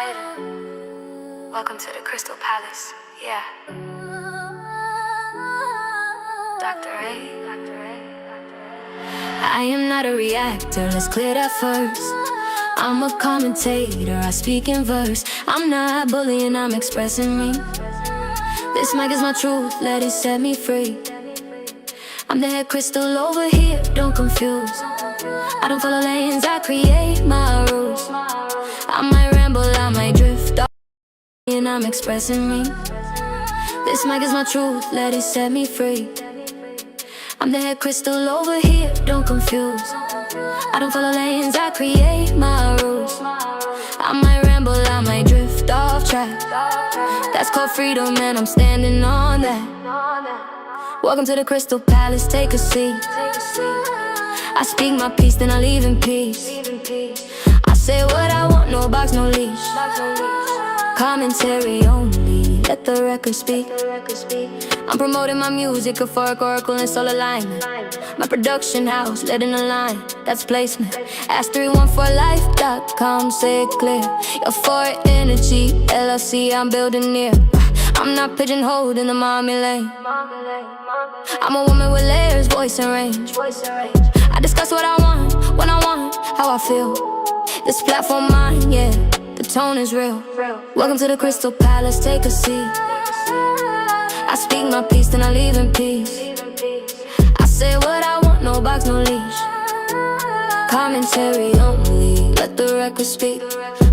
alright. Welcome to the Crystal Palace. Yeah. Dr. A. I am not a reactor, let's clear that first. I'm a commentator, I speak in verse. I'm not bullying, I'm expressing me. This mic is my truth, let it set me free. I'm the head crystal over here, don't confuse. I don't follow lanes, I create my rules. I might ramble, I might drift off, and I'm expressing me. This mic is my truth, let it set me free. I'm the head crystal over here, don't confuse. I don't follow lanes, I create my rules. I might ramble, I might drift off track. That's called freedom and I'm standing on that. Welcome to the Crystal Palace, take a seat. I speak my peace, then I leave in peace. I say what I want, no box, no leash. Commentary only, let the record speak. I'm promoting my music, euphoric oracle and soul alignment. My production house, led in a line, that's placement. Ask 314life.com, say it clear. Euphoric energy, LLC, I'm building near. I'm not pigeonholed in the mommy lane. I'm a woman with layers, voice and range. I discuss what I want, when I want, how I feel. This platform mine, yeah, the tone is real. Welcome to the Crystal Palace, take a seat. I speak my peace, then I leave in peace. I say what I want, no box, no leash. Commentary only, let the record speak.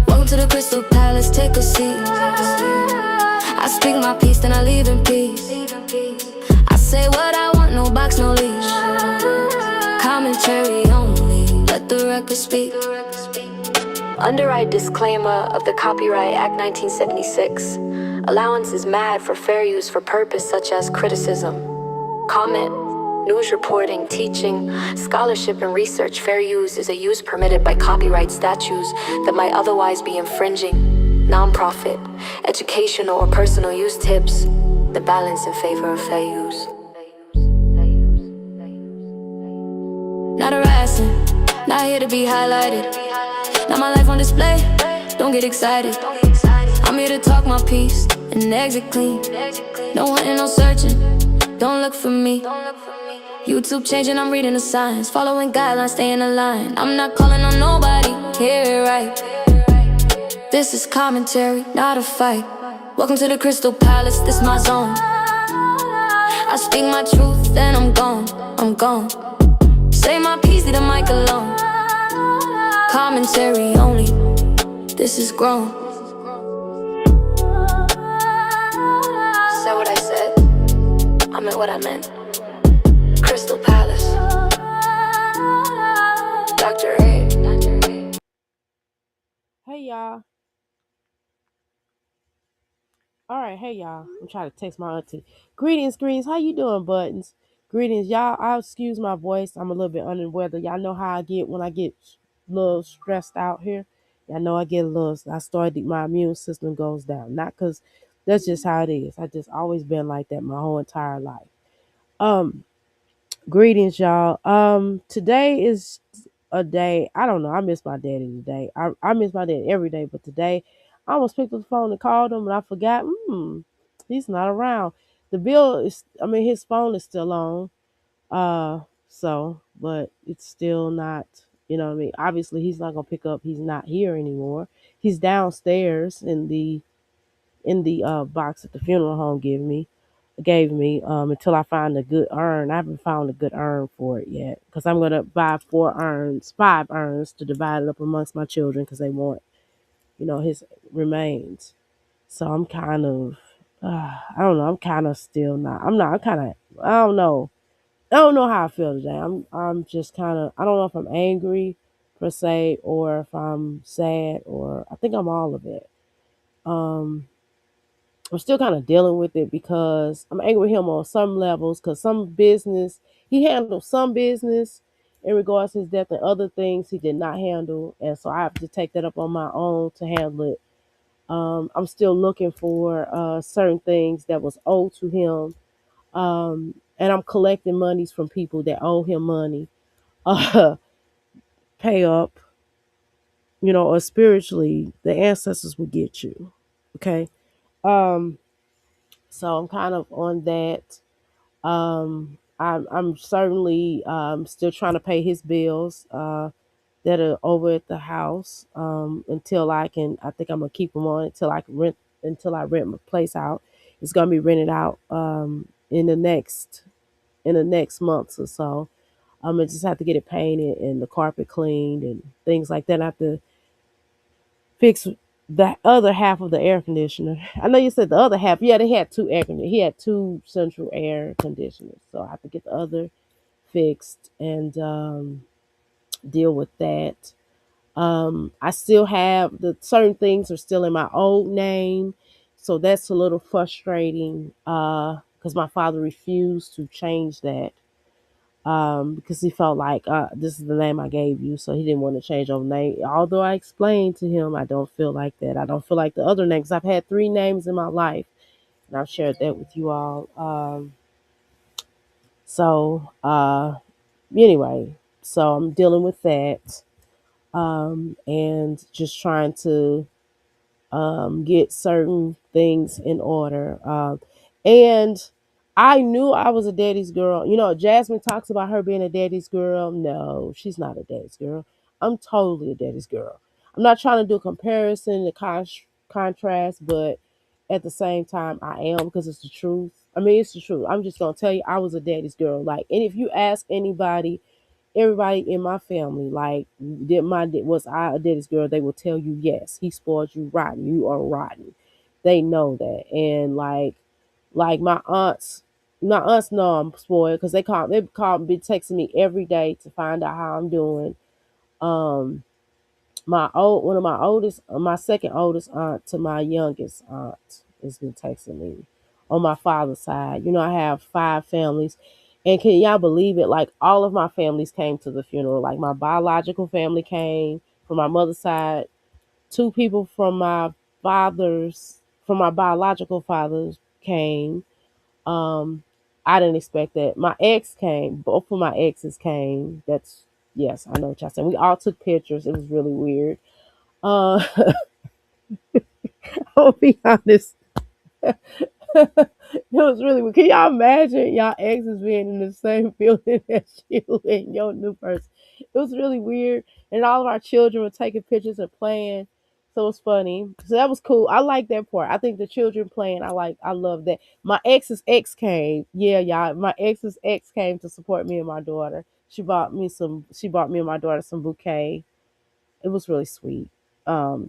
Welcome to the Crystal Palace, take a seat. I speak my peace, then I leave in peace. I say what I want, no box, no leash. Commentary only, let the record speak. Underwrite disclaimer of the Copyright Act 1976. Allowance is mad for fair use for purpose such as criticism, comment, news reporting, teaching, scholarship and research. Fair use is a use permitted by copyright statutes that might otherwise be infringing. Non-profit, educational or personal use tips, the balance in favor of fair use. Not harassing, not here to be highlighted. Not my life on display, don't get excited. I'm here to talk my piece and exit clean. No hunting, no searching, don't look for me. YouTube changing, I'm reading the signs. Following guidelines, stay in line. I'm not calling on nobody, hear it right. This is commentary, not a fight. Welcome to the Crystal Palace, this my zone. I speak my truth, then I'm gone, I'm gone. Say my piece, leave the mic alone. Commentary only, this is grown. Said what I said, I meant what I meant. Crystal Palace, Dr. A. Hey y'all. Alright, hey y'all. I'm trying to text my auntie. Greetings, how you doing, buttons? Greetings, y'all. I'll excuse my voice. I'm a little bit under the weather. Y'all know how I get when I get a little stressed out here. Y'all know I get a little, my immune system goes down. Not because that's just how it is. I just always been like that my whole entire life. Greetings, y'all. Today is a day. I don't know. I miss my daddy today. I miss my dad every day, but today I almost picked up the phone and called him, and I forgot. He's not around. The bill is. I mean, his phone is still on. But it's still not. You know what I mean? Obviously, he's not gonna pick up. He's not here anymore. He's downstairs in the box that the funeral home gave me until I find a good urn. I haven't found a good urn for it yet because I'm gonna buy 5 urns to divide it up amongst my children because they want, his remains. So I'm kind of, I don't know. I'm kind of still not. I'm not. I'm kind of. I don't know. I don't know how I feel today. I'm just kind of. I don't know if I'm angry per se or if I'm sad or I think I'm all of it. Um, I'm still kind of dealing with it because I'm angry with him on some levels because he handled some business in regards to his death and other things he did not handle. And so I have to take that up on my own to handle it. I'm still looking for certain things that was owed to him. And I'm collecting monies from people that owe him money. Pay up. or spiritually, the ancestors will get you. Okay. Um, so I'm kind of on that. I'm certainly still trying to pay his bills that are over at the house until I can. I think I'm gonna keep them on until I rent my place out. It's gonna be rented out in the next month or so. I just have to get it painted and the carpet cleaned and things like that. I have to fix the other half of the air conditioner. I know you said the other half. Yeah, they had two air conditioners. He had two central air conditioners, so I have to get the other fixed and deal with that. I still have the certain things are still in my old name, so that's a little frustrating because my father refused to change that because he felt like this is the name I gave you, so he didn't want to change over name. Although I explained to him, I don't feel like that. I don't feel like the other names. I've had three names in my life, and I've shared that with you all. So anyway, so I'm dealing with that and just trying to get certain things in order. And I knew I was a daddy's girl. Jasmine talks about her being a daddy's girl. No, she's not a daddy's girl. I'm totally a daddy's girl. I'm not trying to do a comparison, contrast, but at the same time, I am because it's the truth. I mean, it's the truth. I'm just gonna tell you, I was a daddy's girl. Like, and if you ask anybody, everybody in my family, like, was I a daddy's girl? They will tell you yes. He spoiled you rotten. You are rotten. They know that, and like my aunts know I'm spoiled because be texting me every day to find out how I'm doing. Um, one of my oldest, my second oldest aunt to my youngest aunt has been texting me on my father's side. I have five families, and can y'all believe it? Like, all of my families came to the funeral. Like, my biological family came from my mother's side. Two people from my biological fathers came. Um, I didn't expect that. My ex came. Both of my exes came. That's Yes, I know what y'all saying. We all took pictures. It was really weird. Uh, I'll be honest. It was really weird. Can y'all imagine y'all exes being in the same building as you and your new person? It was really weird. And all of our children were taking pictures and playing. So it was funny. So that was cool. I like that part. I think the children playing, I love that. My ex's ex came. Yeah, y'all. My ex's ex came to support me and my daughter. She bought me and my daughter some bouquet. It was really sweet.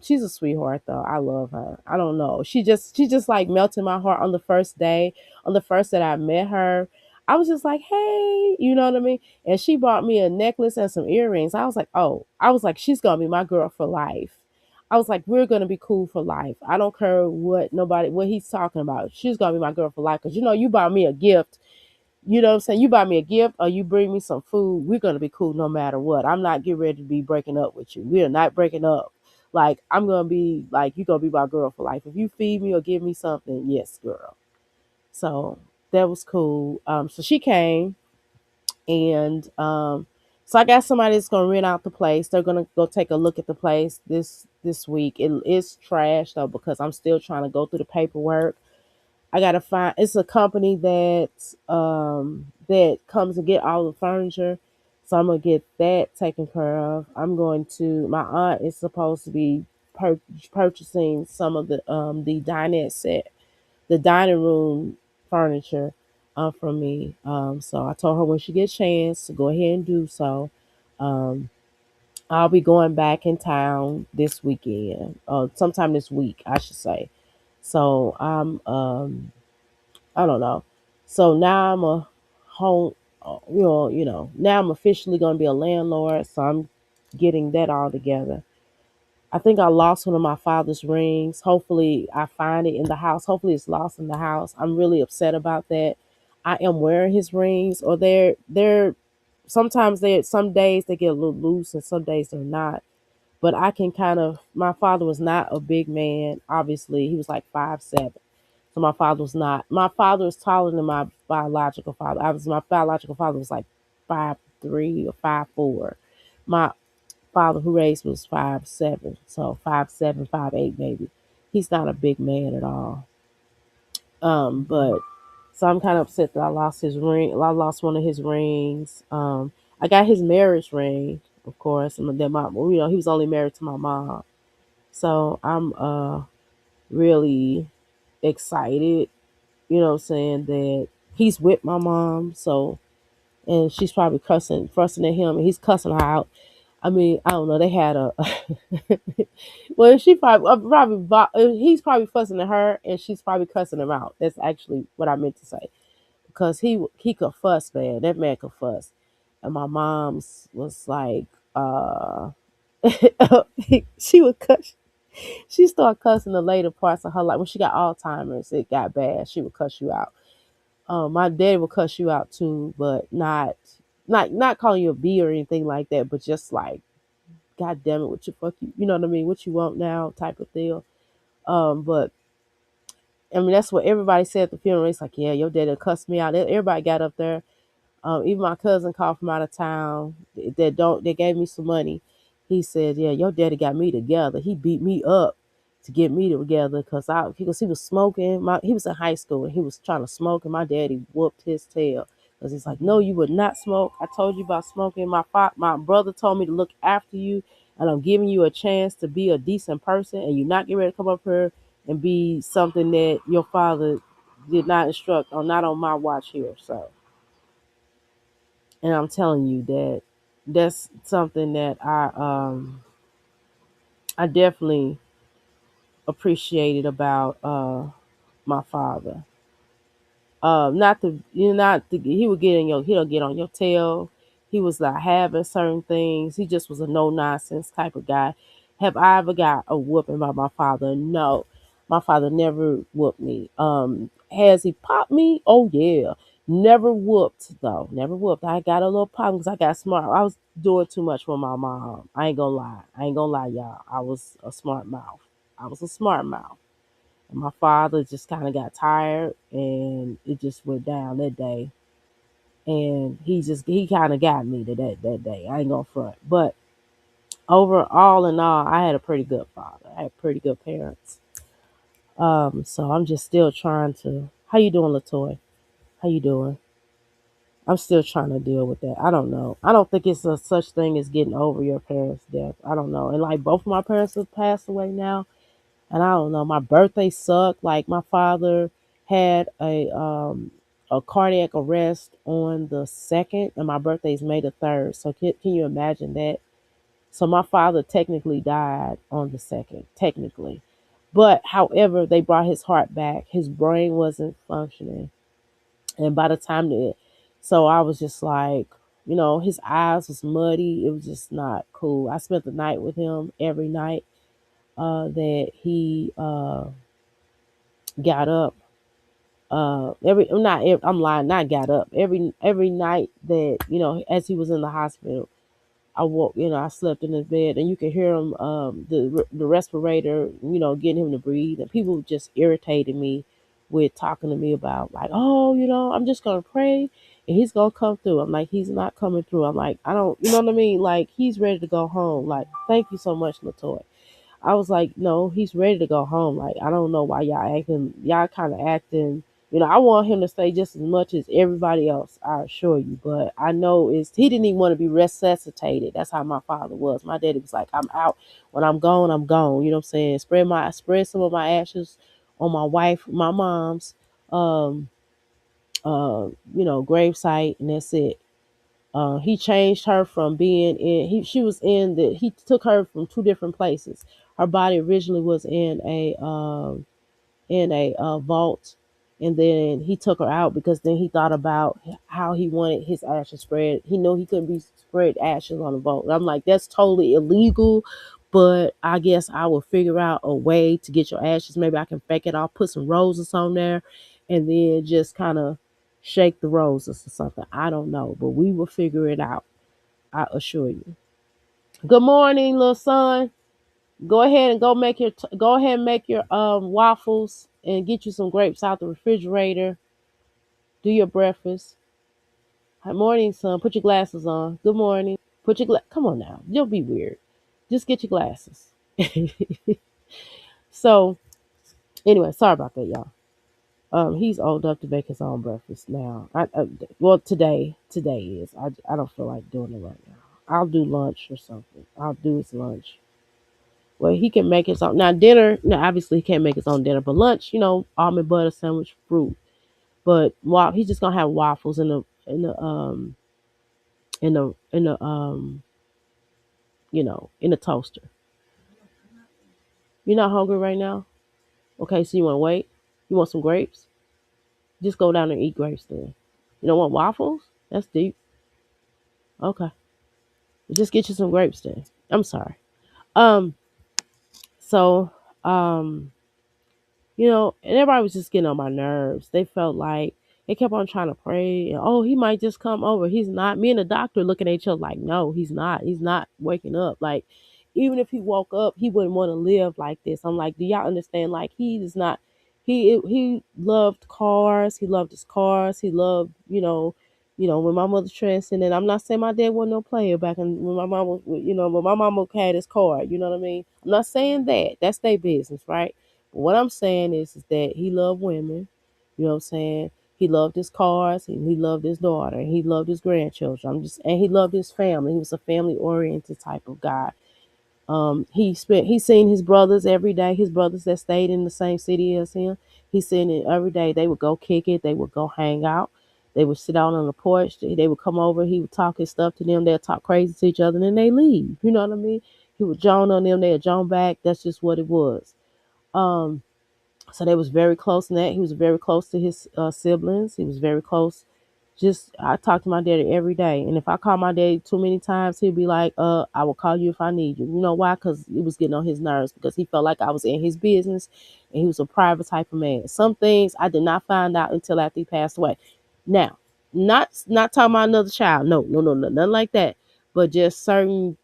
She's a sweetheart though. I love her. I don't know. She just like melted my heart on the first day. On the first that I met her, I was just like, hey, you know what I mean? And she bought me a necklace and some earrings. I was like, she's gonna be my girl for life. I was like, we're gonna be cool for life. I don't care what he's talking about. She's gonna be my girl for life. Cause you bought me a gift, you know what I'm saying? You buy me a gift or you bring me some food, we're gonna be cool no matter what. I'm not getting ready to be breaking up with you. We are not breaking up. Like, I'm gonna be like, you gonna be my girl for life. If you feed me or give me something, yes, girl. So that was cool. So she came and so I got somebody that's gonna rent out the place. They're gonna go take a look at the place this week. It is trash though because I'm still trying to go through the paperwork. I gotta find. It's a company that comes and get all the furniture, so I'm gonna get that taken care of. I'm going to. My aunt is supposed to be purchasing some of the dinette set, the dining room furniture, from me. So I told her when she gets a chance to go ahead and do so. Um, I'll be going back in town this weekend, sometime this week, I should say. So I don't know. So now I'm a home, now I'm officially going to be a landlord. So I'm getting that all together. I think I lost one of my father's rings. Hopefully, I find it in the house. Hopefully, it's lost in the house. I'm really upset about that. I am wearing his rings, or some days they get a little loose, and some days they're not. But I can kind of. My father was not a big man. Obviously, he was like 5'7". So my father was not. My father was taller than my biological father. My biological father was like 5'3" or 5'4". My father who raised me was 5'7", so 5'7", 5'8", maybe. He's not a big man at all. But so I'm kind of upset that I lost his ring. I lost one of his rings. I got his marriage ring, of course, and then he was only married to my mom. So I'm really excited, what I'm saying, that he's with my mom. So, and she's probably fussing at him, and he's cussing her out. I mean, I don't know. They had a well, she probably, he's probably fussing at her, and she's probably cussing him out. That's actually what I meant to say, because he could fuss, man. That man could fuss, and my mom's was like, she would cuss. She started cussing the later parts of her life. When she got Alzheimer's, it got bad. She would cuss you out. My dad would cuss you out too, but not calling you a B or anything like that, but just like, God damn it, what you fuck you, you know what I mean? What you want now, type of deal. But I mean, that's what everybody said at the funeral. It's like, yeah, your daddy cussed me out. Everybody got up there. Even my cousin called from out of town. They gave me some money. He said, "Yeah, your daddy got me together. He beat me up to get me together because he was smoking. He was in high school and he was trying to smoke, and my daddy whooped his tail because he's like, no, you would not smoke. I told you about smoking. My brother told me to look after you, and I'm giving you a chance to be a decent person, and you're not getting ready to come up here and be something that your father did not instruct on, not on my watch here." So. And I'm telling you that that's something that I definitely appreciated about my father. Not to you know, not to, he'll get on your tail. He was like having certain things. He just was a no nonsense type of guy. Have I ever got a whooping by my father? No. My father never whooped me. Has he popped me? Oh yeah. Never whooped though. Never whooped. I got a little problem because I got smart. I was doing too much for my mom. I ain't gonna lie. I ain't gonna lie, y'all. I was a smart mouth. I was a smart mouth. My father just kind of got tired and it just went down that day. And he kind of got me to that day. I ain't gonna front. But overall and all, I had a pretty good father. I had pretty good parents. So I'm just still trying to. How you doing, Latoy? How you doing? I'm still trying to deal with that. I don't know. I don't think it's a such thing as getting over your parents' death. I don't know. And like both of my parents have passed away now. And I don't know, my birthday sucked. Like my father had a cardiac arrest on the 2nd, and my birthday is May the 3rd. So can you imagine that? So my father technically died on the 2nd, technically. But however, they brought his heart back. His brain wasn't functioning. And by the time that so I was just like, his eyes was muddy. It was just not cool. I spent the night with him every night that he got up. I'm lying, not got up. Every night that, as he was in the hospital, I woke, I slept in his bed and you could hear him, the respirator, getting him to breathe. And people just irritated me with talking to me about like, oh, I'm just going to pray and he's going to come through. I'm like, he's not coming through. I'm like, I don't, you know what I mean? Like, he's ready to go home. Like, thank you so much, Latoya. I was like, no, he's ready to go home. Like, I don't know why y'all kind of acting. I want him to stay just as much as everybody else, I assure you. But I know he didn't even want to be resuscitated. That's how my father was. My daddy was like, I'm out. When I'm gone, I'm gone. You know what I'm saying? Spread some of my ashes on my mom's, um, gravesite, and that's it. He changed her from being in she was in the he took her from two different places. Her body originally was in a vault, and then he took her out because then he thought about how he wanted his ashes spread. He knew he couldn't be spread ashes on a vault. And I'm like, that's totally illegal, but I guess I will figure out a way to get your ashes. Maybe I can fake it. I'll put some roses on there and then just kind of shake the roses or something. I don't know, but we will figure it out. I assure you. Good morning, little son. Go ahead and make your waffles and get you some grapes out the refrigerator. Do your breakfast. Good morning, son. Put your glasses on. Good morning. Come on now. Don't be weird. Just get your glasses. So anyway, sorry about that, y'all. He's old enough to make his own breakfast now. Well, today is. I don't feel like doing it right now. I'll do lunch or something. I'll do his lunch. Well, he can make his own. Now dinner. Now obviously he can't make his own dinner, but lunch, almond butter sandwich, fruit. But he's just gonna have waffles in the in the toaster. You're not hungry right now? Okay, so you want to wait? You want some grapes? Just go down and eat grapes then. You don't want waffles? That's deep. Okay, just get you some grapes then. I'm sorry. Um, so um, and everybody was just getting on my nerves. They felt like they kept on trying to pray. And, oh, he might just come over. He's not. Me and the doctor looking at each other like, no, he's not. He's not waking up. Like, even if he woke up, he wouldn't want to live like this. I'm like, do y'all understand? Like, he is not. He loved cars. He loved his cars. He loved, when my mother transcended. I'm not saying my dad wasn't no player back when my mom was, when my mama had his car. You know what I mean? I'm not saying that. That's their business, right? What I'm saying is that he loved women. You know what I'm saying? He loved his cars, and he loved his daughter, and he loved his grandchildren. And he loved his family. He was a family oriented type of guy. He seen his brothers every day. His brothers that stayed in the same city as him. He seen it every day. They would go kick it. They would go hang out. They would sit out on the porch. They would come over. He would talk his stuff to them. They'd talk crazy to each other, and then they leave. You know what I mean? He would joan on them. They'd joan back. That's just what it was. Um, so they was very close in that. He was very close to his siblings. He was very close. Just I talk to my daddy every day, and if I call my daddy too many times, he'll be like, I will call you if I need you." You know why? Because it was getting on his nerves because he felt like I was in his business, and he was a private type of man. Some things I did not find out until after he passed away. Now, not talking about another child. No, no, no, no, nothing like that. But just certain,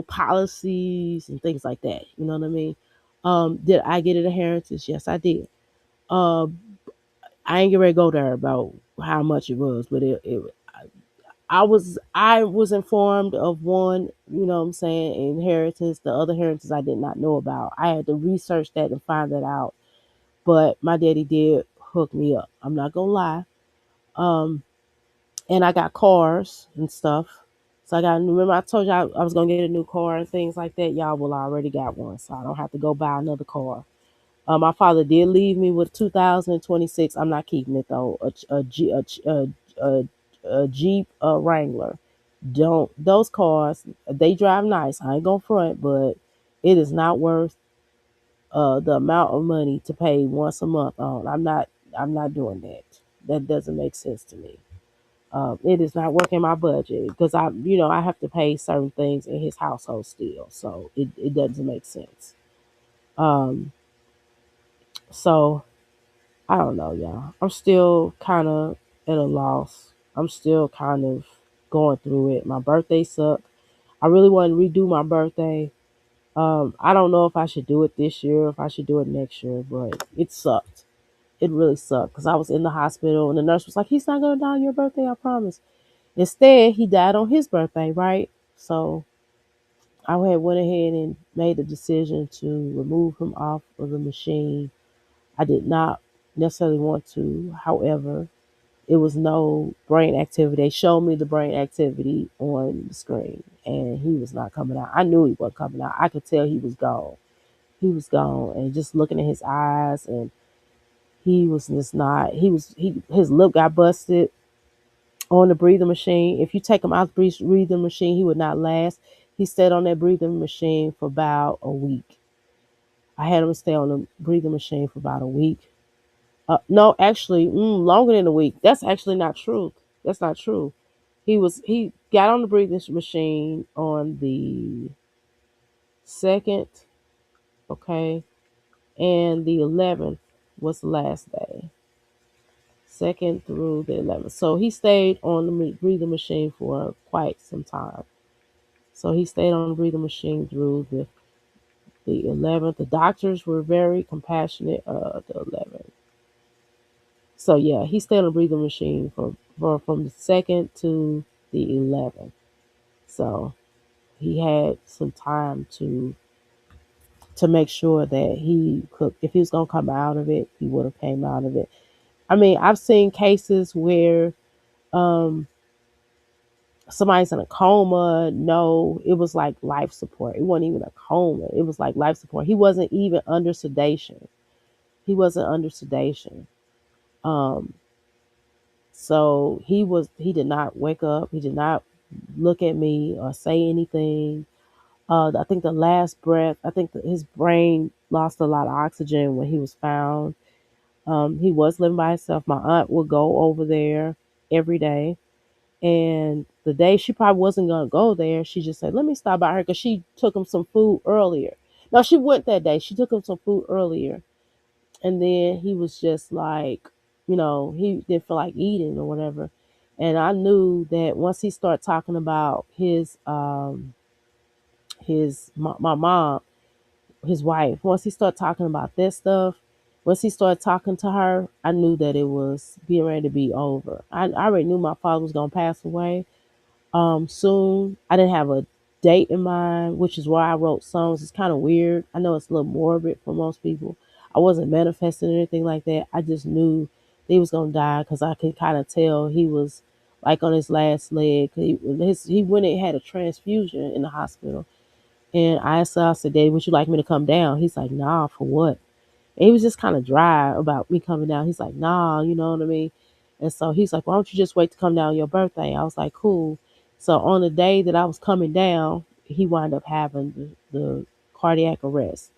policies and things like that. You know what I mean? Did I get an inheritance? Yes, I did. Um, I ain't get ready to go there about how much it was, but I was informed of one, what I'm saying, inheritance. The other inheritance I did not know about. I had to research that and find that out. But my daddy did hook me up. I'm not gonna lie. Um, and I got cars and stuff. So remember I told you I was gonna get a new car and things like that. Y'all will already got one, so I don't have to go buy another car. My father did leave me with 2026. I'm not keeping it though. A Jeep Wrangler. Don't those cars? They drive nice. I ain't gonna front, but it is not worth the amount of money to pay once a month on. I'm not doing that. That doesn't make sense to me. It is not working my budget because I have to pay certain things in his household still, so it doesn't make sense. Um, so I don't know, y'all. I'm still kind of at a loss. I'm still kind of going through it. My birthday sucked. I really want to redo my birthday. I don't know if I should do it this year or if I should do it next year, but it sucked. It really sucked because I was in the hospital and the nurse was like, "He's not gonna die on your birthday, I promise." Instead, he died on his birthday, right? So I had went ahead and made the decision to remove him off of the machine. I did not necessarily want to. However, it was no brain activity. They showed me the brain activity on the screen, and he was not coming out. I knew he wasn't coming out. I could tell he was gone. He was gone, and just looking at his eyes, and he was just not. His lip got busted on the breathing machine. If you take him out the breathing machine, he would not last. He stayed on that breathing machine for about a week. I had him stay on the breathing machine for about a week. No, actually, longer than a week. That's actually not true. That's not true. He got on the breathing machine on the second, okay, and the 11th was the last day. Second through the 11th. So he stayed on the breathing machine for quite some time. So he stayed on the breathing machine through the 11th. The doctors were very compassionate. The 11th. So yeah, he stayed on the breathing machine for from the second to the 11th. So he had some time to make sure that he could, if he was gonna come out of it, he would have came out of it. I mean, I've seen cases where um somebody's in a coma. No, it was like life support. It wasn't even a coma. It was like life support. He wasn't even under sedation. He wasn't under sedation. Um, so he did not wake up. He did not look at me or say anything. I think the last breath, I think that his brain lost a lot of oxygen when he was found. He was living by himself. My aunt would go over there every day. And the day she probably wasn't going to go there, she just said, let me stop by her because she took him some food earlier. No, she went that day. She took him some food earlier. And then he was just like, he didn't feel like eating or whatever. And I knew that once he started talking about my mom, his wife, once he started talking about this stuff, once he started talking to her, I knew that it was getting ready to be over. I already knew my father was going to pass away soon. I didn't have a date in mind, which is why I wrote songs. It's kind of weird. I know it's a little morbid for most people. I wasn't manifesting or anything like that. I just knew he was gonna die because I could kind of tell he was like on his last leg. He went and had a transfusion in the hospital, and I said, "Daddy, would you like me to come down?" He's like, "Nah, for what?" And he was just kind of dry about me coming down. He's like, nah, you know what I mean? And so he's like, why don't you just wait to come down on your birthday? I was like, cool. So on the day that I was coming down, he wound up having the cardiac arrest.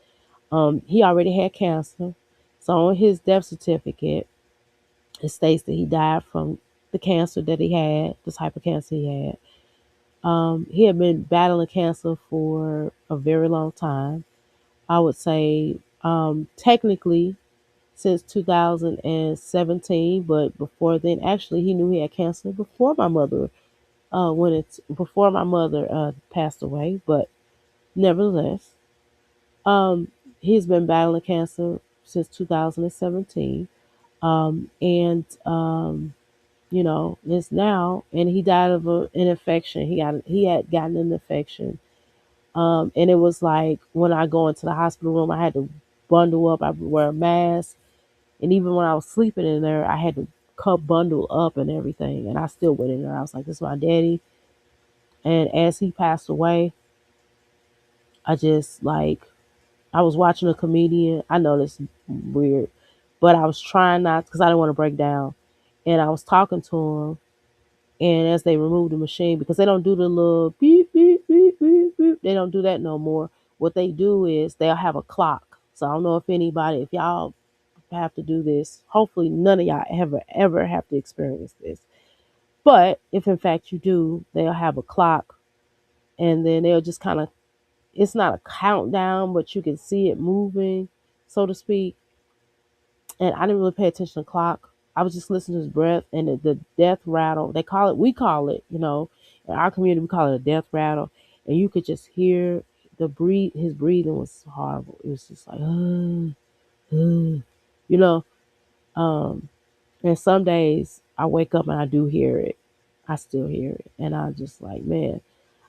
He already had cancer. So on his death certificate, it states that he died from the cancer that he had, the type of cancer he had. He had been battling cancer for a very long time. I would say, technically, since 2017, but before then, actually, he knew he had cancer before my mother before my mother passed away. But nevertheless, um, he's been battling cancer since 2017, and it's now, and he died of an infection. He had gotten an infection, and it was like when I go into the hospital room, I had to bundle up. I would wear a mask. And even when I was sleeping in there, I had to cup bundle up and everything. And I still went in there. I was like, this is my daddy. And as he passed away, I just like, I was watching a comedian. I know this is weird, but I was trying not because I didn't want to break down. And I was talking to him. And as they removed the machine, because they don't do the little beep, beep, beep, beep, beep, they don't do that no more. What they do is they'll have a clock. So I don't know if anybody, if y'all have to do this. Hopefully, none of y'all ever have to experience this. But if in fact you do, they'll have a clock, and then they'll just kind of, it's not a countdown, but you can see it moving, so to speak. And I didn't really pay attention to the clock. I was just listening to his breath and the death rattle. We call it, in our community, we call it a death rattle. And you could just hear his breathing was horrible. It was just like, you know. Um, And some days I wake up and I do hear it. I still hear it. And I just like, man,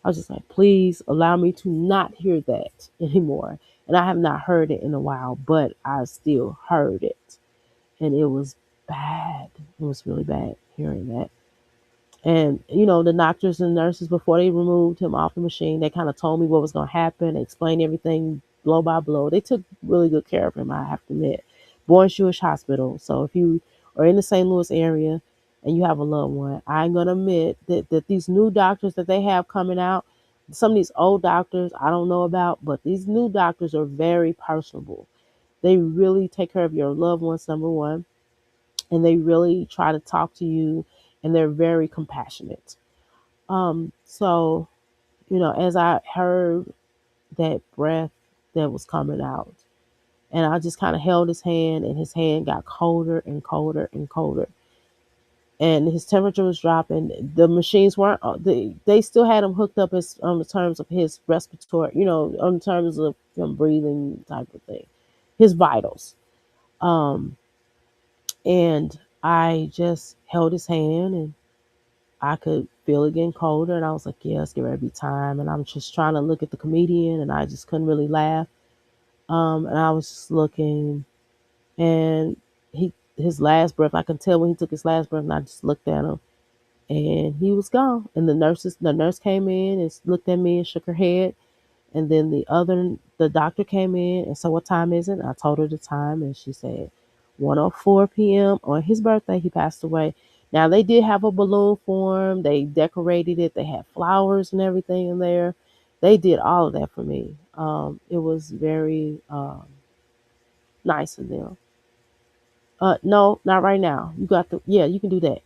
I was just like, please allow me to not hear that anymore. And I have not heard it in a while, but I still heard it. And it was bad. It was really bad hearing that. And, the doctors and nurses, before they removed him off the machine, they kind of told me what was going to happen, explained everything blow by blow. They took really good care of him, I have to admit. Bourne Jewish Hospital. So if you are in the St. Louis area and you have a loved one, I'm going to admit that these new doctors that they have coming out, some of these old doctors I don't know about, but these new doctors are very personable. They really take care of your loved ones, number one, and they really try to talk to you, and they're very compassionate. So, as I heard that breath that was coming out, and I just kind of held his hand, and his hand got colder and colder and colder, and his temperature was dropping. The machines weren't, they still had him hooked up as on the terms of his respiratory, on terms of him breathing type of thing, his vitals. Um, and I just held his hand, and I could feel it getting colder, and I was like, yeah, it's getting ready to be time. And I'm just trying to look at the comedian, and I just couldn't really laugh. And I was just looking, and his last breath, I could tell when he took his last breath, and I just looked at him, and he was gone. And the nurse came in and looked at me and shook her head. And then the doctor came in and said, what time is it? And I told her the time, and she said 1:04 p.m. On his birthday, he passed away. Now they did have a balloon for him. They decorated it. They had flowers and everything in there. They did all of that for me. It was very nice of them. No, not right now. You got the yeah, you can do that.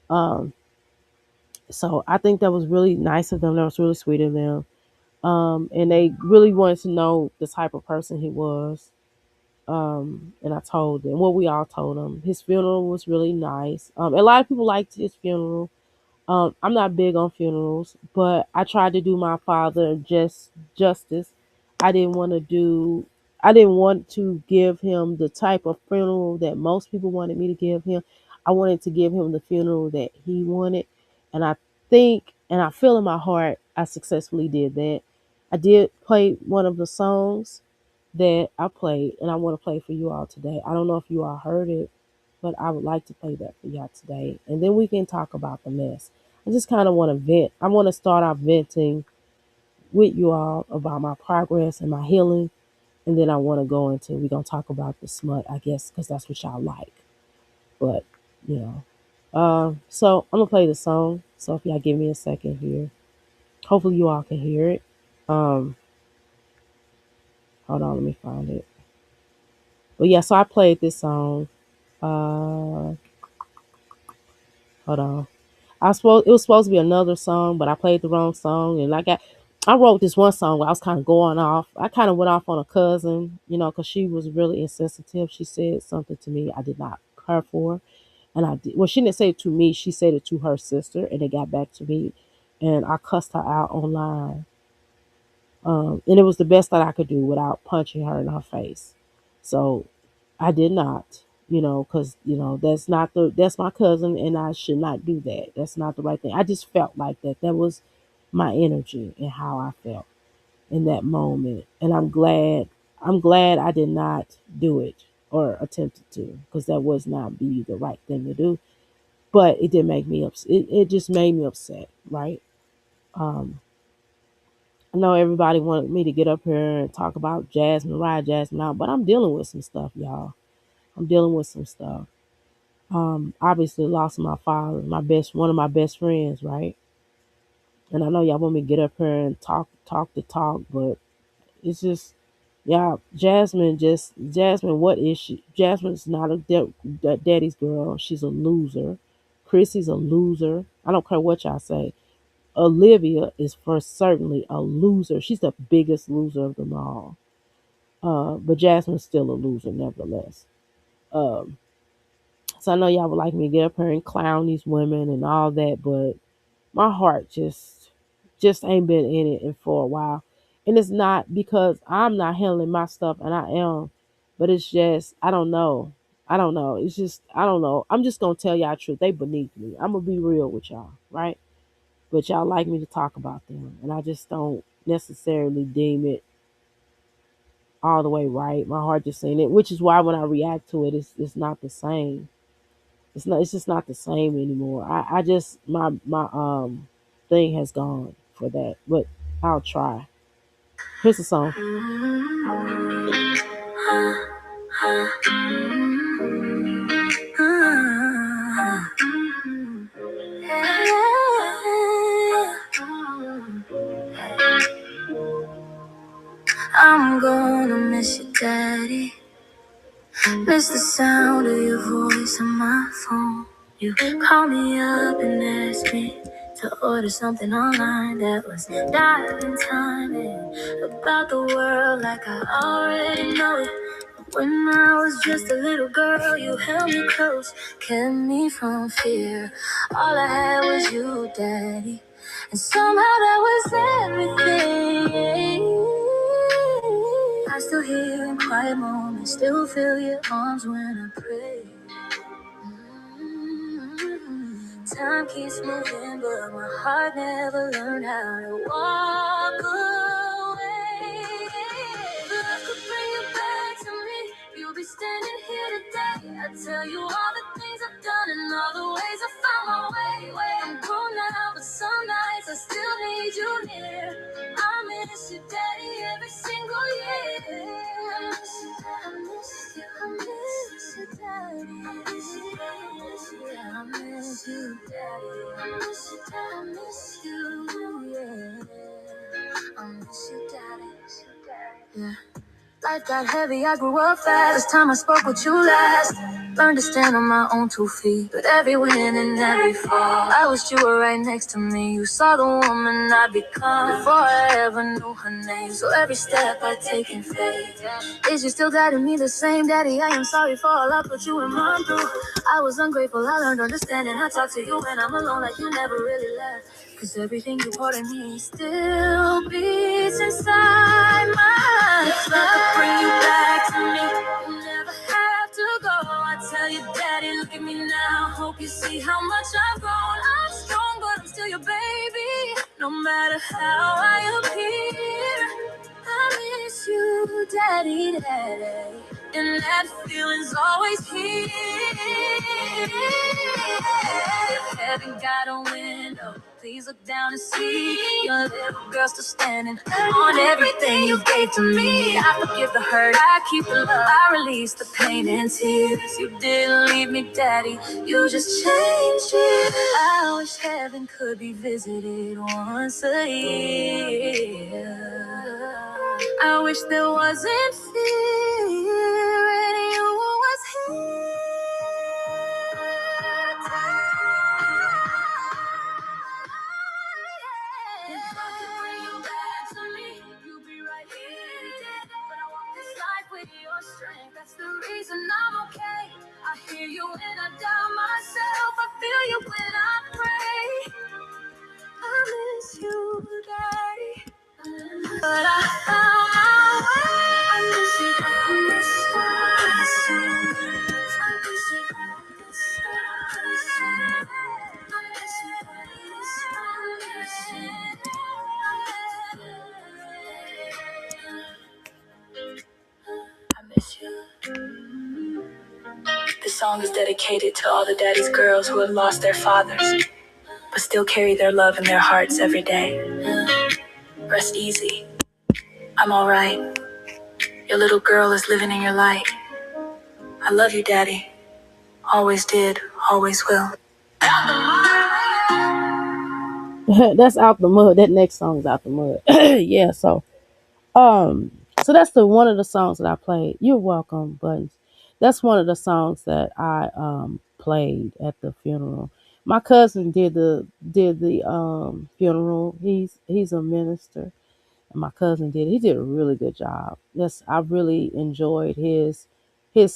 Um, so I think that was really nice of them. That was really sweet of them. And they really wanted to know the type of person he was. And I told them, well, we all told him his funeral was really nice. A lot of people liked his funeral. I'm not big on funerals, but I tried to do my father just justice. I didn't want to do I didn't want to give him the type of funeral that most people wanted me to give him. I wanted to give him the funeral that he wanted. And I think and I feel in my heart I successfully did that. I did play one of the songs that I played and I want to play for you all today. I don't know if you all heard it, but I would like to play that for y'all today. And then we can talk about the mess. I just kind of want to vent. I want to start off venting with you all about my progress and my healing. And then I want to go into, we're going to talk about the smut, I guess, because that's what y'all like. But, you know. So I'm going to play the song. So if y'all give me a second here, hopefully you all can hear it. Um, Hold on, let me find it. But yeah, so I played this song. Uh, Hold on. It was supposed to be another song, but I played the wrong song, and I wrote this one song where I was kind of going off. I kind of went off on a cousin, because she was really insensitive. She said something to me I did not care for, and I did. Well, she didn't say it to me. She said it to her sister, and it got back to me, and I cussed her out online. And it was the best that I could do without punching her in her face. So I did not, because that's my cousin, and I should not do that. That's not the right thing. I just felt like that. That was my energy and how I felt in that moment, and I'm glad. I'm glad I did not do it or attempted to, because that was not be the right thing to do. But it did make me upset. It just made me upset, right? Um, I know everybody wanted me to get up here and talk about Jasmine, ride Jasmine out, but I'm dealing with some stuff, y'all. I'm dealing with some stuff. Obviously lost my father, one of my best friends, right? And I know y'all want me to get up here and talk the talk, but it's just, yeah, Jasmine, what is she? Jasmine's not daddy's girl. She's a loser. Chrissy's a loser. I don't care what y'all say. Olivia is for certainly a loser. She's the biggest loser of them all. But Jasmine's still a loser nevertheless. Um, so I know y'all would like me to get up here and clown these women and all that, but my heart just ain't been in it for a while. And it's not because I'm not handling my stuff, and I am, but it's just I don't know. I don't know. It's just I don't know. I'm just gonna tell y'all the truth. They beneath me. I'm gonna be real with y'all, right? But y'all like me to talk about them, and I just don't necessarily deem it all the way right. My heart just saying it, which is why when I react to it, it's not the same. It's just not the same anymore. I just my thing has gone for that, but I'll try. Here's the song. I'm gonna miss you, daddy. Miss the sound of your voice on my phone. You call me up and ask me to order something online that was diving timing about the world like I already know it. When I was just a little girl, you held me close, kept me from fear. All I had was you, daddy, and somehow that was everything. I still hear you in quiet moments, still feel your arms when I pray. Time keeps moving, but my heart never learned how to walk away. Love could bring you back to me. You'll be standing here today. I tell you all the things I've done and all the ways I found my way. I'm grown now, but some nights I still need you near. I miss you, Daddy, every single year. I miss you, I miss you, I miss you, Daddy. I miss you, I miss you, I miss you, Daddy. I miss you, I miss you, yeah. I miss you, Daddy. Yeah. Life got heavy, I grew up fast. This time I spoke with you last. Learned to stand on my own 2 feet. But every win and every fall, I wished you were right next to me. You saw the woman I become before I ever knew her name. So every step I take in faith. Is you still guiding me the same, Daddy? I am sorry for all I put you and Mom through. I was ungrateful, I learned understanding. I talk to you when I'm alone like you never really left. Cause everything you poured in me still beats inside my chest. Love could bring you back to me. You never have to go. I tell you, Daddy, look at me now. Hope you see how much I've grown. I'm strong, but I'm still your baby. No matter how I appear, I miss you, Daddy, Daddy. And that feeling's always here. If heaven got a window, please look down and see your little girl still standing on everything you gave to me. I forgive the hurt, I keep the love, I release the pain and tears. You didn't leave me, Daddy, you just changed it. I wish heaven could be visited once a year. I wish there wasn't fear and you was here. If I could bring you back to me, you'd be right here. But I walk this life with your strength. That's the reason I'm okay. I hear you when I doubt myself. I feel you when I pray. I miss you, Daddy. But I found my way. I miss you, I miss you, I miss you. I miss you, I miss you, I miss you. I miss you, I miss you, I miss you. This song is dedicated to all the daddy's girls who have lost their fathers, but still carry their love in their hearts every day. Rest easy. I'm alright. Your little girl is living in your light. I love you, Daddy. Always did, always will. That's Out the Mud. That next song is Out the Mud. Yeah, um so that's the one of the songs that I played. You're welcome, Buttons. That's one of the songs that I played at the funeral. My cousin did the funeral. He's a minister, and my cousin did. He did a really good job. Yes, I really enjoyed his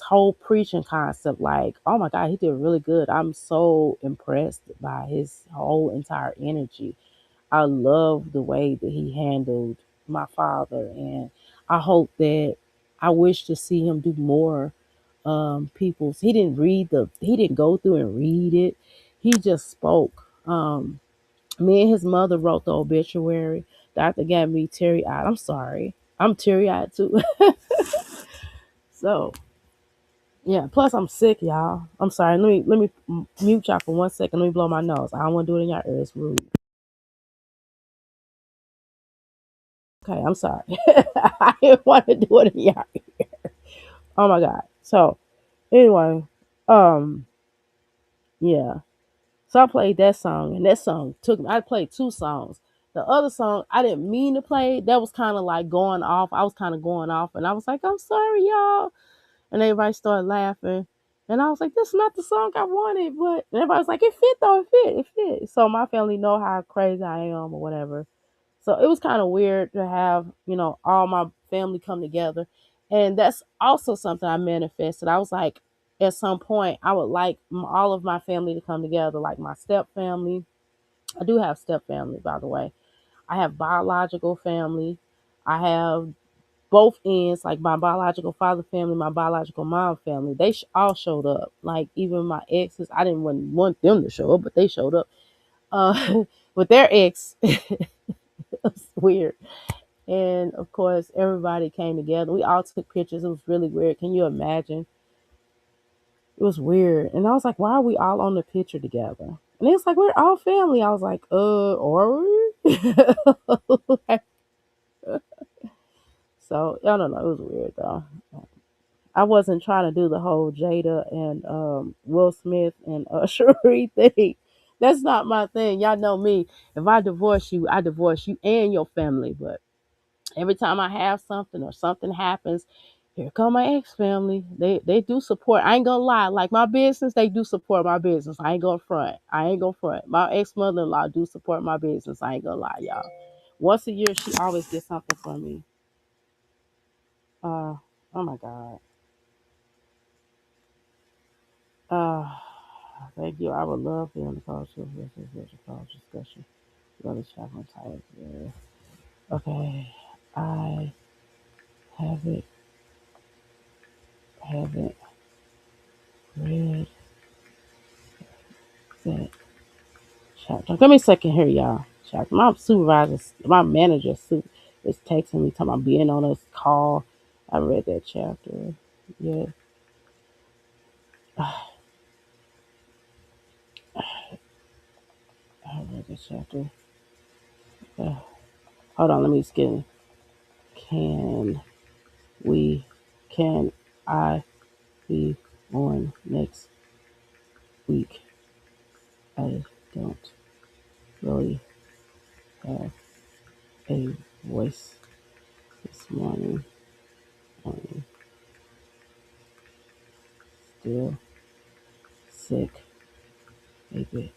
whole preaching concept. Like, oh my God, he did really good. I'm so impressed by his whole entire energy. I love the way that he handled my father, and I hope that I wish to see him do more. People's he didn't go through and read it. He just spoke. Me and his mother wrote the obituary. Doctor got me teary eyed. I'm sorry. I'm teary eyed too. So yeah. Plus I'm sick, y'all. I'm sorry. Let me mute y'all for 1 second. Let me blow my nose. I don't want to do it in your ears. It's rude. Okay, I'm sorry. I didn't want to do it in your ear. Oh my God. So anyway, um, yeah. So I played that song, and that song took me. I played two songs. The other song I didn't mean to play. That was kind of like going off. I was kind of going off, and I was like, "I'm sorry, y'all," and everybody started laughing. And I was like, "This is not the song I wanted," but everybody was like, "It fit though. It fit." So my family know how crazy I am or whatever. So it was kind of weird to have, all my family come together. And that's also something I manifested. I was like, at some point, I would like all of my family to come together, like my step family. I do have step family, by the way. I have biological family. I have both ends, like my biological father family, my biological mom family, they all showed up. Like even my exes, I didn't want them to show up, but they showed up. With their ex, it was weird. And of course, everybody came together. We all took pictures. It was really weird. Can you imagine? It was weird. And I was like, why are we all on the picture together? And it was like, we're all family. I was like, are we? So, I don't know. It was weird though. I wasn't trying to do the whole Jada and Will Smith and Sheree thing. That's not my thing. Y'all know me. If I divorce you and your family. But every time I have something or something happens, here come my ex family. They do support. I ain't gonna lie. Like my business, they do support my business. I ain't gonna front. I ain't gonna front. My ex mother in law do support my business. I ain't gonna lie, y'all. Once a year, she always gets something from me. Uh, oh my god. Uh, Thank you. I would love to be on the call show. This is a call discussion. Brother Chaplain type. Yeah. Okay. I haven't haven't read that chapter. Give me a second here, y'all. Chapter. My supervisor, my manager, is texting me talking about being on a call. I read that chapter. Yeah. I read that chapter. Uh, Hold on. Let me just get in. Can we? Can I be on next week? I don't really have a voice this morning. I'm still sick a bit.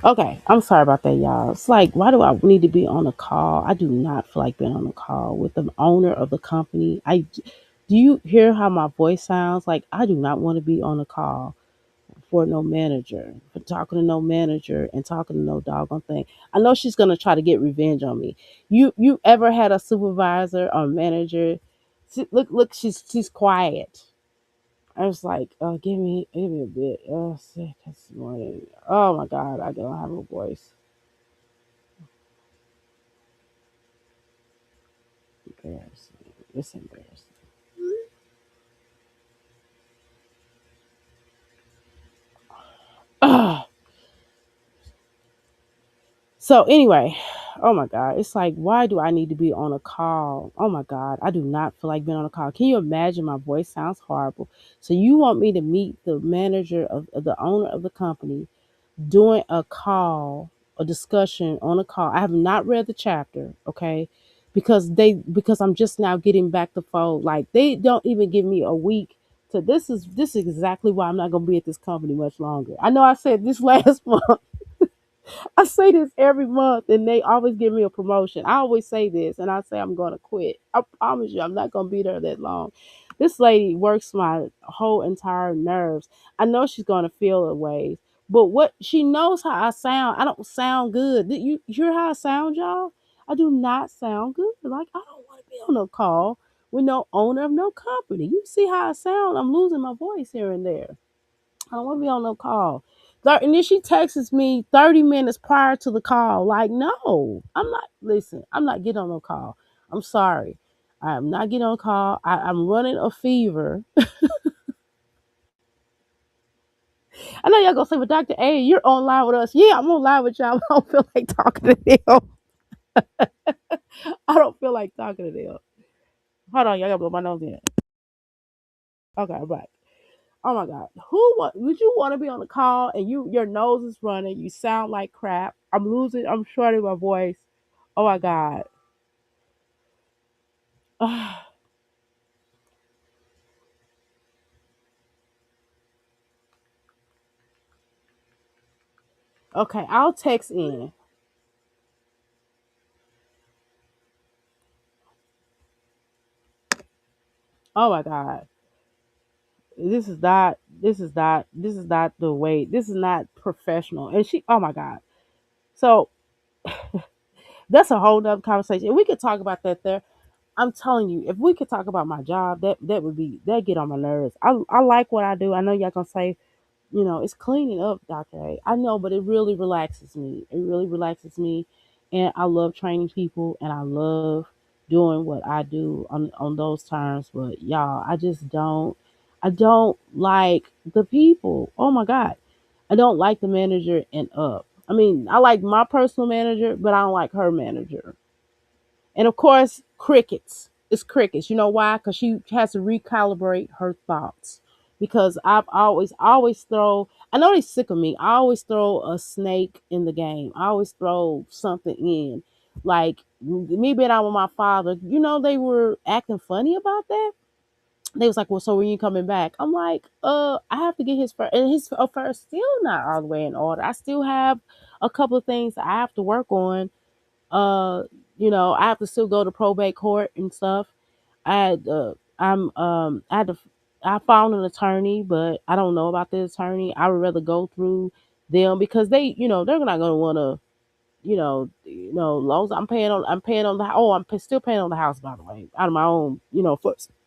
Okay, I'm sorry about that, y'all. It's like, why do I need to be on a call? I do not feel like being on a call with the owner of the company. Do you hear how my voice sounds? Like I do not want to be on a call for no manager, for talking to no manager and talking to no doggone thing. I know she's gonna try to get revenge on me. You ever had a supervisor or manager? Look, she's quiet. I was like, give me a bit. Oh, sick this morning. Oh my God, I don't have a voice. Embarrassing. It's embarrassing. Ugh. So anyway, oh my God, it's like, why do I need to be on a call? Oh my God, I do not feel like being on a call. Can you imagine? My voice sounds horrible. So you want me to meet the manager of the owner of the company doing a call, a discussion on a call. I have not read the chapter, okay? Because I'm just now getting back to fold. Like they don't even give me a week to this is exactly why I'm not gonna be at this company much longer. I know I said this last month. I say this every month and they always give me a promotion. I always say this and I say I'm gonna quit. I promise you I'm not gonna be there that long. This lady works my whole entire nerves. I know she's gonna feel her ways. But what she knows how I sound. I don't sound good. Did you hear how I sound, y'all? I do not sound good. Like I don't want to be on no call with no owner of no company. You see how I sound? I'm losing my voice here and there. I don't want to be on no call. And then she texts me 30 minutes prior to the call. Like, no, I'm not getting on no call. I'm sorry. I'm not getting on a call. I'm running a fever. I know y'all gonna say, but Dr. A, you're online with us. Yeah, I'm online with y'all. I don't feel like talking to them. I don't feel like talking to them. Hold on, y'all gotta blow my nose in. Okay, I'm back. Oh my God. Would you want to be on a call and your nose is running, you sound like crap. I'm shorting my voice. Oh my God. Okay, I'll text in. Oh my God. This is not the way, this is not professional. And she, oh my God. So That's a whole nother conversation. We could talk about that there. I'm telling you, if we could talk about my job, that would be that get on my nerves. I like what I do. I know y'all gonna say, it's cleaning up, Dr. A. I know, but it really relaxes me. It really relaxes me. And I love training people and I love doing what I do on those terms. But y'all, I don't like the people. Oh my God. I don't like the manager and up. I mean, I like my personal manager, but I don't like her manager. And of course, crickets. It's crickets. You know why? Because she has to recalibrate her thoughts. Because I've always throw. I know they sick of me. I always throw a snake in the game. I always throw something in. Like me being out with my father. They were acting funny about that. They was like, "Well, so when you coming back?" I'm like, I have to get his first, and his first still not all the way in order. I still have a couple of things I have to work on. uh I have to still go to probate court and stuff. I had to I found an attorney, but I don't know about the attorney. I would rather go through them because they're not going to want to, long as I'm paying on still paying on the house, by the way, out of my own,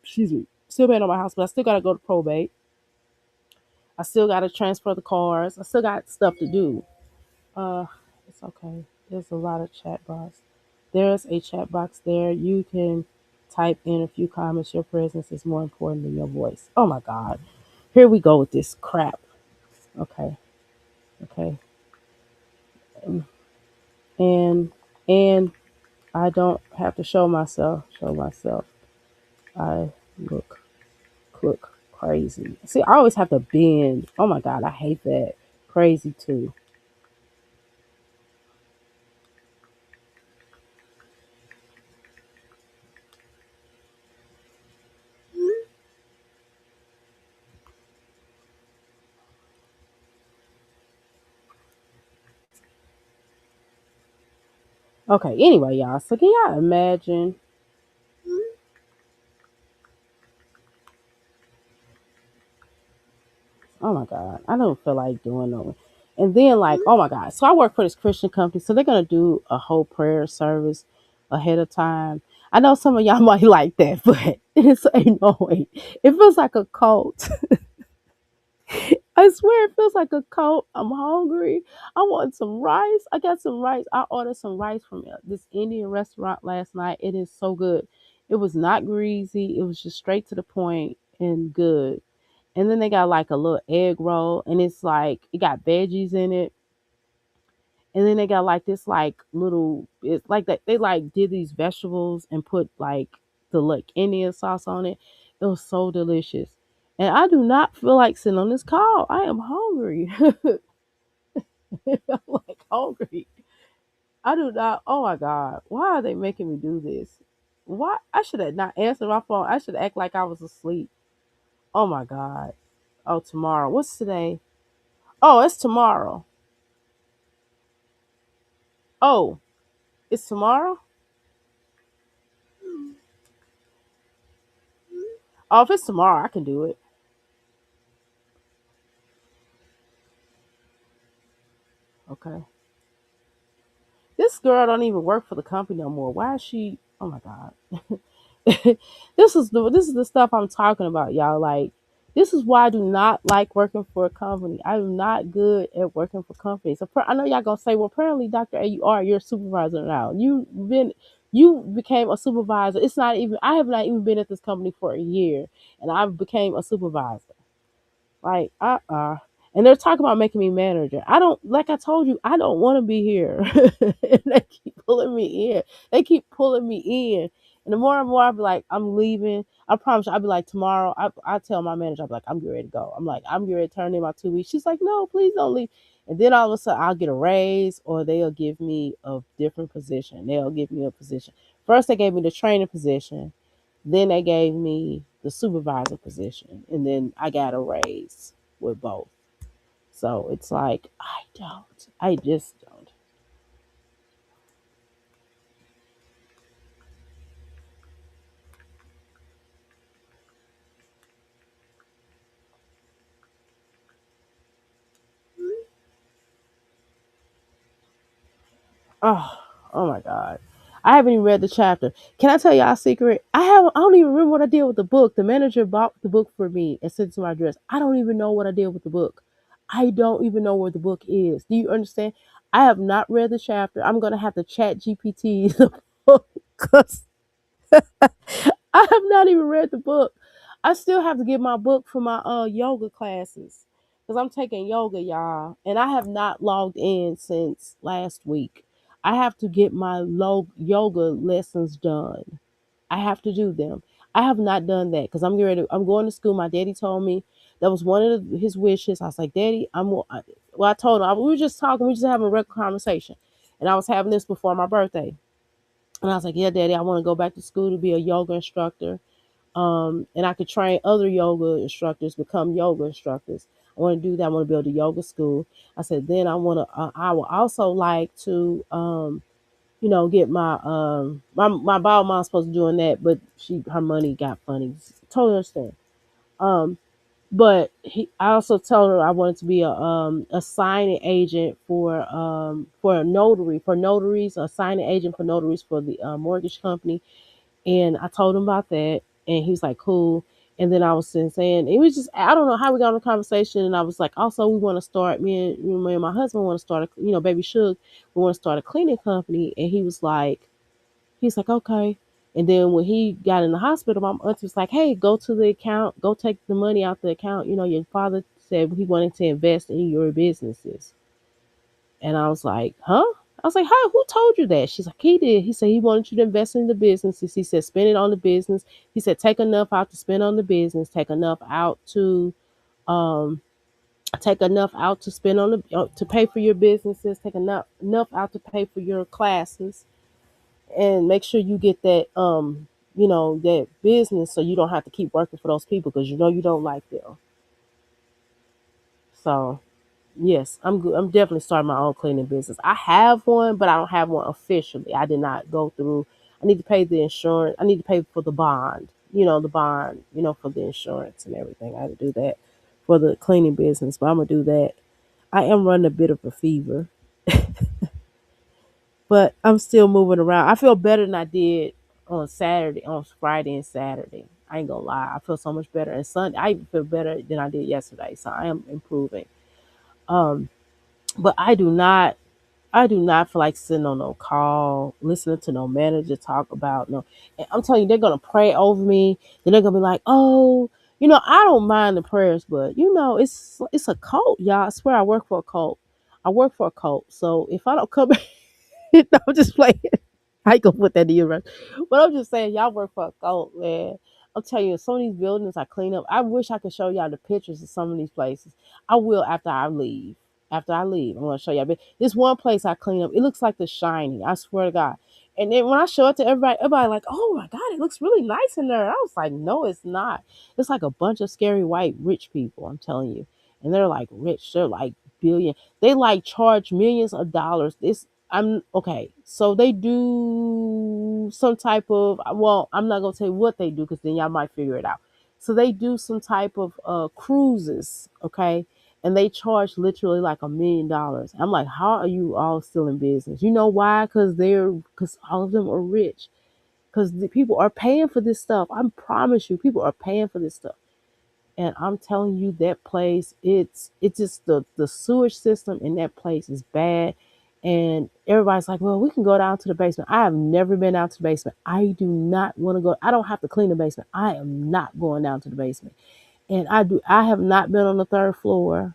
excuse me, still paying on my house, but I still got to go to probate. I still got to transfer the cars. I still got stuff to do. uh, it's okay. There's a lot of chat box. There's a chat box there. You can type in a few comments. Your presence is more important than your voice. Oh my God. Here we go with this crap. Okay. Okay. Um, And and I don't have to show myself. Show myself. I look crazy. See, I always have to bend. Oh my God, I hate that. Crazy too. Okay. Anyway, y'all. So can y'all imagine? Oh my God, I don't feel like doing no. And then like, oh my God, so I work for this Christian company, so they're gonna do a whole prayer service ahead of time. I know some of y'all might like that, but it's annoying. It feels like a cult. I swear it feels like a cult. I'm hungry. I want some rice. I got some rice. I ordered some rice from this Indian restaurant last night. It is so good. It was not greasy. It was just straight to the point and good. And then they got like a little egg roll, and it's like it got veggies in it. And then they got like this like little, it's like that they like did these vegetables and put like the like Indian sauce on it. It was so delicious. And I do not feel like sitting on this call. I am hungry. I'm like hungry. I do not. Oh my God. Why are they making me do this? Why? I should have not answered my phone. I should act like I was asleep. Oh my God. Oh, tomorrow. What's today? Oh, it's tomorrow. Oh, it's tomorrow? Oh, if it's tomorrow, I can do it. Okay. This girl don't even work for the company no more. Why is she? Oh my God. This is the stuff I'm talking about, y'all. Like, this is why I do not like working for a company. I'm not good at working for companies. So I know y'all gonna say, well, apparently, Dr. A, you're a supervisor now. You became a supervisor. It's not even. I have not even been at this company for a year, and I became a supervisor. Like, and they're talking about making me manager. I don't, like I told you, I don't want to be here. And they keep pulling me in. They keep pulling me in. And the more and more I be like, I'm leaving. I promise you, I'll be like, tomorrow, I tell my manager, I'll be like, I'm getting ready to go. I'm like, I'm getting ready to turn in my 2 weeks. She's like, no, please don't leave. And then all of a sudden, I'll get a raise or they'll give me a different position. They'll give me a position. First, they gave me the training position. Then they gave me the supervisor position, and then I got a raise with both. So it's like I just don't. Oh, Oh my god. I haven't even read the chapter. Can I tell y'all a secret? I don't even remember what I did with the book. The manager bought the book for me and sent it to my address. I don't even know what I did with the book. I don't even know where the book is. Do you understand? I have not read the chapter. I'm gonna have to chat GPT the book because I have not even read the book. I still have to get my book for my yoga classes because I'm taking yoga, y'all, and I have not logged in since last week. I have to get my yoga lessons done. I have to do them. I have not done that because I'm getting ready. I'm going to school. My daddy told me that was one of his wishes. I was like, Daddy, well, I told him we were just talking. We were just having a regular conversation, and I was having this before my birthday. And I was like, yeah, Daddy, I want to go back to school to be a yoga instructor. And I could train other yoga instructors, become yoga instructors. I want to do that. I want to build a yoga school. I said, then I would also like to, get my bio mom's supposed to be doing that, but her money got funny. Totally understand. Um, but I also told her I wanted to be a signing agent for a notary, for notaries, a signing agent for notaries for the mortgage company. And I told him about that, and he was like, "Cool." And then I was saying, it was just I don't know how we got on the conversation, and I was like, also we want to start me and my husband want to start baby Suge, we want to start a cleaning company, and he's like, okay. And then when he got in the hospital, my auntie was like, hey, go to the account, go take the money out the account. Your father said he wanted to invest in your businesses. And I was like, huh? I was like, how? Who told you that? She's like, he did. He said he wanted you to invest in the businesses. He said, spend it on the business. He said, take enough out to spend on the business. Um, take enough out to spend on to pay for your businesses. Take enough out to pay for your classes, and make sure you get that business so you don't have to keep working for those people because you don't like them. So yes, I'm good. I'm definitely starting my own cleaning business. I have one, but I don't have one officially. I did not go through. I need to pay the insurance. I need to pay for the bond. The bond. For the insurance and everything. I had to do that for the cleaning business, but I'm gonna do that. I am running a bit of a fever, but I'm still moving around. I feel better than I did on Friday and Saturday. I ain't gonna lie. I feel so much better. And Sunday, I even feel better than I did yesterday. So I am improving. Um, but I do not feel like sitting on no call, listening to no manager talk about no. And I'm telling you, they're gonna pray over me. Then they're gonna be like, "Oh, I don't mind the prayers, but it's a cult, y'all. I swear, I work for a cult. I work for a cult. So if I don't come, no, I'm just playing. I ain't gonna put that in your right. But I'm just saying, y'all work for a cult, man. I'm telling you, some of these buildings I clean up. I wish I could show y'all the pictures of some of these places. I will after I leave. After I leave, I'm gonna show y'all. But this one place I clean up, it looks like The Shining. I swear to God. And then when I show it to everybody like, oh my God, it looks really nice in there. I was like, no, it's not. It's like a bunch of scary white rich people. I'm telling you, and they're like rich. They're like billion. They like charge millions of dollars. I'm okay. So they do some type of, well, I'm not gonna tell you what they do because then y'all might figure it out. So they do some type of cruises, okay, and they charge literally like $1 million. I'm like, how are you all still in business? You know why? Because all of them are rich. Because the people are paying for this stuff. I promise you, people are paying for this stuff. And I'm telling you, that place, it's just the sewage system in that place is bad. And everybody's like, well, we can go down to the basement. I have never been down to the basement. I do not want to go. I don't have to clean the basement. I am not going down to the basement. And I have not been on the third floor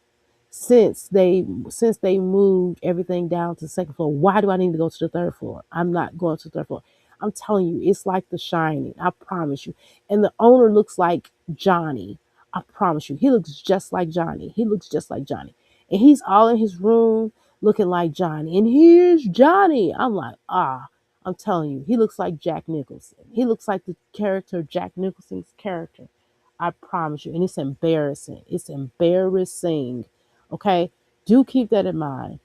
since they moved everything down to the second floor. Why do I need to go to the third floor? I'm not going to the third floor. I'm telling you, it's like The Shining. I promise you. And the owner looks like Johnny. I promise you. He looks just like Johnny. He looks just like Johnny. And he's all in his room looking like Johnny. And here's Johnny. I'm like, I'm telling you, he looks like Jack Nicholson. He looks like the character, Jack Nicholson's character. I promise you. And it's embarrassing. It's embarrassing. Okay? Do keep that in mind.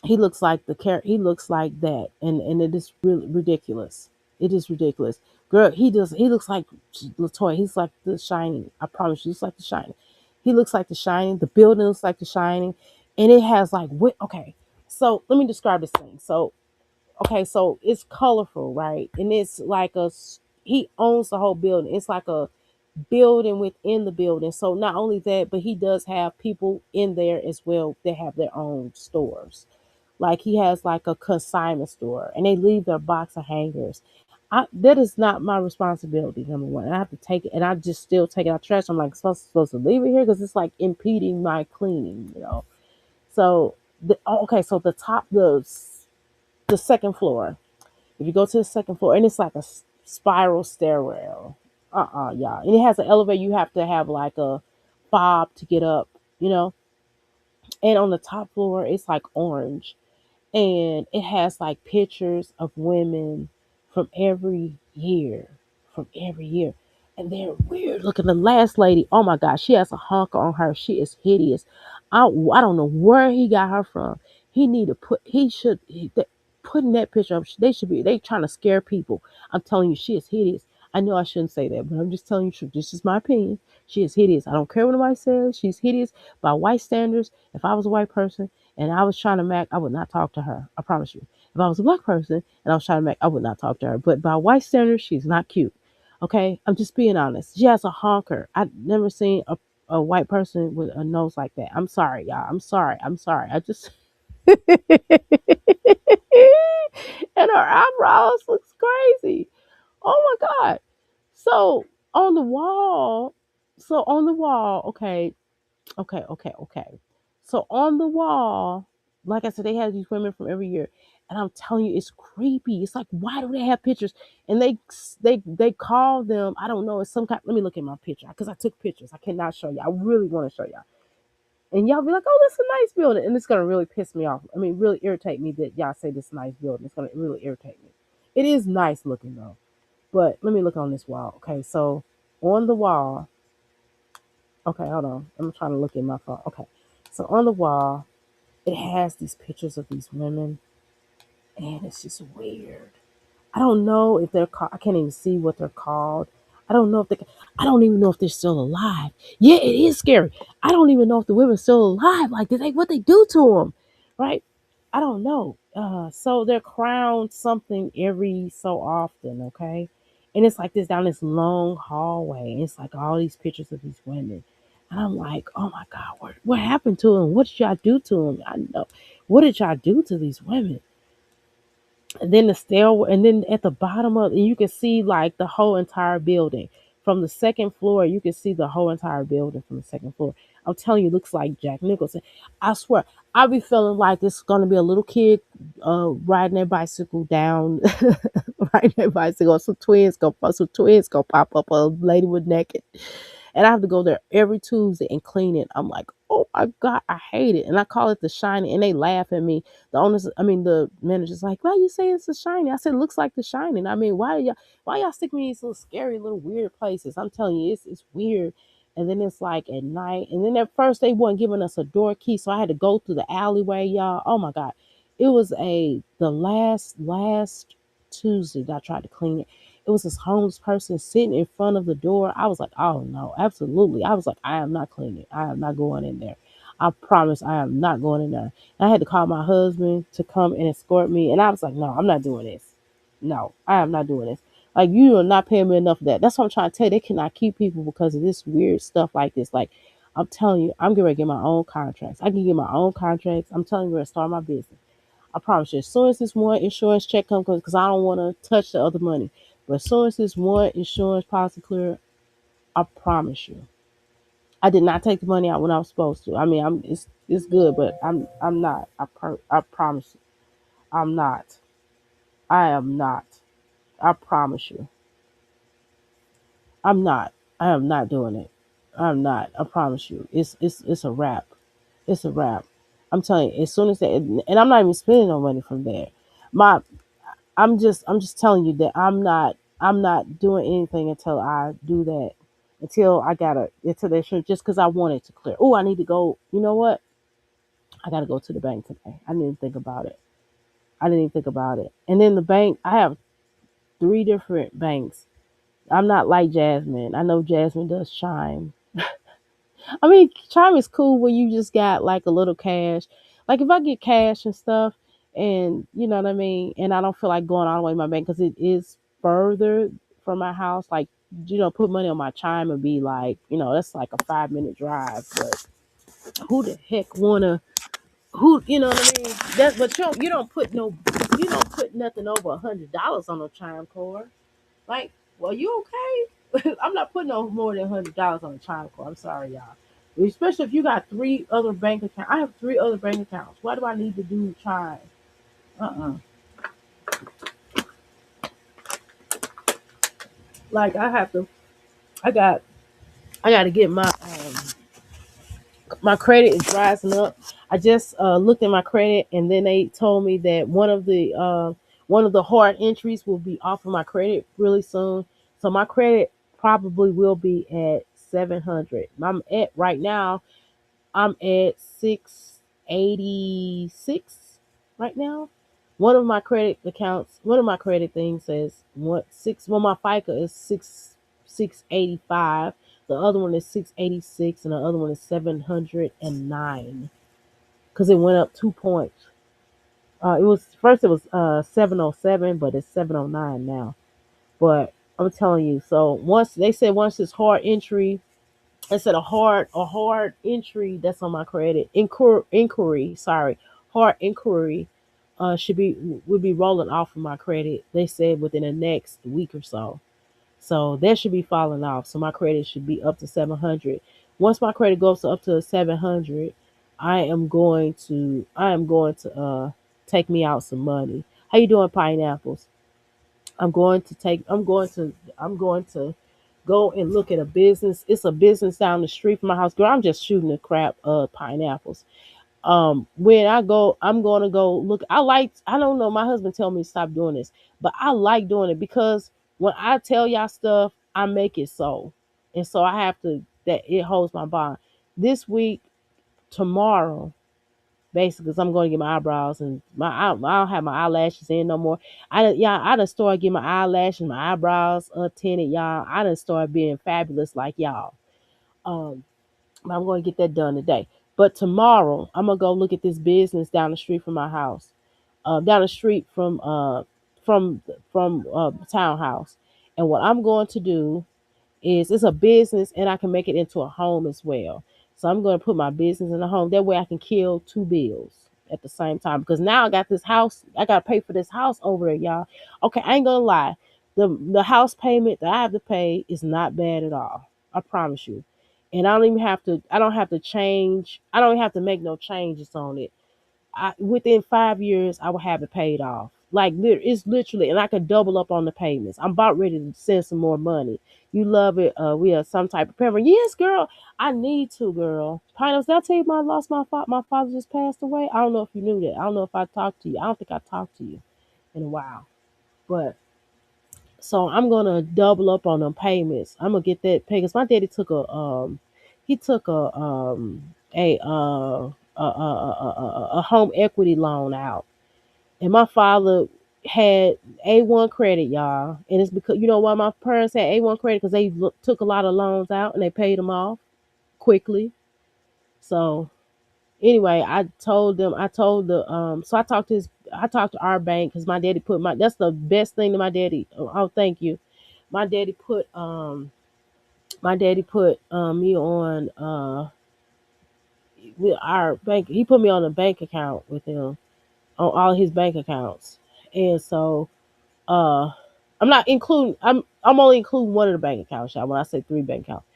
He looks like the character. He looks like that. And it is really ridiculous. It is ridiculous. Girl, he looks like Latoya. He's like The Shining. I promise you, he's like The Shining. He looks like The Shining. The building looks like The Shining. And it has like, okay. So let me describe this thing. So Okay, so it's colorful, right? And it's like he owns the whole building. It's like a building within the building. So not only that, but he does have people in there as well that have their own stores. Like he has like a consignment store, and they leave their box of hangers. That is not my responsibility. Number one, I have to take it, and I just still take it out trash. I'm like supposed to leave it here because it's like impeding my cleaning, you know. So okay, so the second floor. If you go to the second floor, and it's like a spiral stairwell. Yeah, and it has an elevator. You have to have like a fob to get up, you know. And on the top floor, it's like orange, and it has like pictures of women from every year, from every year, and they're weird looking. The last lady, oh my god, she has a honker on her. She is hideous. I don't know where he got her from. He need to put. He should. Putting that picture up. They should be. They trying to scare people. I'm telling you, she is hideous. I know I shouldn't say that, but I'm just telling you the truth. This is my opinion. She is hideous. I don't care what anybody says. She's hideous by white standards. If I was a white person and I was trying to Mac, I would not talk to her. I promise you. If I was a black person and I was trying to Mac, I would not talk to her. But by white standards, she's not cute. Okay, I'm just being honest. She has a honker. I've never seen a white person with a nose like that. I'm sorry, y'all. I'm sorry. I'm sorry. I just and her eyebrows looks crazy. Oh my god. So on the wall, okay, okay. So on the wall, like I said, they have these women from every year, and I'm telling you, it's creepy. It's like, why do they have pictures? And they call them. I don't know. It's some kind. Let me look at my picture because I took pictures. I cannot show you. I really want to show y'all, and y'all be like, oh, that's a nice building, and it's gonna really piss me off. I mean, really irritate me that y'all say this nice building. It's gonna really irritate me. It is nice looking though, but let me look on this wall. Okay, so on the wall. Okay, hold on. I'm trying to look at my phone. Okay, so on the wall it has these pictures of these women, and it's just weird. I don't know if they're called. I can't even see what they're called. I don't know if they. I don't even know if they're still alive. Yeah, it is scary. I don't even know if the women's still alive. Like, did they what they do to them? Right? I don't know. So they're crowned something every so often. Okay, and it's like this down this long hallway. And it's like all these pictures of these women. And I'm like, oh my God, what happened to them? What did y'all do to them? I know. What did y'all do to these women? And then the stairway, and then at the bottom of, and you can see like the whole entire building from the second floor. You can see the whole entire building from the second floor. I'm telling you, it looks like Jack Nicholson. I swear, I be feeling like it's gonna be a little kid riding their bicycle down, riding their bicycle. Some twins gonna pop up. A lady with naked, and I have to go there every Tuesday and clean it. I'm like, oh my God, I hate it. And I call it the shiny, and they laugh at me. The owners, I mean, the manager's like, why you say it's the shiny? I said, it looks like the shining. I mean, why y'all stick me in these little scary, little weird places? I'm telling you, it's weird. And then it's like at night. And then at first they weren't giving us a door key. So I had to go through the alleyway, y'all. Oh my God. It was the last Tuesday that I tried to clean it. It was this homeless person sitting in front of the door. I was like, oh no, absolutely. I was like, I am not cleaning. I am not going in there. I promise I am not going in there. I had to call my husband to come and escort me. And I was like, no, I'm not doing this. No, I am not doing this. Like, you are not paying me enough of that. That's what I'm trying to tell you. They cannot keep people because of this weird stuff like this. Like, I'm telling you, I'm going to get my own contracts. I can get my own contracts. I'm telling you, we're going to start my business. I promise you, as soon as this one insurance check comes, because I don't want to touch the other money. But as soon as this one insurance policy clear, I promise you. I did not take the money out when I was supposed to. I mean, it's good, but I'm not. I promise you, I'm not. I am not. I promise you, I'm not. I am not doing it. I'm not. I promise you, it's a wrap. It's a wrap. I'm telling you, as soon as that, and I'm not even spending no money from there. My I'm just telling you that I'm not doing anything until I do that. Until they should, just because I want it to clear. Oh, I need to go. You know what? I got to go to the bank today. I didn't even think about it. I didn't even think about it. And then the bank, I have three different banks. I'm not like Jasmine. I know Jasmine does Chime. I mean, Chime is cool when you just got like a little cash. Like if I get cash and stuff, And you know what I mean. And I don't feel like going all the way to my bank because it is further from my house. Like, put money on my chime and be like, that's like a 5 minute drive. But who the heck wanna? Who, you know what I mean? That's but you don't put nothing over $100 on a chime card. Like, well, you okay? I'm not putting no more than $100 on a chime card. I'm sorry, y'all. Especially if you got three other bank accounts. I have three other bank accounts. Why do I need to do chime? Uh-uh. Like I have to. I got. I got to get my credit is rising up. I just looked at my credit, and then they told me that one of the hard entries will be off of my credit really soon. So my credit probably will be at 700. I'm at right now. I'm at 686 right now. One of my credit things says what six. Well, my FICA is 685. The other one is 686, and the other one is 709 because it went up 2 points. It was 707, but it's 709 now. But I'm telling you, so once it's hard entry, I said a hard entry that's on my credit inquiry. Sorry, hard inquiry should be would be rolling off of my credit. They said within the next week or so. So that should be falling off. So my credit should be up to 700. Once my credit goes up to 700, I am going to take me out some money. How you doing, pineapples? I'm going to go and look at a business. It's a business down the street from my house. Girl, I'm just shooting the crap of pineapples. When I go, I'm gonna go look. I don't know, my husband tell me to stop doing this, but I like doing it because when I tell y'all stuff, I make it so. And so I have to that it holds my bond. This week, tomorrow, basically, because I'm going to get my eyebrows and I don't have my eyelashes in no more. I done started getting my eyelashes, my eyebrows up tinted, y'all. I done started being fabulous like y'all. Um, I'm going to get that done today. But tomorrow, I'm gonna go look at this business down the street from my house, down the street from the townhouse. And what I'm going to do is it's a business and I can make it into a home as well. So I'm going to put my business in a home. That way I can kill two bills at the same time. Because now I got this house. I got to pay for this house over there, y'all. Okay, I ain't going to lie. The house payment that I have to pay is not bad at all. I promise you. And I don't have to change. I don't have to make no changes on it. Within 5 years, I will have it paid off. Like it's literally, and I could double up on the payments. I'm about ready to send some more money. You love it. We are some type of parent. Yes, girl. I need to, girl. Pinos, did I tell you I lost my father? My father just passed away. I don't know if you knew that. I don't know if I talked to you. I don't think I talked to you in a while. But so I'm gonna double up on them payments. I'm gonna get that pay because my daddy took he took a home equity loan out, and my father had A1 credit, y'all. And it's because you know why my parents had A1 credit because they took a lot of loans out and they paid them off quickly. So anyway, I told the so I talked to our bank because my daddy put my that's the best thing to my daddy. Oh, thank you. My daddy put me on with our bank. He put me on a bank account with him on all his bank accounts, and so uh I'm only including one of the bank accounts, y'all, when I say three bank accounts.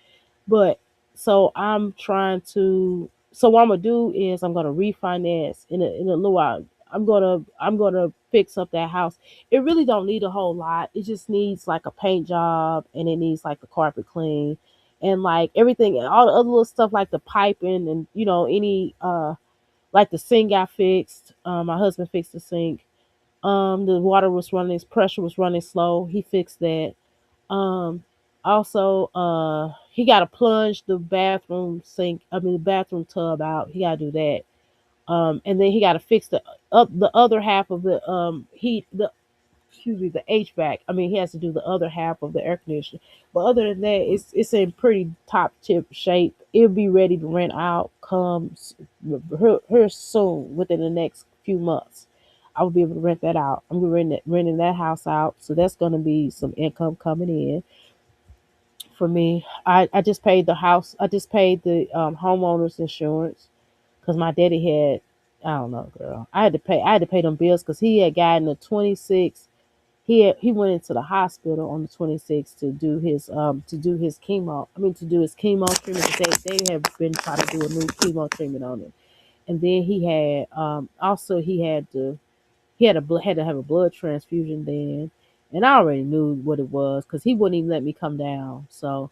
But so I'm trying to. So what I'm gonna do is I'm gonna refinance in a little while. I'm gonna fix up that house. It really don't need a whole lot. It just needs like a paint job and it needs like the carpet clean and like everything and all the other little stuff like the piping and any like the sink got fixed. My husband fixed the sink. The water was running, his pressure was running slow. He fixed that. Um, Also, he got to plunge the bathroom sink. I mean, the bathroom tub out. He got to do that. And then he got to fix the other half of the heat. The excuse me, the HVAC. I mean, he has to do the other half of the air conditioner. But other than that, it's in pretty top tip shape. It'll be ready to rent out come here soon within the next few months. I would be able to rent that out. I'm renting that house out, so that's going to be some income coming in for me. I just paid the house. I just paid the homeowners insurance because my daddy had. I don't know, girl. I had to pay them bills because he had gotten a 26. He went into the hospital on the 26th to do his chemo. I mean to do his chemo treatment. They have been trying to do a new chemo treatment on him, and then he had also had to have a blood transfusion then, and I already knew what it was because he wouldn't even let me come down. So,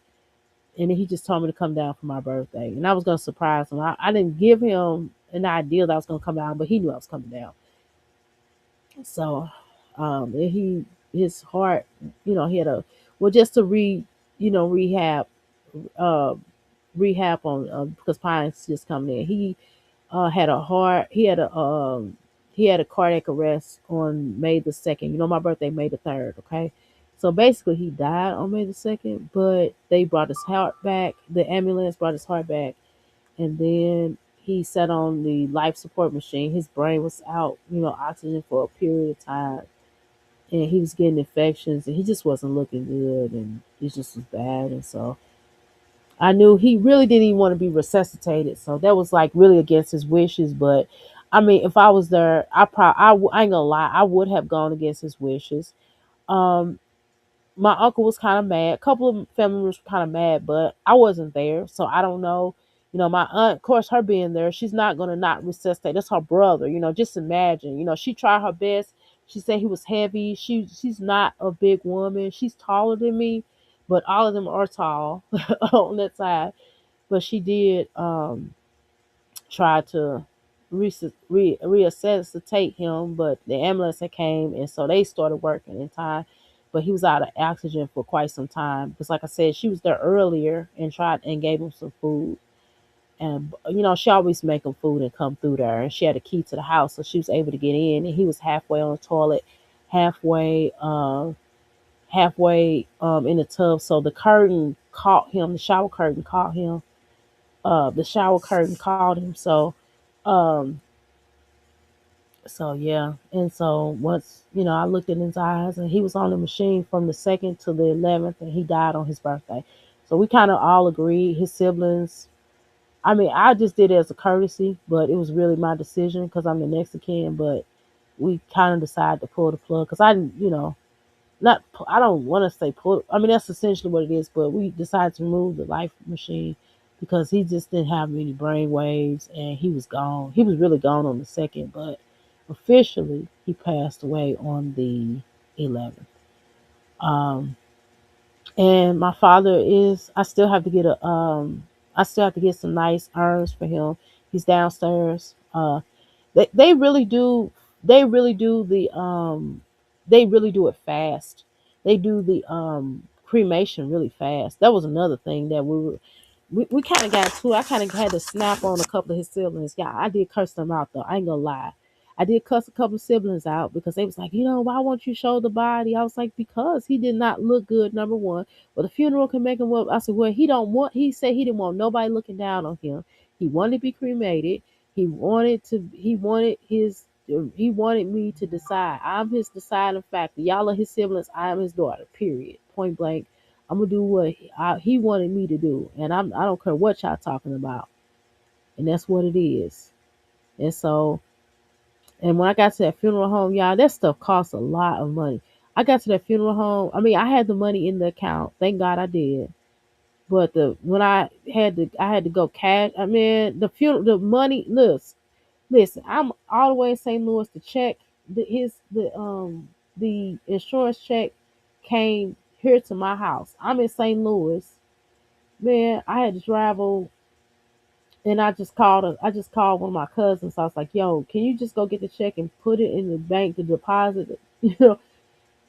and then he just told me to come down for my birthday, and I was gonna surprise him. I didn't give him an idea that I was gonna come down, but he knew I was coming down. So, and his heart, he had a well just to rehab, uh, rehab on because Pine's just coming in. Had a heart. He had a cardiac arrest on May 2nd. My birthday May 3rd. Okay, so basically he died on May 2nd, but they brought his heart back. The ambulance brought his heart back, and then he sat on the life support machine. His brain was out, oxygen for a period of time, and he was getting infections, and he just wasn't looking good, and he just was bad, and so I knew he really didn't even want to be resuscitated. So that was like really against his wishes. But I mean, if I was there, I ain't gonna lie, I would have gone against his wishes. Um, my uncle was kind of mad. A couple of family members were kind of mad, but I wasn't there, so I don't know. My aunt, of course, her being there, she's not gonna not resuscitate. That's her brother. Just imagine. She tried her best. She said he was heavy. She's not a big woman. She's taller than me, but all of them are tall on that side. But she did try to resuscitate him, but the ambulance had came, and so they started working in time. But he was out of oxygen for quite some time because, like I said, she was there earlier and tried and gave him some food. And she always make him food and come through there. And she had a key to the house, so she was able to get in. And he was halfway on the toilet, halfway, in the tub. So the curtain caught him. The shower curtain caught him. The shower curtain caught him. Um, so yeah, and so once I looked in his eyes, and he was on the machine from the 2nd to the 11th, and he died on his birthday. So we kind of all agreed. His siblings. I mean, I just did it as a courtesy, but it was really my decision because I'm the next of kin. But we kind of decided to pull the plug because I didn't, not I don't want to say pull. I mean, that's essentially what it is. But we decided to remove the life machine because he just didn't have any brain waves, and he was gone. He was really gone on the 2nd, but officially he passed away on the 11th. Um, and my father is. I still have to get some nice urns for him. He's downstairs. They really do they really do they really do it fast. They do the cremation really fast. That was another thing that we kind of got to. I kind of had to snap on a couple of his siblings. Yeah, I did curse them out though. I ain't gonna lie. I did cuss a couple of siblings out because they was like, why won't you show the body? I was like, because he did not look good, number one. But the funeral can make him up. I said, well, he said he didn't want nobody looking down on him. He wanted to be cremated. He wanted me to decide. I'm his deciding factor. Y'all are his siblings. I am his daughter. Period. Point blank. I'm gonna do what he wanted me to do, and I don't care what y'all talking about, and that's what it is. And so, and when I got to that funeral home, y'all, that stuff costs a lot of money. I got to that funeral home. I mean, I had the money in the account. Thank God I did. But the when I had to go cash. I mean, the money. Listen. I'm all the way in St. Louis. The check, the insurance check came here to my house. I'm in St. Louis. Man, I had to travel, and I just called one of my cousins. I was like, "Yo, can you just go get the check and put it in the bank to deposit it?"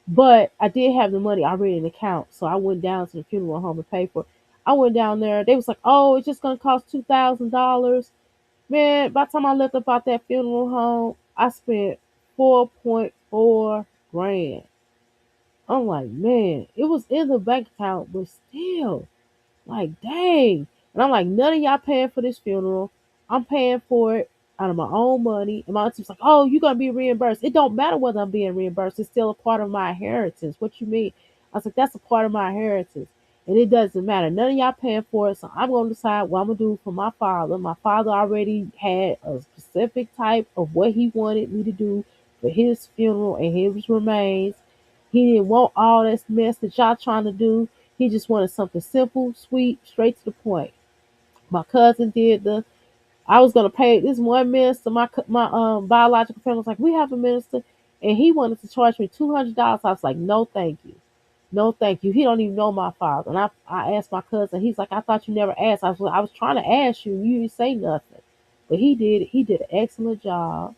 But I did have the money already in the account, so I went down to the funeral home and paid for it. I went down there. They was like, "Oh, it's just gonna cost $2,000." Man, by the time I left about that funeral home, I spent 4.4 grand. I'm like, man, it was in the bank account, but still. Like, dang. And I'm like, none of y'all paying for this funeral. I'm paying for it. out of my own money. And my auntie was like, "Oh, you're gonna be reimbursed. It don't matter whether I'm being reimbursed. It's still a part of my inheritance." What you mean? I was like, "That's a part of my inheritance, and it doesn't matter. None of y'all paying for it. So I'm gonna decide what I'm gonna do for my father. My father already had a specific type of what he wanted me to do for his funeral and his remains. He didn't want all this mess that y'all trying to do. He just wanted something simple, sweet, straight to the point." My cousin did the I was gonna pay this one minister. My biological friend was like, "We have a minister," and he wanted to charge me $200. I was like, "No, thank you, no, thank you." He don't even know my father. And I asked my cousin. He's like, "I thought you never asked." I was trying to ask you. You didn't say nothing, but he did. He did an excellent job.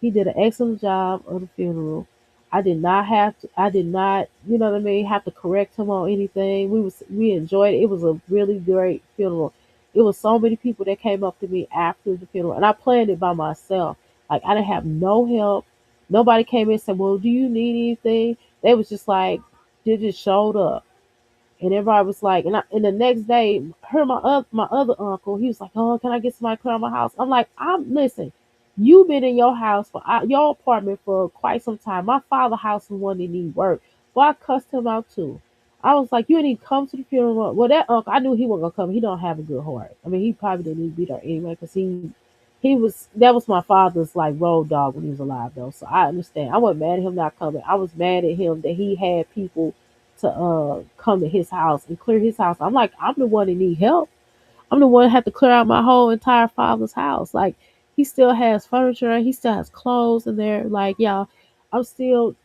He did an excellent job of the funeral. I did not have to. I did not, you know what I mean, have to correct him on anything. We enjoyed it. It was a really great funeral. It was so many people that came up to me after the funeral, and I planned it by myself. Like I didn't have no help. Nobody came in and said, "Well, do you need anything?" They was just like, they just showed up. And everybody was like, and the next day, my other uncle, he was like, "Oh, can I get somebody to clear out my house?" I'm like, listen, you've been in your house for your apartment for quite some time. My father's house is one that need work. Well, I cussed him out too. I was like, you didn't even come to the funeral. Well, that uncle, I knew he wasn't gonna come. He don't have a good heart. I mean, he probably didn't need to be there anyway, because he was that was my father's like road dog when he was alive though. So I understand. I wasn't mad at him not coming. I was mad at him that he had people to come to his house and clear his house. I'm like, I'm the one that need help. I'm the one that had to clear out my whole entire father's house. Like he still has furniture, he still has clothes in there. Like y'all, I'm still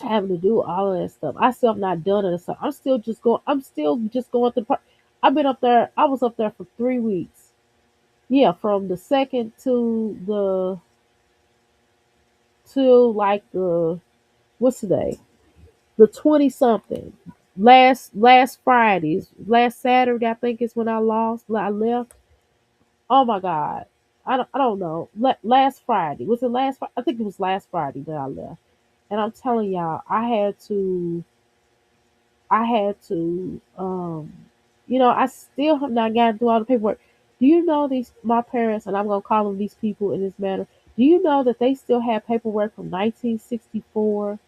having to do all of that stuff. I still have not done it. So I'm still just going through I've been up there. I was up there for 3 weeks. Yeah, from the second to like the what's today? The 20 something. Last Friday's last Saturday I think is when I left. Oh my god. I don't know. Last Friday. Was it last I think it was last Friday that I left. And I'm telling y'all, I had to I still have not gotten through all the paperwork. Do you know these my parents, and I'm gonna call them these people in this manner, do you know that they still have paperwork from 1964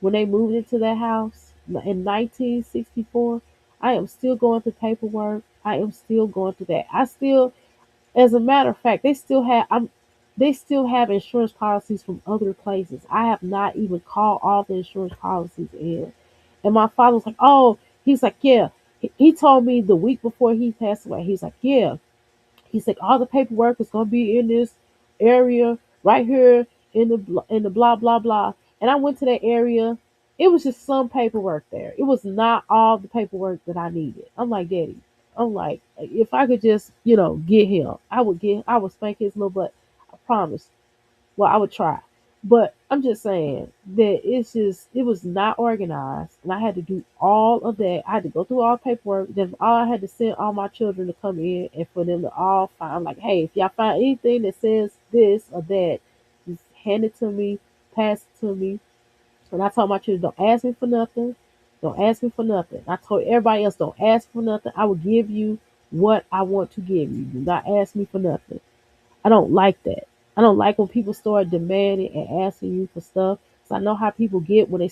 when they moved into that house in 1964? I am still going through paperwork. I am still going through that. As a matter of fact, they still have insurance policies from other places. I have not even called all the insurance policies in. And my father was like, "Oh," he's like, "Yeah." He told me the week before he passed away. He's like, "Yeah." He's like, "All the paperwork is gonna be in this area right here in the blah blah blah." And I went to that area. It was just some paperwork there. It was not all the paperwork that I needed. I'm like, "Daddy," I'm like, "If I could just, get him, I would spank his little butt. I promise." Well, I would try. But I'm just saying that it was not organized, and I had to do all of that. I had to go through all the paperwork. Then all I had to send all my children to come in and for them to all find. I'm like, "Hey, if y'all find anything that says this or that, just hand it to me, pass it to me." And I told my children, "Don't ask me for nothing. Don't ask me for nothing." I told everybody else, "Don't ask for nothing. I will give you what I want to give you. Do not ask me for nothing." I don't like that. I don't like when people start demanding and asking you for stuff. So I know how people get when they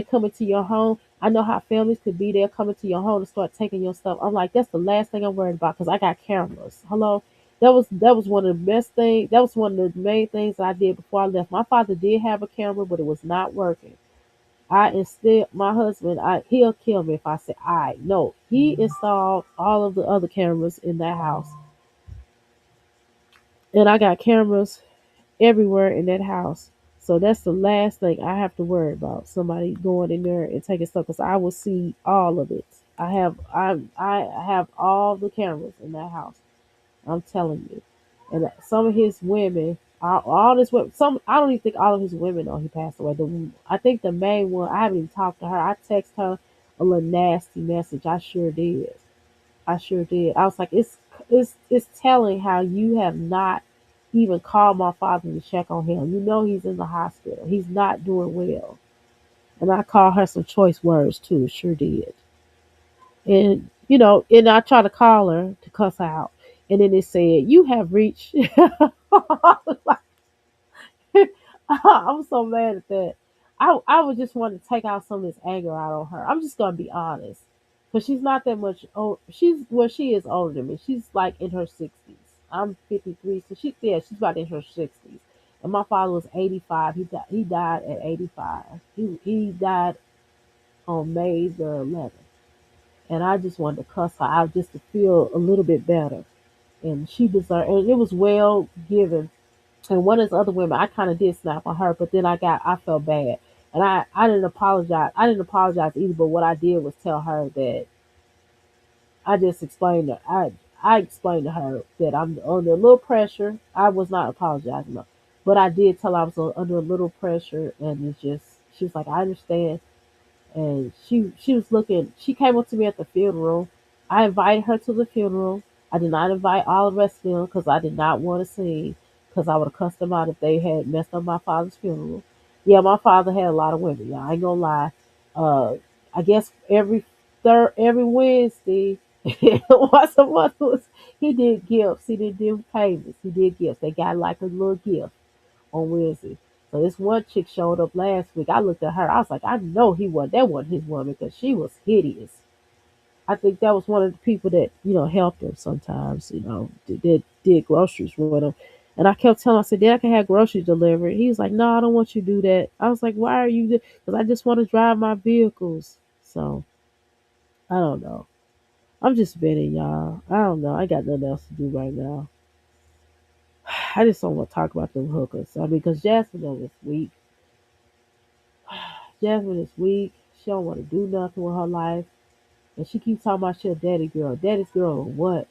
come into your home. I know how families could be there coming to your home and start taking your stuff. I'm like, that's the last thing I'm worried about because I got cameras. Hello, that was one of the best things. That was one of the main things that I did before I left. My father did have a camera, but it was not working. I instead my husband, he'll kill me if I say I no. He installed all of the other cameras in that house, and I got cameras everywhere in that house. So that's the last thing I have to worry about. Somebody going in there and taking stuff because I will see all of it. I have all the cameras in that house. I'm telling you. And some of his women, all this women, some I don't even think all of his women know he passed away. I think the main one, I haven't even talked to her. I text her a little nasty message. I sure did. I sure did. I was like, it's telling how you have not even called my father to check on him. You know he's in the hospital. He's not doing well. And I called her some choice words too. Sure did. And I tried to call her to cuss her out. And then it said, "You have reached." Like, I'm so mad at that. I would just want to take out some of this anger out on her. I'm just gonna be honest, because she's not that much old. She is older than me. She's like in her 60s. I'm 53, so she's about in her 60s. And my father was 85. He died at 85. He died on May the 11th, and I just wanted to cuss her out just to feel a little bit better. And she deserved, and it was well given. And one of the other women, I kind of did snap on her, but then I felt bad, and I didn't apologize. I didn't apologize either. But what I did was tell her that I just explained to I explained to her that I'm under a little pressure. I was not apologizing, though, but I did tell her I was under a little pressure, and it's just she was like, I understand. And she was looking. She came up to me at the funeral. I invited her to the funeral. I did not invite all the rest of them because I did not want to sing, because I would have cussed them out if they had messed up my father's funeral. Yeah, my father had a lot of women. Yeah, I ain't gonna lie. Uh, I guess every Wednesday, once a month was he did gifts. He didn't do payments. He did gifts. They got like a little gift on Wednesday. So this one chick showed up last week. I looked at her. I was like, I know that wasn't his woman, because she was hideous. I think that was one of the people that helped him sometimes. Did groceries with him. And I kept telling him, I said, Dad, I can have groceries delivered. He was like, No, I don't want you to do that. I was like, Why are you? Because I just want to drive my vehicles. So I don't know. I'm just venting, y'all. I don't know. I got nothing else to do right now. I just don't want to talk about them hookers. I mean, because Jasmine on this week. Jasmine is weak. She don't want to do nothing with her life, and she keeps talking about she a daddy girl. Daddy's girl or what?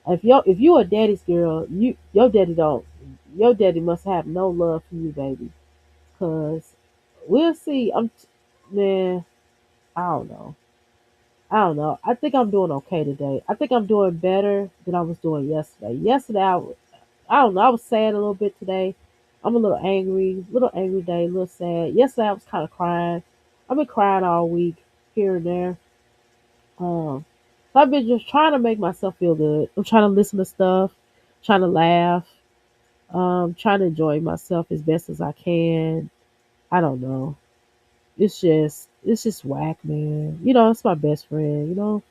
If you a daddy's girl, your daddy must have no love for you, baby. Cause we'll see. Man. I don't know. I don't know. I think I'm doing okay today. I think I'm doing better than I was doing yesterday. Yesterday, I don't know. I was sad a little bit today. I'm a little angry today, a little sad. Yesterday, I was kind of crying. I've been crying all week, here and there. So I've been just trying to make myself feel good. I'm trying to listen to stuff, trying to laugh, trying to enjoy myself as best as I can. I don't know. It's just whack, man. It's my best friend.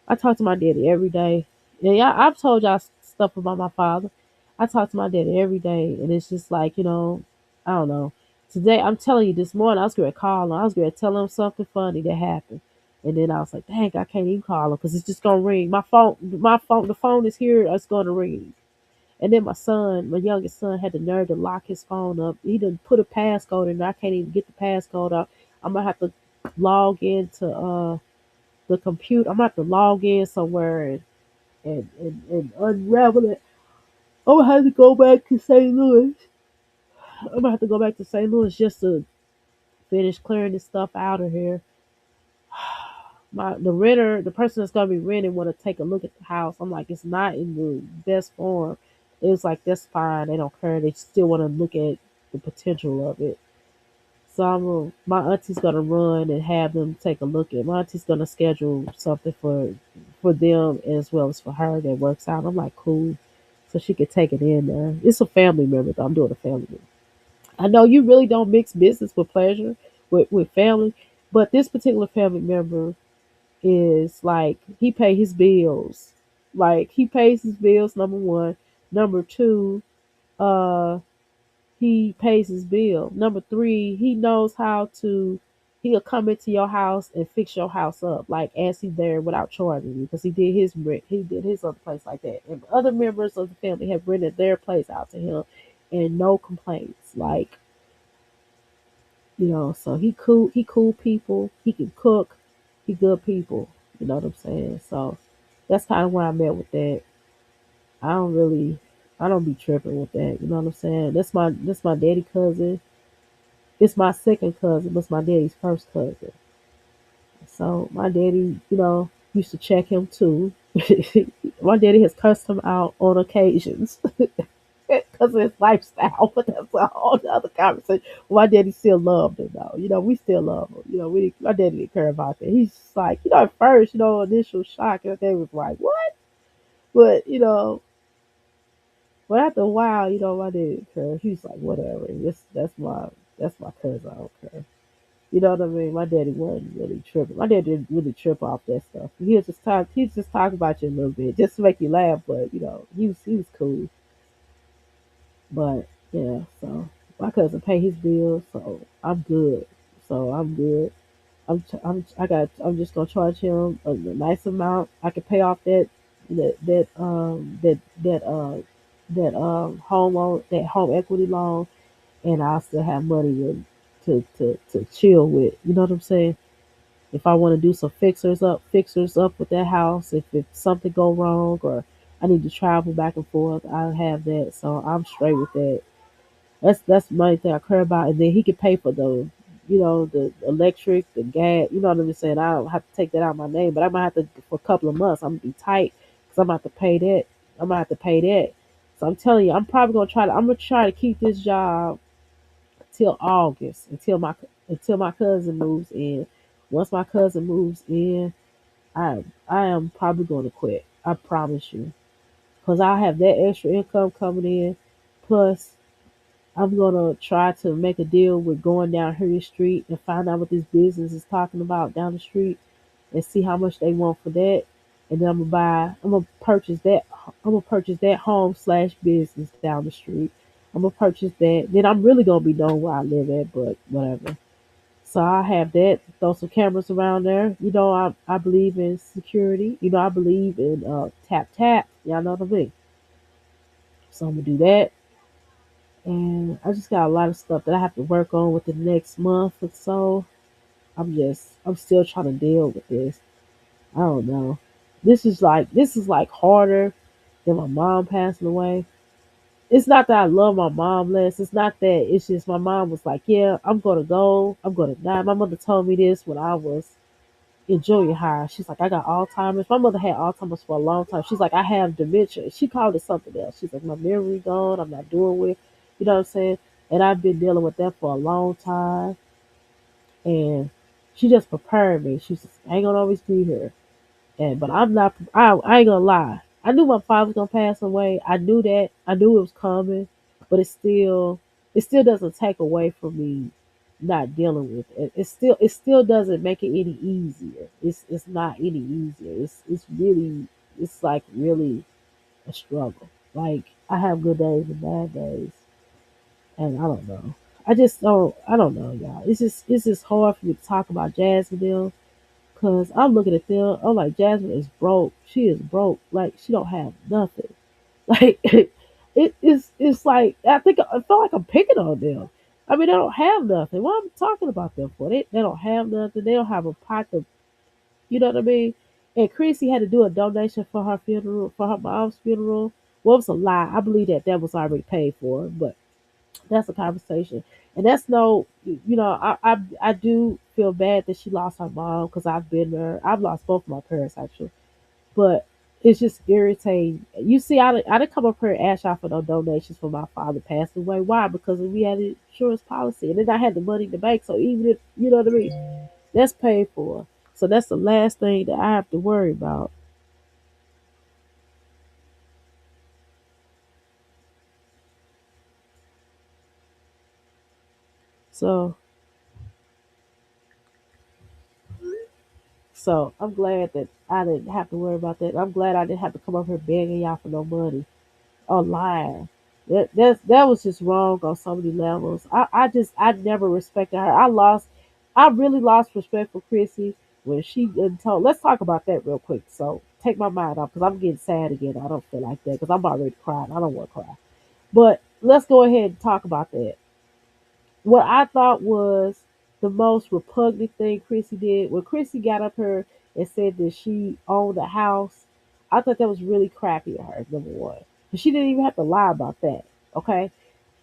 I talk to my daddy every day. And yeah, I've told y'all stuff about my father. I talk to my daddy every day, and it's just like, I don't know. Today, I'm telling you, this morning I was going to call him. I was going to tell him something funny that happened, and then I was like, dang, I can't even call him because it's just gonna ring. The phone is here. It's going to ring. And then my youngest son, had the nerve to lock his phone up. He didn't put a passcode in there. I can't even get the passcode out. I'm gonna have to log into the computer. I'm gonna have to log in somewhere and unravel it. I'm gonna have to go back to St. Louis. I'm gonna have to go back to St. Louis just to finish clearing this stuff out of here. The person that's gonna be renting, want to take a look at the house. I'm like, it's not in the best form. It's like, that's fine. They don't care. They still want to look at the potential of it. So my auntie's gonna run and have them take a look at. My auntie's gonna schedule something for them as well as for her that works out. I'm like, cool, so she could take it in there. It's a family member, though. I'm doing a family member. I know you really don't mix business with pleasure with family, but this particular family member is like, he pay his bills. Like, he pays his bills. Number one, number two. He pays his bill. Number three, he knows how to. He'll come into your house and fix your house up, like, as he's there, without charging you, because he did his rent. He did his other place like that, and other members of the family have rented their place out to him, and no complaints. Like, so he cool. He cool people. He can cook. He good people. You know what I'm saying? So that's kind of where I'm at with that. I don't really. I don't be tripping with that. You know what I'm saying? That's my daddy cousin. It's my second cousin, but it's my daddy's first cousin. So my daddy, used to check him too. My daddy has cussed him out on occasions because of his lifestyle, but that's a whole other conversation. My daddy still loved him, though. We still love him. My daddy didn't care about that. He's just like, at first, initial shock, and they was like, what? But, But after a while, my dad didn't care. He was like, whatever. That's my cousin. I don't care. You know what I mean? My daddy wasn't really tripping. My dad didn't really trip off that stuff. He was just talk about you a little bit, just to make you laugh. But he was cool. But yeah, so my cousin pay his bills, so I'm good. So I'm good. I'm just gonna charge him a nice amount. I can pay off that that that that home loan, that home equity loan, and I'll still have money to chill with. You know what I'm saying? If I want to do some fixers up with that house, if something go wrong or I need to travel back and forth, I'll have that. So I'm straight with that. That's the main thing I care about, and then he can pay for the electric, the gas. You know what I'm saying? I don't have to take that out of my name, but I might have to for a couple of months. I'm gonna be tight because I'm gonna have to pay that. I'm gonna have to pay that. So I'm telling you, I'm gonna try to keep this job till August until my cousin moves in. Once my cousin moves in, I am probably going to quit. I promise you, because I have that extra income coming in. Plus, I'm gonna try to make a deal with going down Hurry Street and find out what this business is talking about down the street and see how much they want for that. And then I'm gonna purchase that. I'm gonna purchase that home slash business down the street. I'm gonna purchase that. Then I'm really gonna be knowing where I live at, but whatever. So I have that. Throw some cameras around there. I believe in security. I believe in tap tap. Y'all know what I mean. So I'm gonna do that. And I just got a lot of stuff that I have to work on within the next month or so. I'm still trying to deal with this. I don't know. This is like harder than my mom passing away. It's not that I love my mom less. It's not that. It's just my mom was like, yeah, I'm gonna go. I'm gonna die. My mother told me this when I was in junior high. She's like, I got Alzheimer's. My mother had Alzheimer's for a long time. She's like, I have dementia. She called it something else. She's like, my memory gone. I'm not doing with, you know what I'm saying? And I've been dealing with that for a long time. And she just prepared me. She says, I ain't gonna always be here. But I'm not. I ain't gonna lie. I knew my father was gonna pass away. I knew that. I knew it was coming. But it still doesn't take away from me not dealing with it. It still doesn't make it any easier. It's not any easier. It's like really a struggle. Like I have good days and bad days, and I don't know. I just don't. I don't know, y'all. It's just hard for me to talk about Jasmine Hill. Cause I'm looking at them, I'm like, Jasmine is broke. She is broke. Like she don't have nothing. Like it's like I feel like I'm picking on them. I mean, they don't have nothing. What am I talking about them for? They don't have nothing. They don't have a pot to, you know what I mean? And Chrissy had to do a donation for her funeral, for her mom's funeral. Well, it was a lie. I believe that was already paid for, but that's a conversation. And that's no, I do feel bad that she lost her mom because I've been there. I've lost both of my parents actually, but it's just irritating. You see, I didn't come up here and ask y'all for no donations for my father passing away. Why? Because we had an insurance policy, and then I had the money in the bank. So even if you know what I mean, that's paid for. So that's the last thing that I have to worry about. So so I'm glad that I didn't have to worry about that. I'm glad I didn't have to come up here begging y'all for no money or lying. That was just wrong on so many levels. I never respected her. I really lost respect for Chrissy when she didn't told. Let's talk about that real quick. So take my mind off because I'm getting sad again. I don't feel like that because I'm already crying. I don't want to cry. But let's go ahead and talk about that. What I thought was the most repugnant thing Chrissy did when Chrissy got up here and said that she owned a house. I thought that was really crappy of her. Number one, 'cause she didn't even have to lie about that. Okay,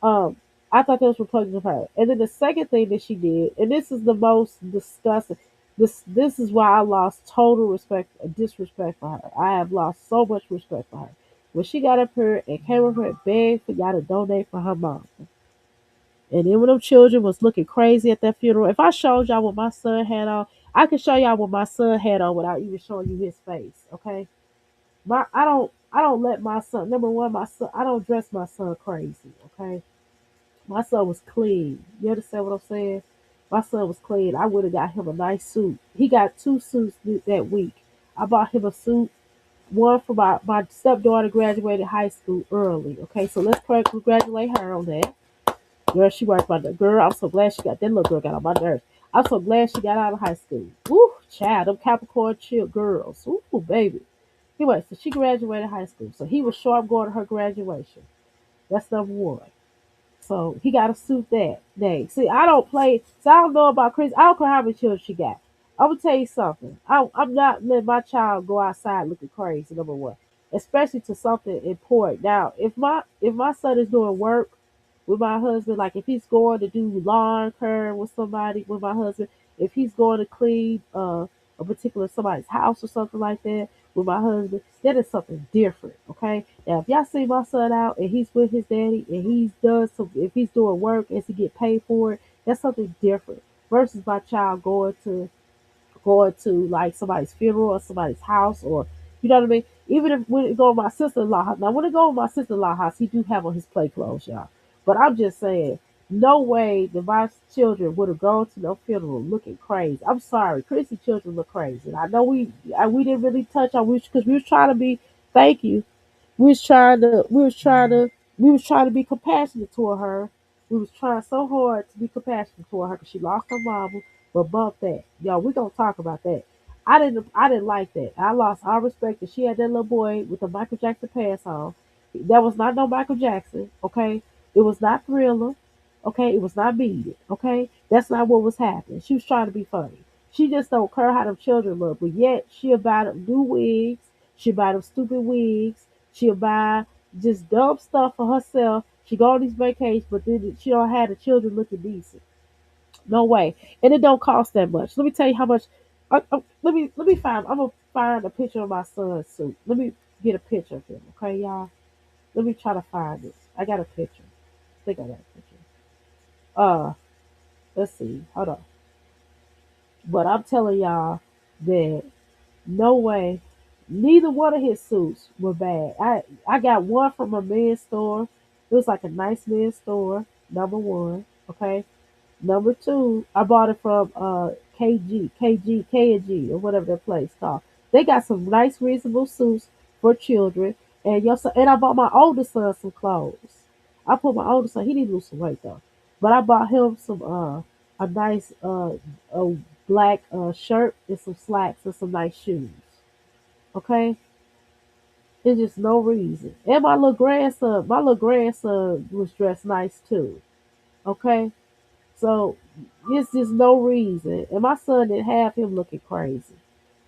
um, I thought that was repugnant of her. And then the second thing that she did, and this is the most disgusting. This is why I lost total respect, disrespect for her. I have lost so much respect for her. When she got up here and came over and begged for y'all to donate for her mom. And then when them children was looking crazy at that funeral, if I showed y'all what my son had on, I could show y'all what my son had on without even showing you his face. Okay, I don't let my son. Number one, my son. I don't dress my son crazy. Okay, my son was clean. You understand what I'm saying? My son was clean. I would have got him a nice suit. He got two suits that week. I bought him a suit. One for my stepdaughter graduated high school early. Okay, so let's congratulate her on that. Girl, she worked by the girl. I'm so glad she got that little girl got on my nerves. I'm so glad she got out of high school. Woo, child, them Capricorn chill girls. Ooh, baby. Anyway, so she graduated high school. So he was sure I'm going to her graduation. That's number one. So he got to suit that day. See, I don't play. So I don't know about Chris. I don't care how many children she got. I'm gonna tell you something. I'm not letting my child go outside looking crazy. Number one, especially to something important. Now, if my son is doing work with my husband, like if he's going to do lawn care with somebody with my husband, if he's going to clean a particular somebody's house or something like that with my husband, that is something different. Okay. Now if y'all see my son out and he's with his daddy and he's does some if he's doing work and to get paid for it, that's something different. Versus my child going to like somebody's funeral or somebody's house or you know what I mean? Even if when it go to my sister in law house. Now when it go to my sister in law house, he do have on his play clothes, y'all. But I'm just saying, no way that my children would have gone to no funeral looking crazy. I'm sorry, Chrissy children look crazy. And I know we didn't really touch on which because we was trying to be thank you. We was trying to be compassionate toward her. We was trying so hard to be compassionate toward her because she lost her mama. But bump that, yo, we gonna talk about that. I didn't like that. I lost all respect that she had that little boy with the Michael Jackson pants on. That was not no Michael Jackson, okay? It was not Thriller, okay? It was not Beat It, okay? That's not what was happening. She was trying to be funny. She just don't care how them children look, but yet she'll buy them new wigs. She'll buy them stupid wigs. She'll buy just dumb stuff for herself. She go on these vacations, but then she don't have the children looking decent. No way. And it don't cost that much. Let me tell you how much. Let me find. I'm gonna find a picture of my son's suit. Let me get a picture of him. Okay, y'all. Let me try to find it. I got a picture. I think I got a picture. Uh, let's see. Hold on. But I'm telling y'all that no way. Neither one of his suits were bad. I got one from a men's store. It was like a nice men's store. Number one. Okay. Number two, I bought it from K&G, or whatever that place called. They got some nice, reasonable suits for children. And and I bought my older son some clothes. I put my older son, he need to lose some weight though. But I bought him some a nice a black shirt and some slacks and some nice shoes. Okay? It's just no reason. And my little grandson was dressed nice too. Okay? So it's just no reason. And my son didn't have him looking crazy.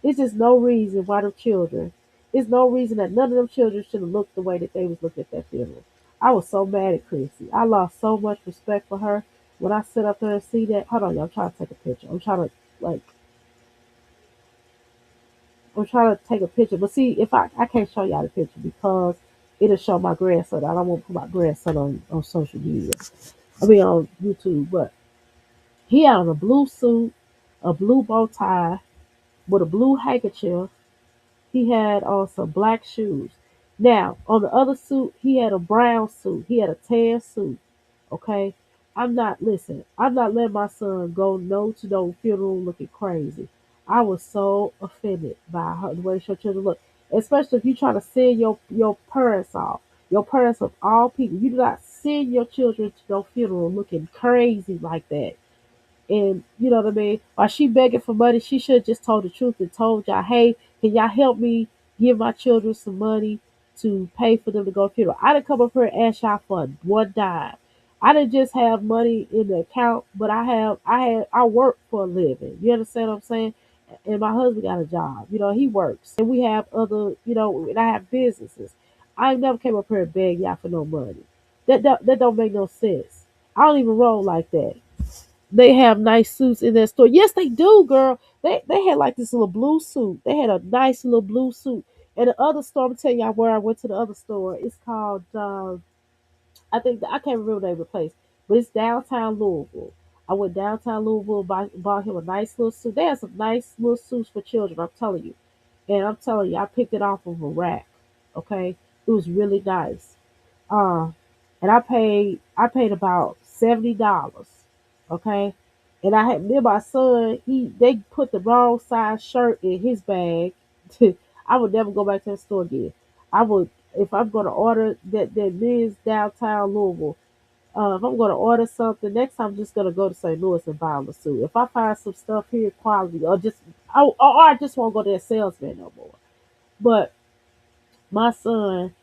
It's just no reason why them children. It's no reason that none of them children should have looked the way that they was looking at that funeral. I was so mad at Chrissy. I lost so much respect for her when I sit up there and see that. Hold on, y'all. I'm trying to take a picture. Like I'm trying to take a picture. But see, if I can't show y'all the picture because it'll show my grandson. I don't want to put my grandson on social media. I mean on YouTube, but he had on a blue suit, a blue bow tie with a blue handkerchief. He had on some black shoes. Now, on the other suit, he had a brown suit. He had a tan suit. Okay? I'm not letting my son go no to no funeral looking crazy. I was so offended by her, the way her children look. Especially if you try to send your parents off. Your parents of all people. You do not send your children to no funeral looking crazy like that. And you know what I mean? While she begging for money, she should have just told the truth and told y'all, hey, can y'all help me give my children some money to pay for them to go to funeral? I didn't come up here and ask y'all for one dime. I didn't just have money in the account, but I work for a living. You understand what I'm saying? And my husband got a job. You know, he works. And we have other, and I have businesses. I never came up here and beg y'all for no money. That don't make no sense. I don't even roll like that. They have nice suits in their store. Yes, they do, girl. They had like this little blue suit. They had a nice little blue suit. And the other store, I'm telling y'all where I went to the other store. It's called I can't remember the name of the place, but it's downtown Louisville. I went downtown Louisville, bought him a nice little suit. They had some nice little suits for children. I'm telling you, and I'm telling you, I picked it off of a rack. Okay, it was really nice. Uh, and I paid about $70. Okay, and I had me and my son. They put the wrong size shirt in his bag. I would never go back to that store again. I would if I'm going to order that men's downtown Louisville. If I'm going to order something next time, I'm just going to go to St. Louis and buy them a suit. If I find some stuff here quality, or I just won't go to that salesman no more. But my son,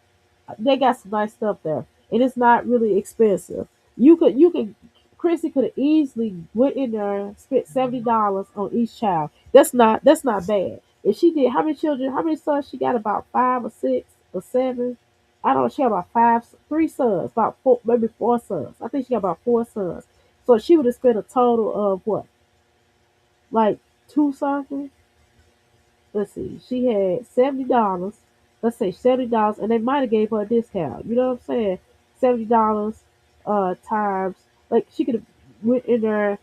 they got some nice stuff there, and it's not really expensive. You could Chrissy could have easily went in there and spent $70 on each child. That's not bad. If she did, how many children? How many sons she got? About five or six or seven. I don't know. She had about three sons, about four, maybe four sons. I think she got about four sons. So she would have spent a total of what, like two something. Let's see, she had $70. Let's say $70, and they might have gave her a discount. You know what I'm saying? $70 times, like she could have went in there, and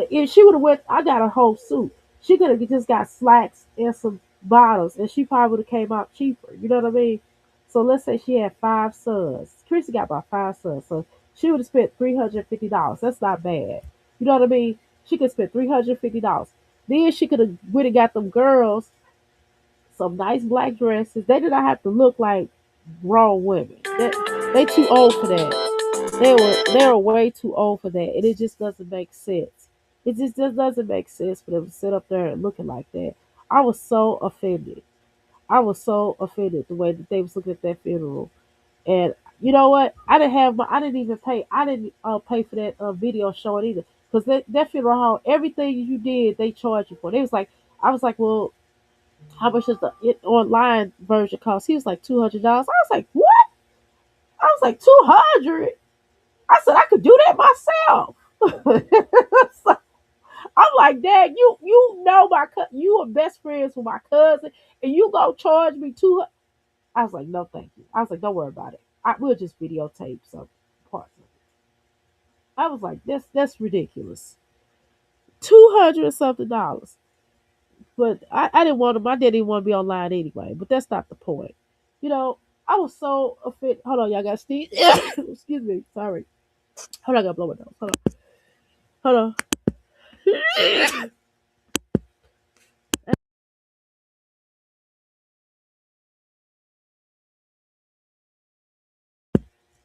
if she would have went, I got a whole suit. She could have just got slacks and some bottoms, and she probably would have came out cheaper. You know what I mean? So let's say she had five sons. Chrissy got about five sons, so she would have spent $350. That's not bad. You know what I mean? She could spend $350. Then she could have went and got them girls some nice black dresses. They did not have to look like grown women. They too old for that. They were way too old for that, and it just doesn't make sense. It just doesn't make sense for them to sit up there and looking like that. I was so offended. I was so offended the way that they was looking at that funeral. And you know what? I didn't even pay. I didn't pay for that video showing either. Because that funeral home, everything you did, they charged you for. They was like, I was like, well, how much does the online version cost? He was like $200. I was like, what? I was like 200. I said I could do that myself. So I'm like, Dad, you know you are best friends with my cousin, and you go charge me 200. I was like, no, thank you. I was like, don't worry about it. We'll just videotape some parts of it. I was like, that's ridiculous. $200 something dollars. But I didn't want him. I didn't even want to be online anyway. But that's not the point. You know, I was so offended. Hold on, y'all got Steve. Excuse me. Sorry. Hold on, I got to blow my nose. Hold on.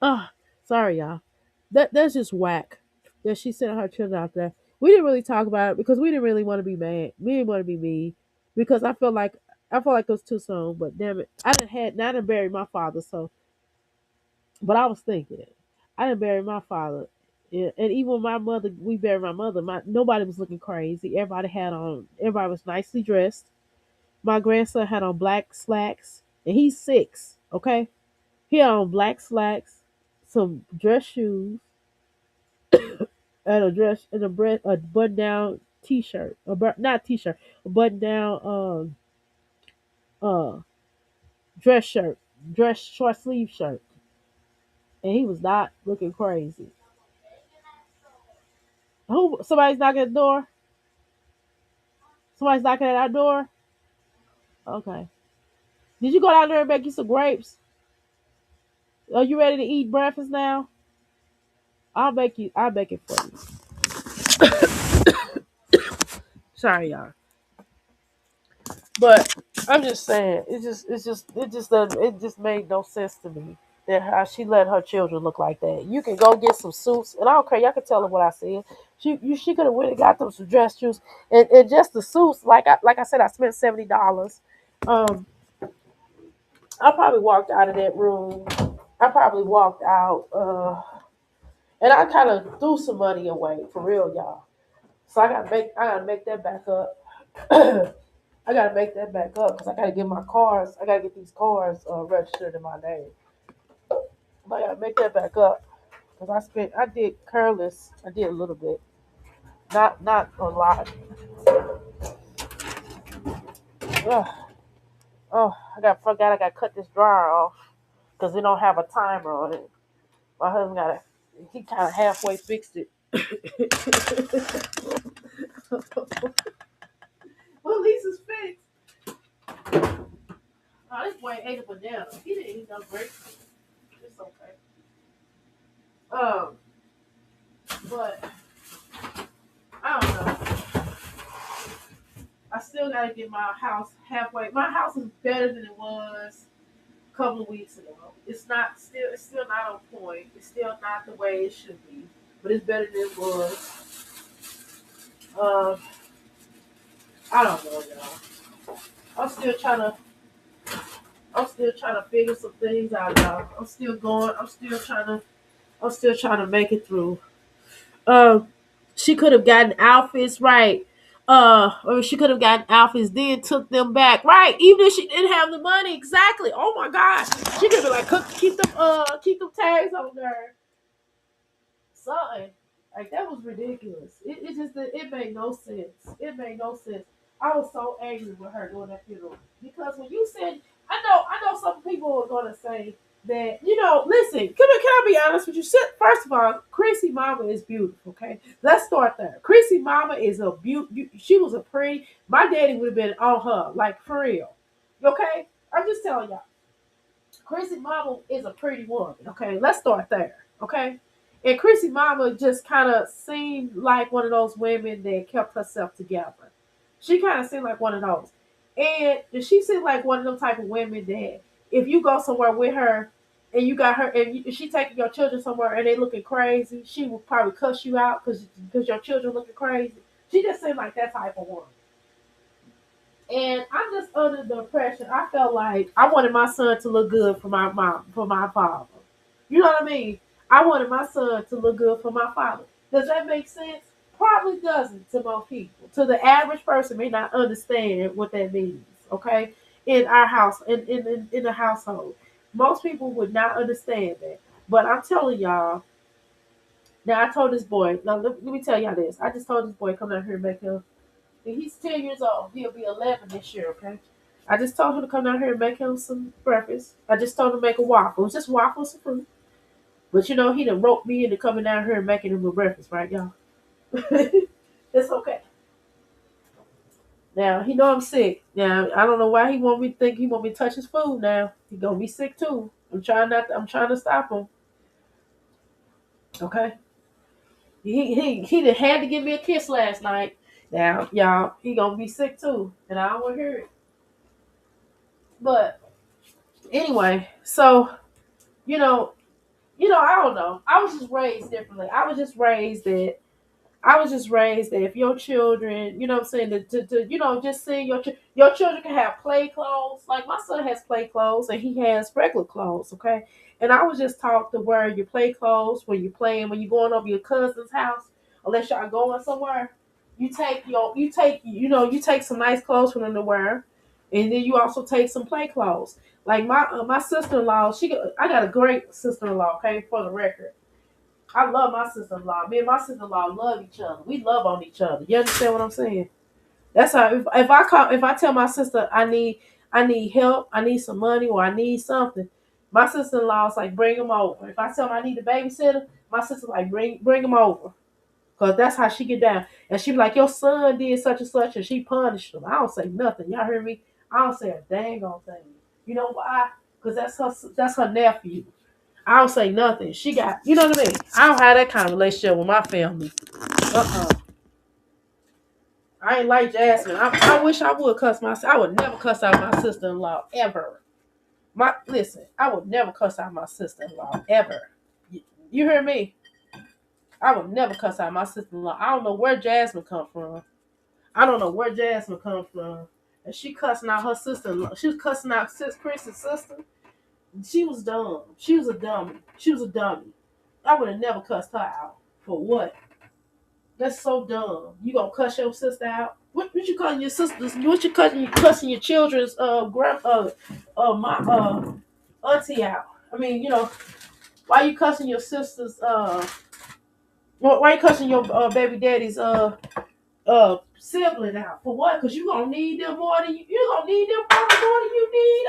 Oh, sorry, y'all. That's just whack. That she sent her children out there. We didn't really talk about it because we didn't really want to be mad. We didn't want to be mean because I felt like it was too soon. But damn it, I didn't bury my father. So, but I was thinking it. I didn't bury my father. Yeah, and even my mother, we buried my mother. Nobody was looking crazy. Everybody was nicely dressed. My grandson had on black slacks, and he's 6. Okay, he had on black slacks, some dress shoes, and a button down t-shirt, not t-shirt, a button down uh dress shirt, dress short sleeve shirt, and he was not looking crazy. Who? Somebody's knocking at the door. Somebody's knocking at our door. Okay. Did you go down there and make you some grapes? Are you ready to eat breakfast now? I'll make it for you. Sorry, y'all. But I'm just saying, it just made no sense to me that how she let her children look like that. You can go get some suits, and I don't care. Y'all can tell her what I said. She could have went and got them some dress shoes and just the suits. Like I said, I spent $70. Um, I probably walked out of that room. I probably walked out, and I kind of threw some money away for real, y'all. So I gotta make that back up. I gotta make that back up because I gotta get these cars registered in my name. I gotta make that back up because I did careless. I did a little bit, not a lot. Ugh. Oh, forgot I got to cut this dryer off because we don't have a timer on it. My husband he kind of halfway fixed it. Well, at least it's fixed. Oh, this boy ate a banana. another break. It's okay. Um, but I don't know. I still gotta get my house halfway. My house is better than it was a couple of weeks ago. It's still not on point. It's still not the way it should be. But it's better than it was. Um, I don't know, y'all. I'm still trying to I'm still trying to figure some things out, y'all. I'm still going. I'm still trying to make it through. Um, she could have gotten outfits right. Or she could have gotten outfits, then took them back, right? Even if she didn't have the money, exactly. Oh my God, she could be like, keep them tags on there, son. Like that was ridiculous. It just it made no sense. It made no sense. I was so angry with her doing that funeral because when you said, I know some people are gonna say that listen. Can I be honest with you? First of all, Chrissy Mama is beautiful. Okay, let's start there. Chrissy Mama is a beauty. She was a pretty. My daddy would have been on her like for real. Okay, I'm just telling y'all. Chrissy Mama is a pretty woman. Okay, let's start there. Okay, and Chrissy Mama just kind of seemed like one of those women that kept herself together. She kind of seemed like one of those, and she seemed like one of them type of women that if you go somewhere with her and you got her and she taking your children somewhere and they looking crazy, she will probably cuss you out because your children looking crazy. She just seemed like that type of woman. And I'm just under the impression. I felt like I wanted my son to look good for my mom, for my father. You know what I mean? I wanted my son to look good for my father. Does that make sense? Probably doesn't to most people. To the average person, may not understand what that means. Okay, in our house, in the household, most people would not understand that. But I'm telling y'all. Now I told this boy. Now let me tell y'all this. I just told this boy come down here and make him. He's 10 years old. He'll be 11 this year, okay? I just told him to come down here and make him some breakfast. I just told him to make a waffle. It's just waffles and fruit. But he done roped me into coming down here and making him a breakfast, right, y'all? It's okay. Now, he know I'm sick. Now, I don't know why he want me to touch his food now. He gonna be sick too. I'm trying to stop him. Okay? He done had to give me a kiss last night. Now, y'all, he gonna be sick too. And I don't want to hear it. But anyway, so you know, I don't know. I was just raised differently. I was just raised that if your children, what I'm saying, just seeing your children can have play clothes. Like my son has play clothes and he has regular clothes, okay? And I was just taught to wear your play clothes when you're playing, when you're going over your cousin's house, unless y'all going somewhere. You take some nice clothes for them to wear, and then you also take some play clothes. Like my sister in law, I got a great sister in law. Okay, for the record, I love my sister in law. Me and my sister in law love each other. We love on each other. You understand what I'm saying? That's how if I tell my sister I need help, I need some money, or I need something, my sister in law is like bring them over. If I tell them I need a babysitter, my sister like bring them over. Cause that's how she get down. And she be like, your son did such and such, and she punished him. I don't say nothing. Y'all hear me? I don't say a dang on thing. You know why? Cause that's her nephew. I don't say nothing. She got, you know what I mean? I don't have that kind of relationship with my family. I ain't like Jasmine. I wish I would cuss myself. I would never cuss out my sister-in-law ever. Listen, I would never cuss out my sister-in-law ever. You hear me? I would never cuss out my sister-in-law. I don't know where Jasmine come from. I don't know where Jasmine comes from. And she cussing out her sister-in-law. She was cussing out Chris's sister. She was dumb. She was a dummy. She was a dummy. I would have never cussed her out. For what? That's so dumb. You gonna cuss your sister out? What you calling your sisters? What you cussing your children's my auntie out? I mean, why you cussing your sister's why you cussing your baby daddy's sibling out for what? Because you gonna need them more than you gonna need them probably more than you need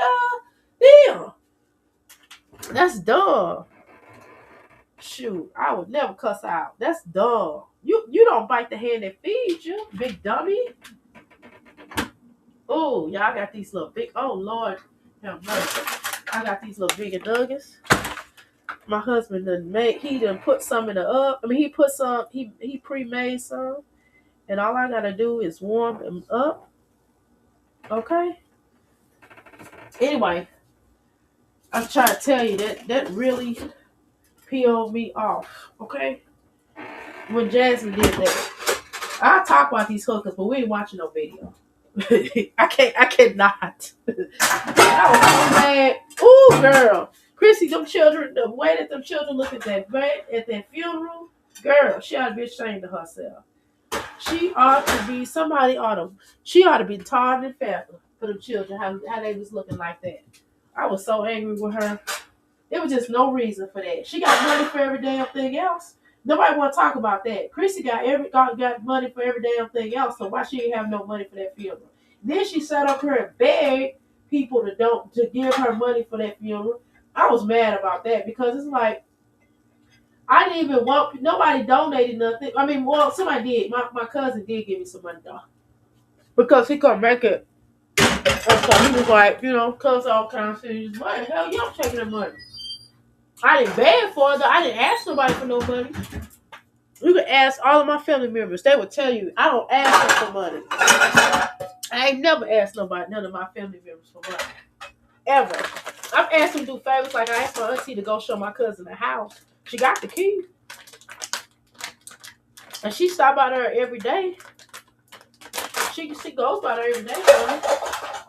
them. That's dumb. Shoot, I would never cuss out. That's dumb. You don't bite the hand that feeds you, big dummy. Oh, y'all got these little big. Oh Lord, have mercy. I got these little vegan nuggets. My husband done put some in the oven. I mean, he put some, he pre-made some. And all I gotta do is warm them up. Okay? Anyway, I'm trying to tell you that really peeled me off. Okay? When Jasmine did that. I talk about these hookers, but we ain't watching no video. I cannot. I was so mad. Ooh, girl. Chrissy, them children, the way that them children look at that funeral, girl, she ought to be ashamed of herself. She ought to be, she ought to be tarred and feathered for them children, how they was looking like that. I was so angry with her. There was just no reason for that. She got money for every damn thing else. Nobody want to talk about that. Chrissy got money for every damn thing else, so why she ain't have no money for that funeral? Then she sat up here and begged people to give her money for that funeral. I was mad about that because it's like I didn't even want nobody donated nothing. I mean, well, somebody did. My cousin did give me some money though because he couldn't make it. And so he was like, cuz all kinds of things. What the hell, y'all taking the money? I didn't beg for it. Though. I didn't ask nobody for no money. You could ask all of my family members. They would tell you, I don't ask them for money. I ain't never asked none of my family members for money. Ever. I've asked them to do favors like I asked my auntie to go show my cousin the house. She got the key. And she stopped by there every day. She goes by there every day.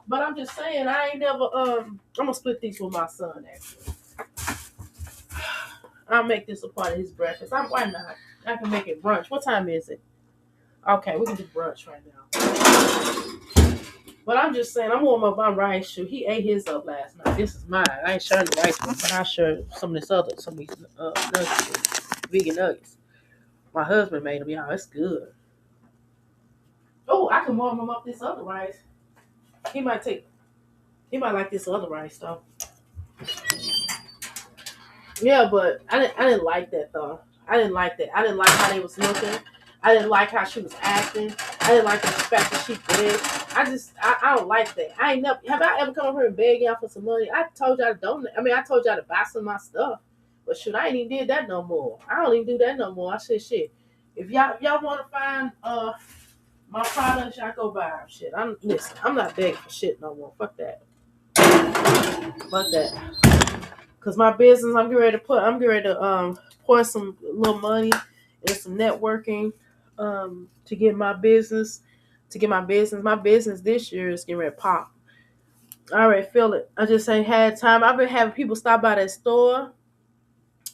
But I'm just saying, I ain't never, I'm going to split these with my son, actually. I'll make this a part of his breakfast. Why not? I can make it brunch. What time is it? Okay, we can do brunch right now. But I'm just saying, I'm warming up my rice. Shoot, he ate his up last night. This is mine. I ain't sharing the rice one, but I'll share some of these nuggets, vegan nuggets. My husband made them. Y'all, it's good. Oh, I can warm him up this other rice. He might like this other rice though. Yeah, but I didn't like that though. I didn't like that. I didn't like how they was looking. I didn't like how she was acting. I didn't like the fact that she begged. I don't like that. Have I ever come over here and begged y'all for some money? I told y'all to donate. I mean, I told y'all to buy some of my stuff. But shoot, I ain't even did that no more. I don't even do that no more. I said shit. If y'all want to find my products, y'all go buy them. Shit. I'm not begging for shit no more. Fuck that. Fuck that. Cause my business, I'm getting ready to pour some little money and some networking to get my business. My business this year is getting ready to pop. I already feel it. I just ain't had time. I've been having people stop by that store,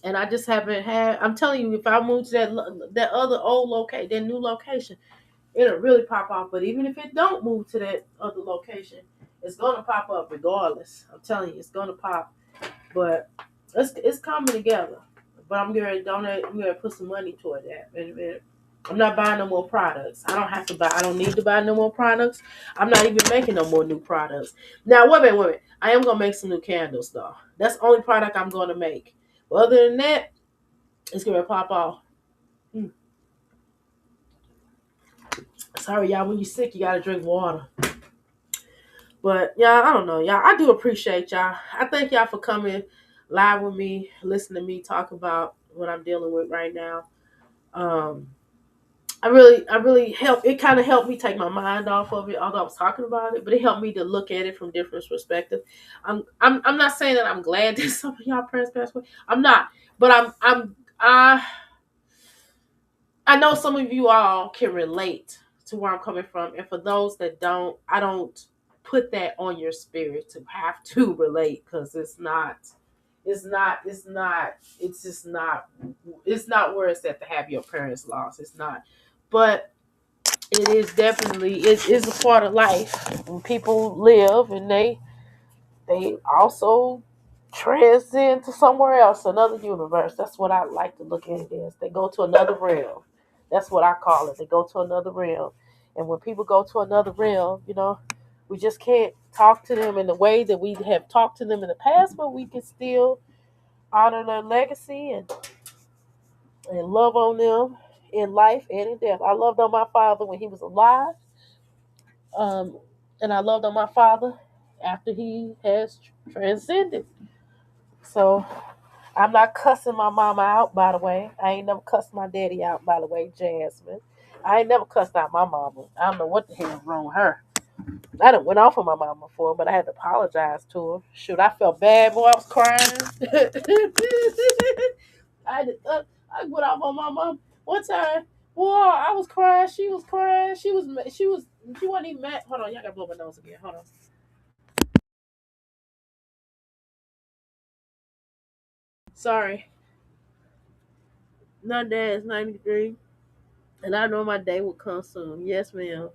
and I just haven't had. I'm telling you, if I move to that other old location, that new location, it'll really pop off. But even if it don't move to that other location, it's gonna pop up regardless. I'm telling you, it's gonna pop. But it's coming together. But I'm going to donate. I'm going to put some money toward that. And I'm not buying no more products. I don't have to buy. I don't need to buy no more products. I'm not even making no more new products. Now, wait a minute. I am going to make some new candles, though. That's the only product I'm going to make. But other than that, it's going to pop off. Sorry, y'all. When you're sick, you got to drink water. But, y'all, I don't know. Y'all, I do appreciate y'all. I thank y'all for coming live with me, listening to me talk about what I'm dealing with right now. I really helped. It kind of helped me take my mind off of it, although I was talking about it. But it helped me to look at it from different perspectives. I'm not saying that I'm glad that some of y'all parents passed away. I'm not, but I know some of you all can relate to where I'm coming from, and for those that don't, I don't put that on your spirit to have to relate because it's just not where it's at to have your parents lost. It's not, but it is definitely it is a part of life. When people live and they also transcend to somewhere else, another universe. That's what I like to look at it as. They go to another realm. That's what I call it. They go to another realm. And when people go to another realm, we just can't talk to them in the way that we have talked to them in the past, but we can still honor their legacy and love on them in life and in death. I loved on my father when he was alive. And I loved on my father after he has transcended. So I'm not cussing my mama out, by the way. I ain't never cussed my daddy out, by the way, Jasmine. I ain't never cussed out my mama. I don't know what the hell is wrong with her. I done went off on my mama before, but I had to apologize to her. Shoot, I felt bad, boy. I was crying. I went off on my mom one time. Boy, I was crying. She was crying. She wasn't even mad. Hold on, y'all gotta blow my nose again. Hold on. Sorry. My dad's 93, and I know my day will come soon. Yes, ma'am.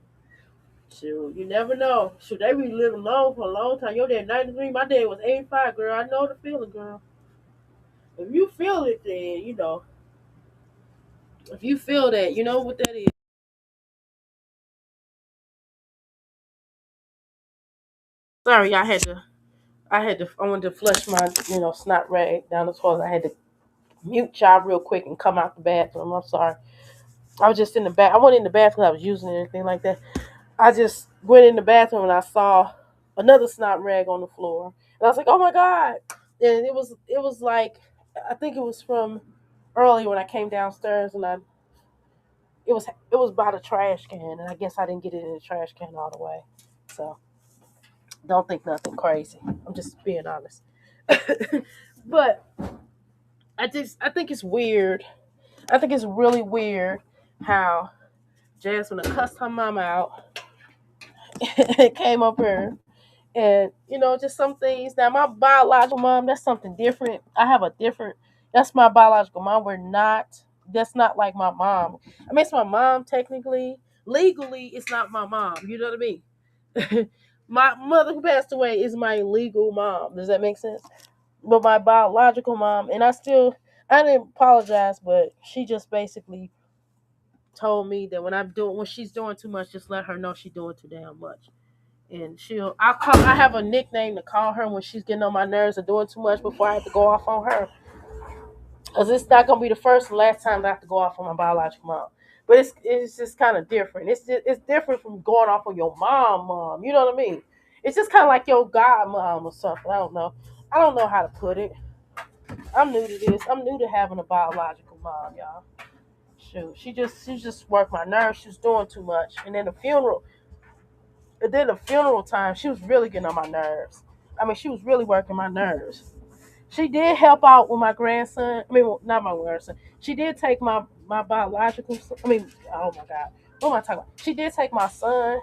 Shoot, you never know. Shoot, they be living long for a long time. Your dad 93, my dad was 85, girl. I know the feeling, girl. If you feel it, then you know. If you feel that, you know what that is. Sorry, I wanted to flush my, snot rag down the toilet. I had to mute y'all real quick and come out the bathroom. I'm sorry. I was just in the bath. I wasn't in the bathroom. I was using it or anything like that. I just went in the bathroom and I saw another snot rag on the floor, and I was like, "Oh my god!" And it was like, I think it was from early when I came downstairs, and it was by the trash can, and I guess I didn't get it in the trash can all the way. So don't think nothing crazy. I'm just being honest. But I think it's weird. I think it's really weird how Jasmine cussed her mom out came up here. And, just some things. Now, my biological mom, that's something different. I have a different, that's my biological mom. That's not like my mom. I mean, it's my mom technically. Legally, it's not my mom. You know what I mean? My mother who passed away is my legal mom. Does that make sense? But my biological mom, and I didn't apologize, but she just basically told me that when she's doing too much, just let her know she's doing too damn much. And I have a nickname to call her when she's getting on my nerves or doing too much before I have to go off on her. Because it's not going to be the first and last time I have to go off on my biological mom. But it's just kind of different. It's different from going off on your mom. You know what I mean? It's just kind of like your god mom or something. I don't know how to put it. I'm new to this. I'm new to having a biological mom, y'all. Shoot, she just worked my nerves. She was doing too much. And then the funeral time, she was really getting on my nerves. I mean, she was really working my nerves. She did help out with my grandson. I mean, well, not my grandson. She did take my biological. I mean, oh my God, what am I talking about? She did take my son,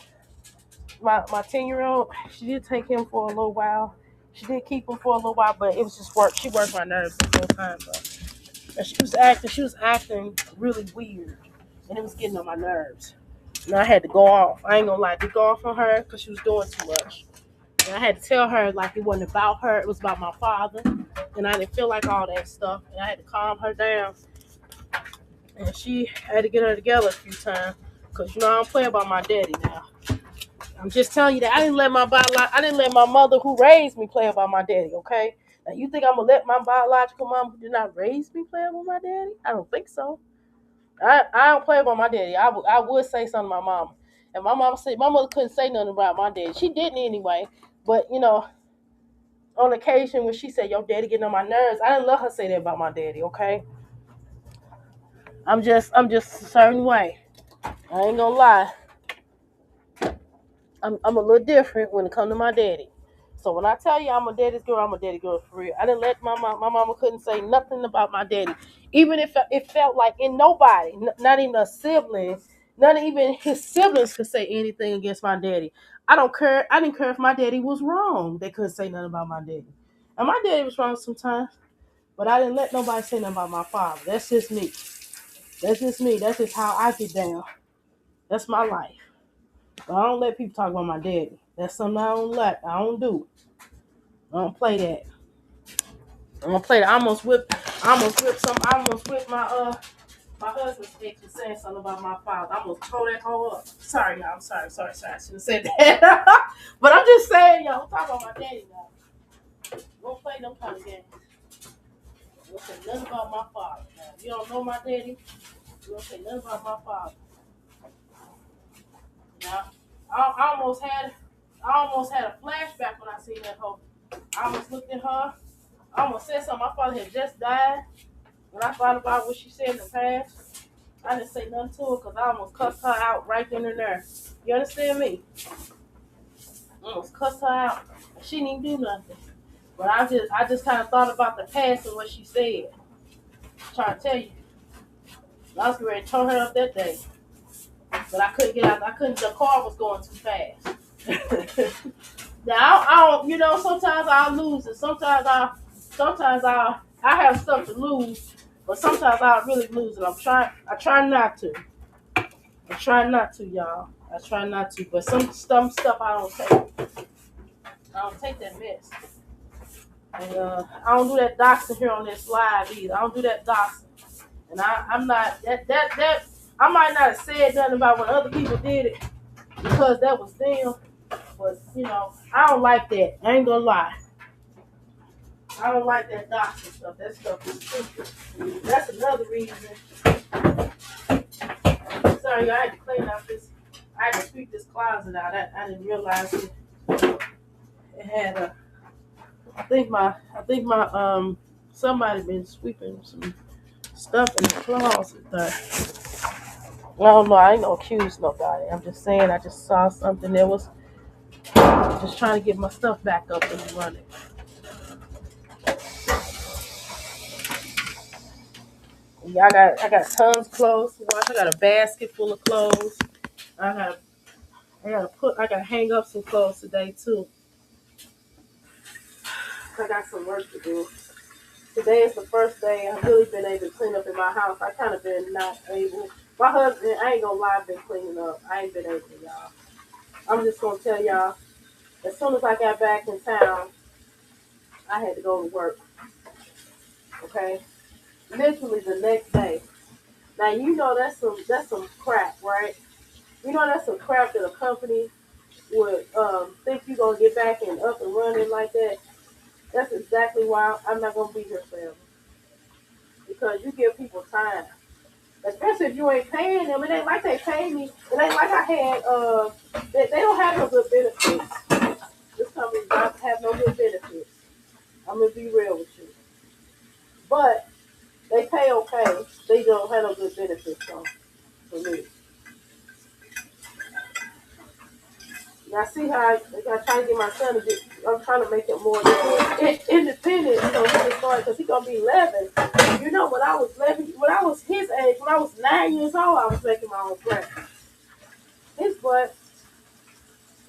my 10-year-old. She did take him for a little while. She did keep him for a little while, but it was just work. She worked my nerves the whole time, though. And she was acting really weird, and it was getting on my nerves. And I had to go off. I ain't gonna lie, to go off on her because she was doing too much. And I had to tell her like it wasn't about her, it was about my father. And I didn't feel like all that stuff. And I had to calm her down. And she had to get her together a few times. Cause I don't play about my daddy now. I'm just telling you that I didn't let my mother who raised me play about my daddy, okay? Now you think I'm gonna let my biological mom who did not raise me play about my daddy? I don't think so. I don't play about my daddy. I would say something to my mama. And my mother couldn't say nothing about my daddy. She didn't anyway. But on occasion when she said your daddy getting on my nerves, I didn't let her say that about my daddy, okay? I'm just a certain way. I ain't gonna lie. I'm a little different when it comes to my daddy. So when I tell you I'm a daddy girl for real. I didn't let my mama couldn't say nothing about my daddy, even if it felt like in nobody, not even a sibling, not even his siblings could say anything against my daddy. I don't care. I didn't care if my daddy was wrong. They couldn't say nothing about my daddy, and my daddy was wrong sometimes. But I didn't let nobody say nothing about my father. That's just me. That's just me. That's just how I get down. That's my life. But I don't let people talk about my daddy. That's something I don't let. I don't do. I don't play that. I'm gonna play that. I almost whipped my husband's ex for saying something about my father. I almost tore that hoe up. Sorry, y'all. I'm sorry. I shouldn't have said that. But I'm just saying, y'all, don't talk about my daddy now. Don't play them kind of games. Don't say nothing about my father. Now, if you don't know my daddy, you don't say nothing about my father. Now, I almost had I almost had a flashback when I seen that hoe. I almost looked at her. I almost said something. My father had just died. When I thought about what she said in the past, I didn't say nothing to her because I almost cussed her out right then and there. You understand me? I almost cussed her out. She didn't even do nothing. But I just kind of thought about the past and what she said. I'm trying to tell you, I was ready to turn her up that day, but I couldn't get out. I couldn't. The car was going too fast. Now I don't. You know, sometimes I'll lose, and sometimes I have stuff to lose, but sometimes I'll really lose, and I try not to. I try not to, y'all. I try not to, but some stuff I don't take. I don't take that mess. And I don't do that doxing here on this live either. I don't do that doxing. And I'm not that I might not have said nothing about when other people did it because that was them. But you know, I don't like that. I ain't gonna lie. I don't like that doxing stuff. That stuff is stupid. That's another reason. Sorry, I had to clean out this. I had to sweep this closet out. I didn't realize it had a. I think my somebody been sweeping some stuff in the closet there. I don't know. I ain't gonna accuse nobody. I'm just saying. I just saw something that was just trying to get my stuff back up and running. Yeah, I got tons of clothes to wash. I got a basket full of clothes. I got I gotta hang up some clothes today too. I got some work to do. Today is the first day I've really been able to clean up in my house. I kind of been not able. My husband, I ain't gonna lie, I've been cleaning up. I ain't been able, y'all. I'm just gonna tell y'all. As soon as I got back in town, I had to go to work. Okay, literally the next day. Now you know that's some crap, right? You know that's some crap that a company would think you're gonna get back and up and running like that. That's exactly why I'm not gonna be here forever. Because you give people time. Especially if you ain't paying them. It ain't like they pay me. It ain't like I had they don't have no good benefits. This company does have no good benefits. I'm gonna be real with you. But they pay okay. They don't have no good benefits though for me. Now see how I try to get my son to get. I'm trying to make him more independent. You know, he can start because he's gonna be 11. You know, when I was 11, when I was his age, when I was 9 years old, I was making my own breakfast. His butt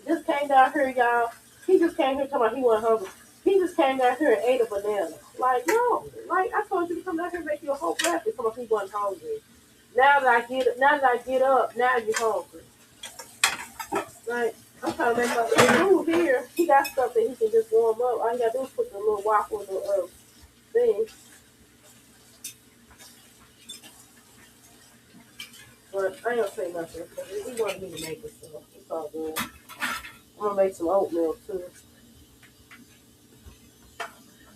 just came down here, y'all. He just came here talking about he wasn't hungry. He just came down here and ate a banana. Like, no, like I told you to come down here and make you a whole breakfast. Come on, he wasn't hungry. Now that I get up, now you're hungry. Like, I'm trying to make my food here. He got stuff that he can just warm up. All you gotta do is put the little waffle in the thing. But I ain't gonna say nothing. He wanted me to make it, so it's all good. I'm gonna make some oatmeal too.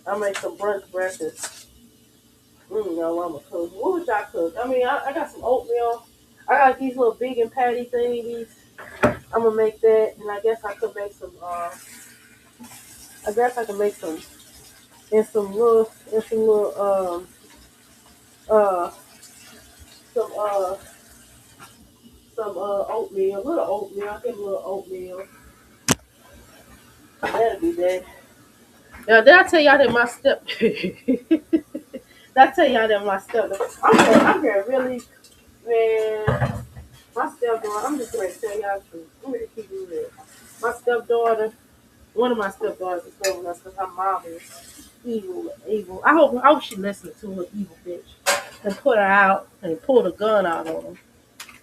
I'll make some brunch breakfast. No, I'm gonna cook. What would y'all cook? I mean, I got some oatmeal. I got these little vegan patty thingies. I'm gonna make that, and I guess I could make some. I guess I can make some and some little uh some oatmeal, a little oatmeal. I get a little oatmeal. That'll be that. Now, did I tell y'all that my step? Did I tell y'all that my step? I'm here really, man. My stepdaughter. I'm just going to tell y'all the truth. I'm going to keep it real. My stepdaughter. One of my stepdaughters is living with us because her mom is evil. I hope she listens to her evil bitch and put her out and pull the gun out on her.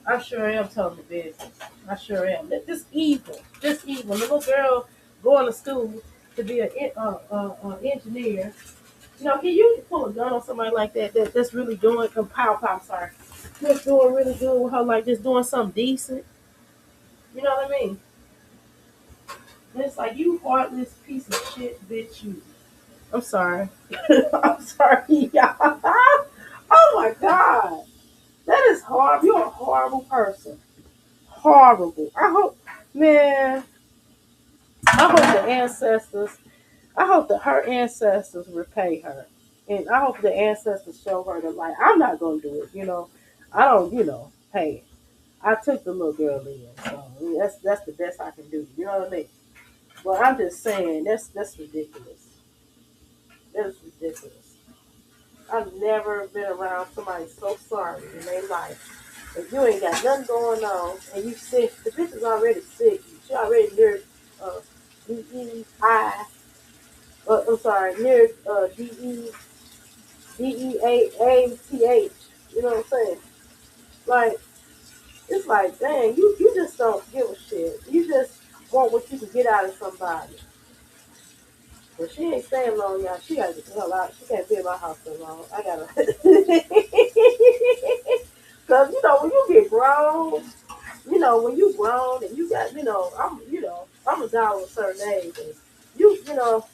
I sure am telling the business. I sure am. This evil. Just evil. Little girl going to school to be an engineer. You know, can you pull a gun on somebody like that's really doing sorry. Just doing really good with her, like just doing something decent. You know what I mean? And it's like you heartless piece of shit, bitch. You. I'm sorry. I'm sorry, y'all. Oh my god, that is horrible. You're a horrible person. Horrible. I hope, man. I hope the ancestors, I hope that her ancestors repay her. And I hope the ancestors show her the light. I'm not going to do it, you know. I don't, you know, hey, I took the little girl in. So I mean, that's the best I can do. You know what I mean? Well, I'm just saying, that's ridiculous. That's ridiculous. I've never been around somebody so sorry in their life. If you ain't got nothing going on and you sick, the bitch is already sick. She already near DEI. I'm sorry, near DEAATH. You know what I'm saying? Like, it's like, dang, you just don't give a shit. You just want what you can get out of somebody. But she ain't staying long, y'all. She gotta get the hell out. She can't be in my house so long. I gotta. Cause you know when you get grown, you know when you grown and you got, I'm a dog with a certain age. And you know,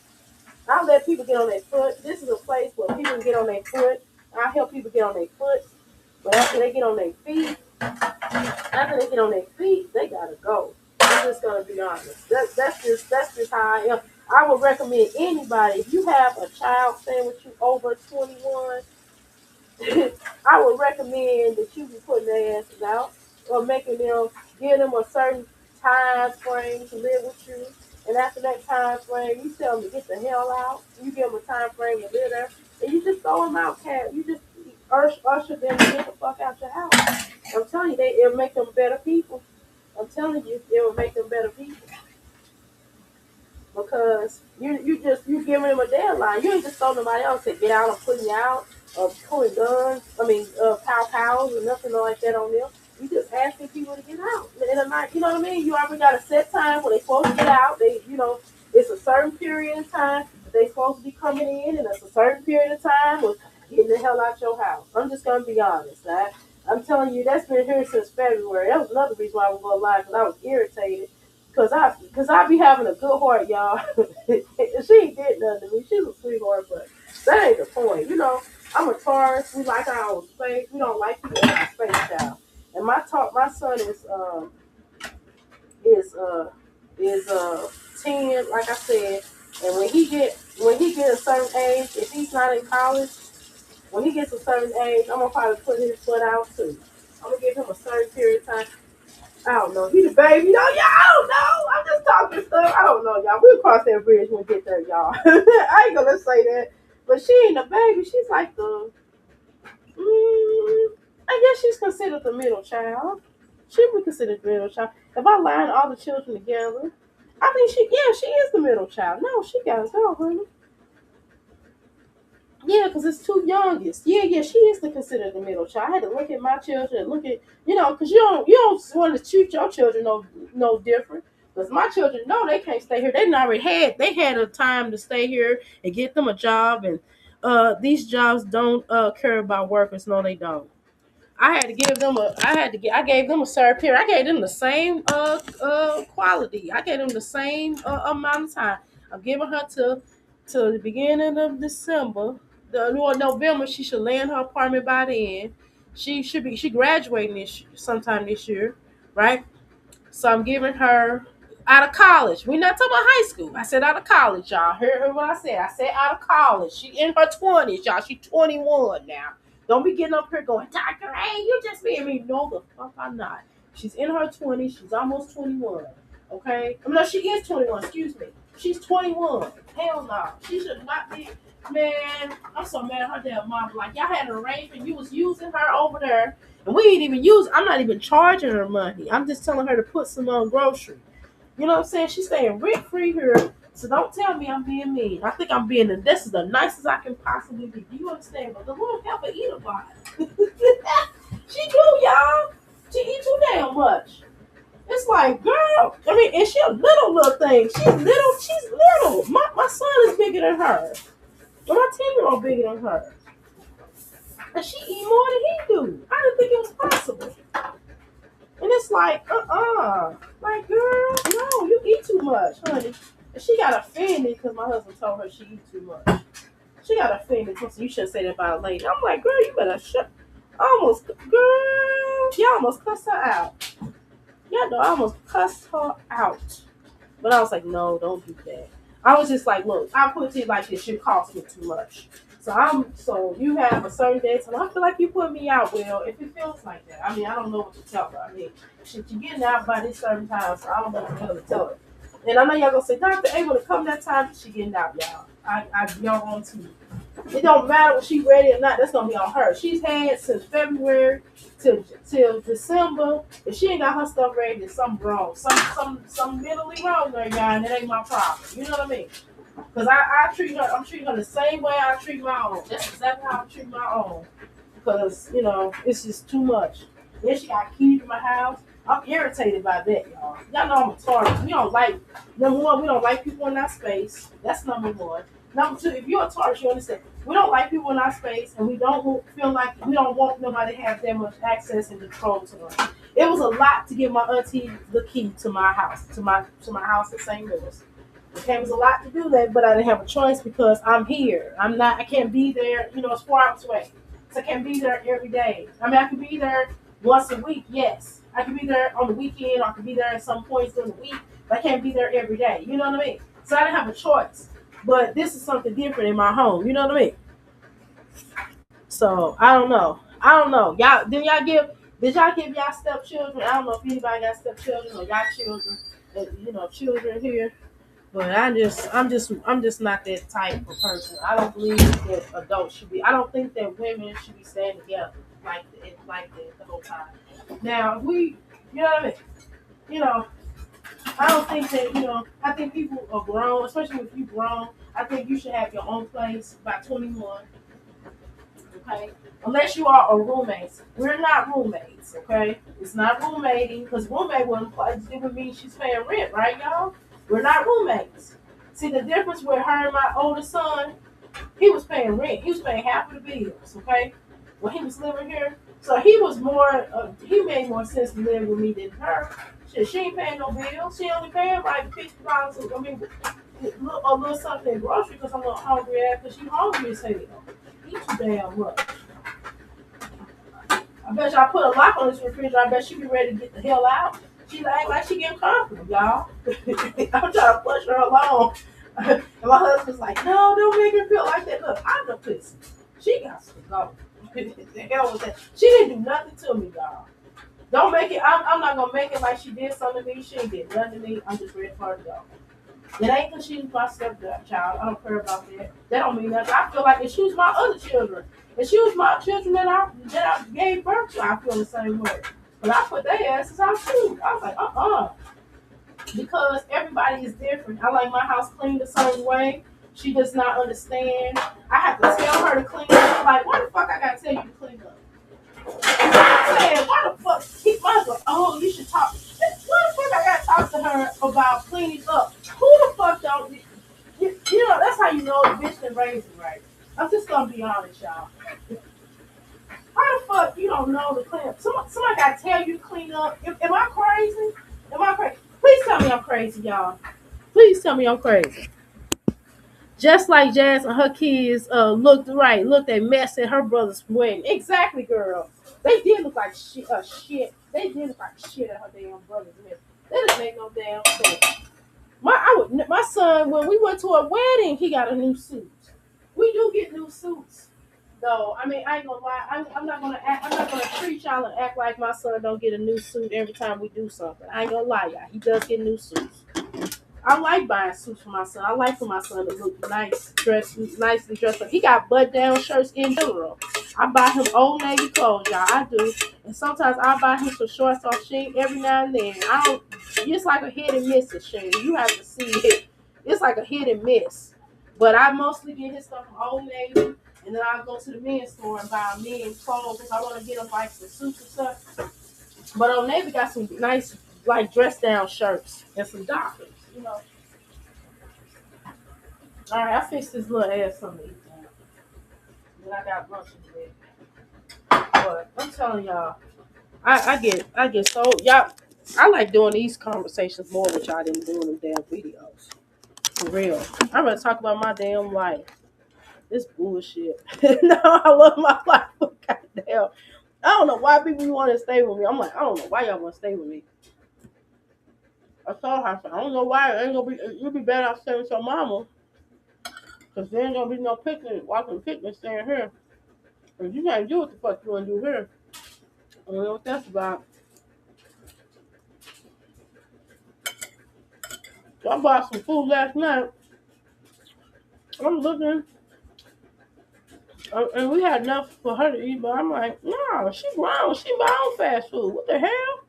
I let people get on their foot. This is a place where people can get on their foot. I help people get on their foot. But after they get on their feet, they gotta go. I'm just gonna be honest. That's just how I am. I would recommend anybody, if you have a child staying with you over 21, I would recommend that you be putting their asses out or making them, give them a certain time frame to live with you. And after that time frame, you tell them to get the hell out. You give them a time frame to live there, and you just throw them out, cat. You just usher them to get the fuck out your house. I'm telling you, it'll make them better people. I'm telling you, it will make them better people because you giving them a deadline. You ain't just told nobody else to get out or putting you out or pulling guns. I mean, pow pows or nothing like that on them. You just asking people to get out in the night. You know what I mean? You already got a set time where they supposed to get out. It's a certain period of time that they supposed to be coming in, and it's a certain period of time with getting the hell out your house. I'm just gonna be honest. I'm telling you, that's been here since February. That was another reason why I was going live because I was irritated. Cause I be having a good heart, y'all. She ain't did nothing to me. She's a sweetheart, but that ain't the point. You know, I'm a Taurus. We like our own space. We don't like people in our space, child. And my son is uh is 10, like I said. And when he get a certain age, if he's not in college, when he gets a certain age, I'm gonna probably put his foot out too. I'm gonna give him a certain period of time. I don't know. He the baby. Y'all, I don't know. I'm just talking stuff. I don't know, y'all. We'll cross that bridge when we get there, y'all. I ain't gonna say that. But she ain't a baby. She's like I guess she's considered the middle child. She would be considered the middle child. If I line all the children together, I think she is the middle child. No, she got to go, honey. Yeah, because it's two youngest. Yeah, she is the considered the middle child. I had to look at my children and look at, because you don't want to treat your children no different. Because my children know they can't stay here. They had a time to stay here and get them a job, and these jobs don't care about workers. No, they don't. I gave them a certain period. I gave them the same quality. I gave them the same amount of time. I'm giving her to the beginning of December. November she should land her apartment by then. She graduating sometime this year, right? So I'm giving her out of college. We're not talking about high school. I said out of college, y'all. Heard what I said. I said out of college. She in her 20s, y'all. She 21 now. Don't be getting up here going, Dr. A, you just being me. No, the fuck I'm not. She's in her 20s. She's almost 21. Okay? I mean, no, she is 21. Excuse me. She's 21. Hell no. She should not be. Man, I'm so mad at her damn mom. Like, y'all had an arrangement. You was using her over there. And we ain't even I'm not even charging her money. I'm just telling her to put some on grocery. You know what I'm saying? She's staying rent free here. So don't tell me I'm being mean. I think I'm being this is the nicest I can possibly be. Do you understand? But the Lord help her eat a lot. She do, y'all. She eat too damn much. It's like, girl. I mean, and she a little thing. She's little. My son is bigger than her. And my 10-year-old bigger than her. And she eat more than he do. I didn't think it was possible. And it's like, like, girl, no, you eat too much, honey. And she got offended because my husband told her she eat too much. She got offended because you shouldn't say that about a lady. I'm like, girl, you better shut. Girl, you almost cussed her out. Y'all know I almost cussed her out. But I was like, no, don't do that. I was just like, look, I put it like this, should cost me too much. So you have a certain day, and I feel like you put me out. Well, if it feels like that, I mean, I don't know what to tell her. I mean, shit, you getting out by this certain time, so I don't know what the hell to tell her. And I know y'all gonna say, Dr. A, when it come that time, she getting out, y'all. Y'all on TV. It don't matter if she ready or not. That's gonna be on her. She's had since February till December. If she ain't got her stuff ready, then something wrong. Some mentally wrong there, y'all, and it ain't my problem. You know what I mean? Because I treat her. I'm treating her the same way I treat my own. That's exactly how I treat my own. Because it's just too much. Then she got keys to my house. I'm irritated by that, y'all. Y'all know I'm a Taurus. We don't like number one. We don't like people in our space. That's number one. Number two, if you're a Taurus, you understand. We don't like people in our space, and we don't feel like we don't want nobody to have that much access and control to us. It was a lot to give my auntie the key to my house, to my house in St. Louis. Okay, it was a lot to do that, but I didn't have a choice because I'm here. I can't be there. It's 4 hours away, so I can't be there every day. I mean, I can be there once a week. Yes, I can be there on the weekend. Or I can be there at some points during the week, but I can't be there every day. You know what I mean? So I didn't have a choice. But this is something different in my home. You know what I mean? So I don't know. I don't know. Did y'all give y'all stepchildren? I don't know if anybody got stepchildren or y'all children, children here. But I'm just not that type of person. I don't believe that adults should be. I don't think that women should be staying together like that the whole time. Now, if we, you know what I mean? You know, I don't think that, I think people are grown, especially if you're grown. I think you should have your own place by 21, okay? Unless you are a roommate. We're not roommates, okay? It's not roommating, because roommate would mean she's paying rent, right, y'all? We're not roommates. See, the difference with her and my oldest son, he was paying rent. He was paying half of the bills, okay? When he was living here. So he made more sense to live with me than her. Shit, she ain't paying no bills. She only paying like $50. I mean, a little something in grocery because I'm a little hungry ass because she hungry as hell. Eat too damn much. I bet y'all put a lock on this refrigerator. I bet she be ready to get the hell out. She like she getting comfortable, y'all. I'm trying to push her along. And my husband's like, no, don't make her feel like that. Look, I'm the pussy. She got to go. The hell was that? She didn't do nothing to me, y'all. Don't make it. I'm not gonna make it like she did something to me. She ain't did nothing to me. I'm just ready for her to go. It ain't because she's my stepchild. I don't care about that. That don't mean nothing. I feel like if she was my other children, if she was my children that I gave birth to, I feel the same way. But I put their asses out too. I was like, because everybody is different. I like my house cleaned a certain way. She does not understand. I have to tell her to clean up. Like, why the fuck I gotta tell you to clean up? I'm saying, why the fuck? He might go, oh, you should talk. Why the fuck I gotta talk to her about cleaning up? Who the fuck don't? That's how you know the bitch been raised right. I'm just gonna be honest, y'all. How the fuck you don't know to clean up? Somebody gotta tell you to clean up. Am I crazy? Am I crazy? Please tell me I'm crazy, y'all. Please tell me I'm crazy. Just like Jazz and her kids looked a mess at her brother's wedding. Exactly, girl. They did look like shit. They did look like shit at her damn brother's wedding. They didn't make no damn sense. My son, when we went to a wedding, he got a new suit. We do get new suits, though. I mean, I ain't gonna lie. I'm not gonna act. I'm not gonna treat y'all and act like my son don't get a new suit every time we do something. I ain't gonna lie, y'all. He does get new suits. I like buying suits for my son. I like for my son to look nicely dressed up. He got button-down shirts in general. I buy him Old Navy clothes, y'all. I do. And sometimes I buy him some shorts off Shein every now and then. I don't. It's like a hit and miss at Shein. You have to see it. It's like a hit and miss. But I mostly get his stuff from Old Navy, and then I'll go to the men's store and buy men's clothes if I want to get him like some suits and stuff. But Old Navy got some nice like dress-down shirts and some dockers. All right, I fixed this little ass something to eat now. Then I got lunch in bed. But I'm telling y'all, I get so y'all. I like doing these conversations more with y'all than doing them damn videos. For real, I'm gonna talk about my damn life. This bullshit. No, I love my life. Goddamn. I don't know why people want to stay with me. I'm like, I don't know why y'all want to stay with me. told her, I said, I don't know why it ain't gonna be. You'll be better off staying with your mama, cause there ain't gonna be no picnic, walking picnic staying here. Cause you can't do what the fuck you wanna do here. I don't know what that's about. So I bought some food last night. I'm looking, and we had enough for her to eat, but I'm like, no, she grown. She buy her own fast food. What the hell?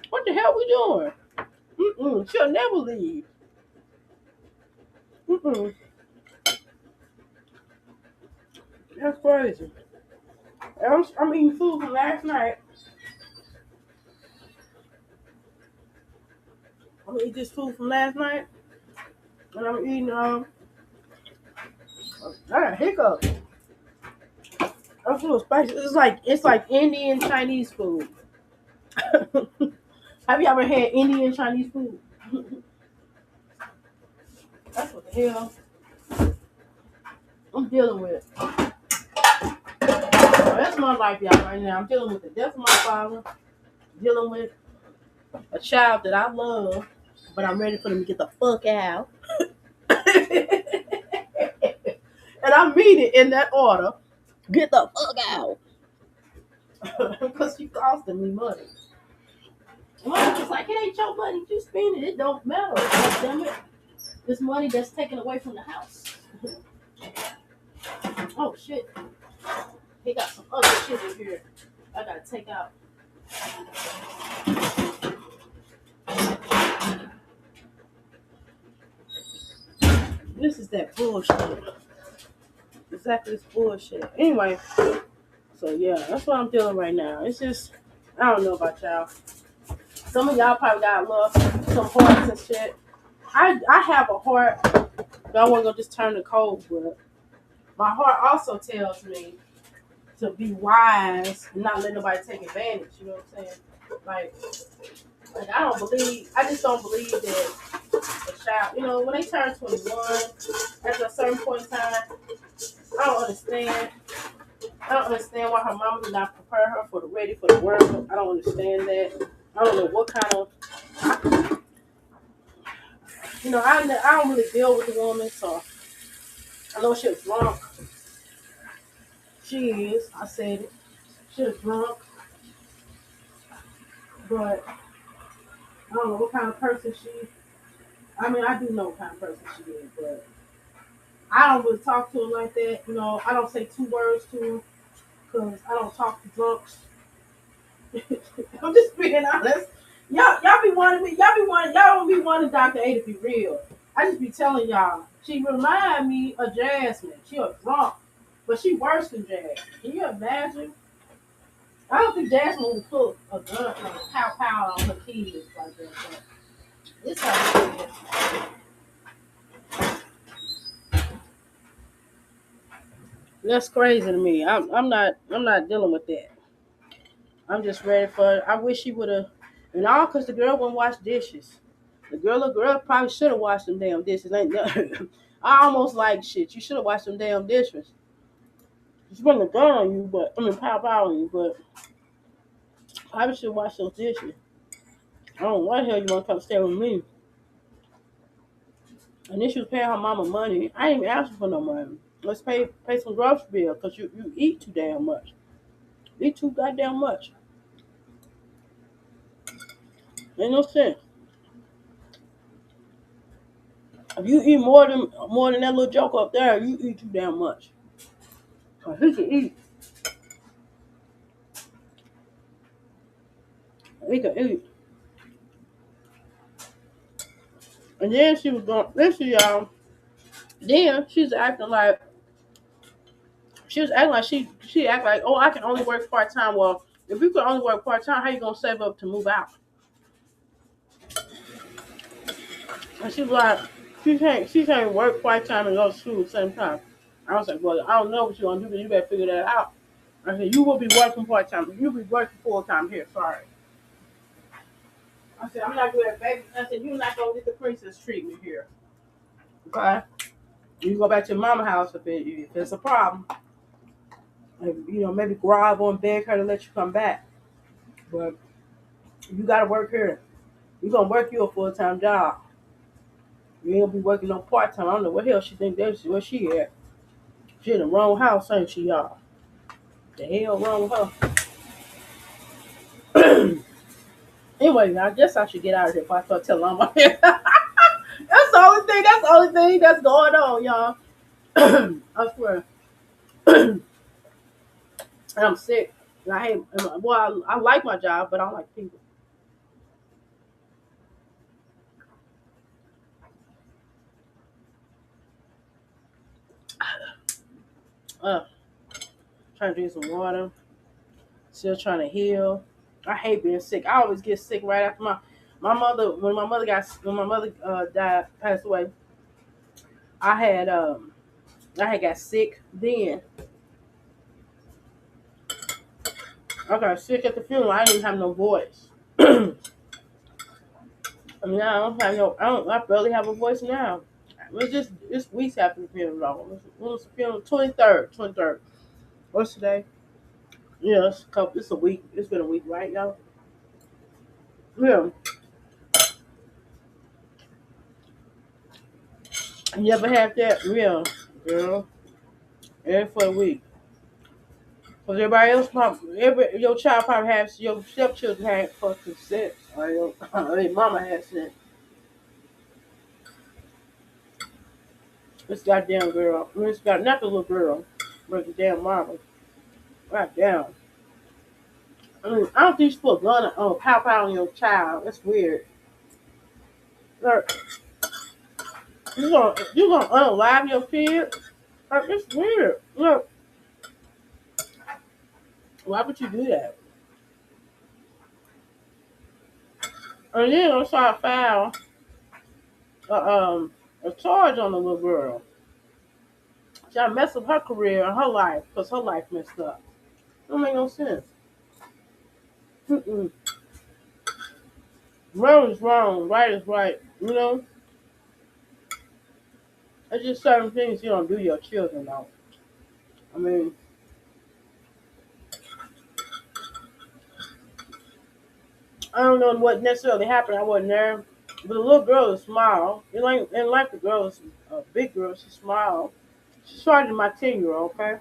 What the hell we doing? She'll never leave. Mm-mm. That's crazy. And I'm eating food from last night. I'm gonna eat this food from last night, and I'm eating I got hiccups. That food was spicy. It's like Indian Chinese food. Have you ever had Indian Chinese food? That's what the hell I'm dealing with. So that's my life, y'all, right now. I'm dealing with the death of my father, dealing with a child that I love, but I'm ready for them to get the fuck out. And I mean it in that order. Get the fuck out. Because you costing me money. Well, it's like, it ain't your money. You spend it. It don't matter. God damn it. This money that's taken away from the house. Oh, shit. He got some other shit in here I gotta take out. This is that bullshit. Exactly this bullshit. Anyway, so yeah, that's what I'm dealing right now. It's just, I don't know about y'all. Some of y'all probably got love, some hearts and shit. I have a heart, but I wasn't gonna just turn to cold, but my heart also tells me to be wise and not let nobody take advantage. You know what I'm saying? Like I just don't believe that a child, when they turn 21, at a certain point in time, I don't understand. I don't understand why her mama did not prepare her ready for the world. I don't understand that. I don't know what kind of, I don't really deal with the woman, so I know she was drunk. She is. I said it. She was drunk, but I don't know what kind of person she. I mean, I do know what kind of person she is, but I don't really talk to her like that. I don't say two words to her because I don't talk to drunks. I'm just being honest. Y'all be wanting me. Y'all don't be wanting Dr. A to be real. I just be telling y'all. She remind me of Jasmine. She a drunk, but she worse than Jasmine. Can you imagine? I don't think Jasmine would put a gun, like a pow on her kids like that. But this how it is. That's crazy to me. I'm not dealing with that. I'm just ready for it. I wish she would have, and all because the girl wouldn't wash dishes. The girl probably should have washed them damn dishes. Ain't no, I almost like shit. You should have washed them damn dishes. She's putting a gun on you, pow on you, but probably should wash those dishes. I don't know why the hell you want to come stay with me. And then she was paying her mama money. I ain't even asking for no money. Let's pay some grocery bill because you eat too damn much. Eat too goddamn much. Ain't no sense. If you eat more than that little joke up there, you eat too damn much. Cause he can eat. He can eat. And then she was going. Listen, y'all. Then she was acting like she act like, oh, I can only work part time. Well, if you could only work part time, how you gonna save up to move out? And she was like, she can't work part time and go to school at the same time. I was like, well, I don't know what you gonna do, but you better figure that out. I said, you will be working part time. You'll be working full time here. Sorry. I said, I'm not good at baby. I said, you're not gonna get the princess treatment here. Okay? You go back to your mama house if it's a problem. Like, maybe grovel and beg her to let you come back. But you gotta work here. You gonna work you a full time job. You ain't gonna be working no part time. I don't know what hell she think that's where she at. She in the wrong house, ain't she, y'all? The hell wrong with her? Anyway, I guess I should get out of here before I start telling on my head. That's the only thing. That's the only thing that's going on, y'all. I swear. I'm sick. And I hate. Well, I like my job, but I don't like people. Uh, Trying to drink some water. Still trying to heal. I hate being sick. I always get sick right after my mother. When my mother died, passed away. I had I had got sick then. I got sick at the funeral. I didn't even have no voice. I mean, I don't have no. I barely have a voice now. It's weeks after the funeral. When was the funeral? 23rd. 23rd. What's today? Yeah, it's a couple. It's a week. It's been a week, right, y'all? Yeah. You ever had that? Yeah, girl. Every for a week. Cause everybody else, your child probably has your stepchildren had fucking sense. I mean, mama has sense. This goddamn girl. I mean, it's got not the little girl, but the damn mama. God damn. I mean, I don't think you put a gun on pow pow on your child. That's weird. Look, you gonna unalive your kid? Like, it's weird. Look, why would you do that? And then I'm trying to file a charge on the little girl. Trying to mess up her career and her life because her life messed up. Don't make no sense. Mm-mm. Wrong is wrong, right is right. You know, it's just certain things you don't do your children though. I mean, I don't know what necessarily happened. I wasn't there, but the little girl is small. It ain't like the girl is a big girl. She's small. She's shorter than my 10-year-old. Okay,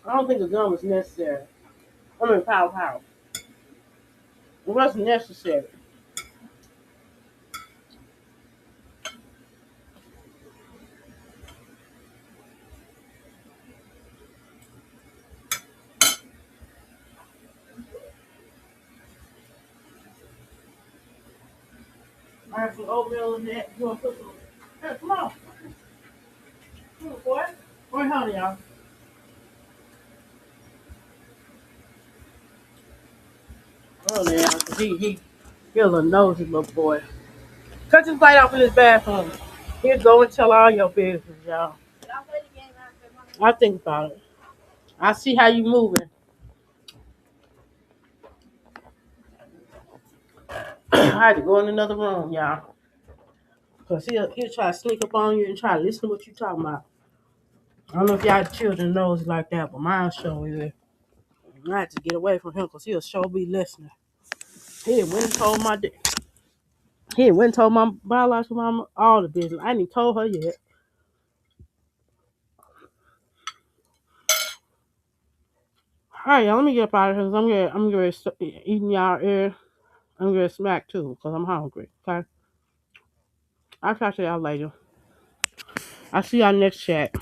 I don't think a gun was necessary. I mean, pow pow. It wasn't necessary. I have some oatmeal in that. You want to put some? Hey, come on, boy. Where's honey, y'all? Oh, yeah, 'cause he a little nosy little boy. Cut his light off in his bathroom. He'll go and tell all your business, y'all. I think about it. I see how you moving. I had to go in another room, y'all. Because he'll try to sneak up on you and try to listen to what you talking about. I don't know if y'all children knows like that, but mine sure is. I had to get away from him because he'll sure be listening. He had went and told my he had went and told my biological mama all the business. I ain't even told her yet. All right, y'all, let me get up out of here because I'm gonna eating y'all ear. I'm gonna smack too because I'm hungry. Okay, I'll talk to y'all later. I'll see y'all next chat.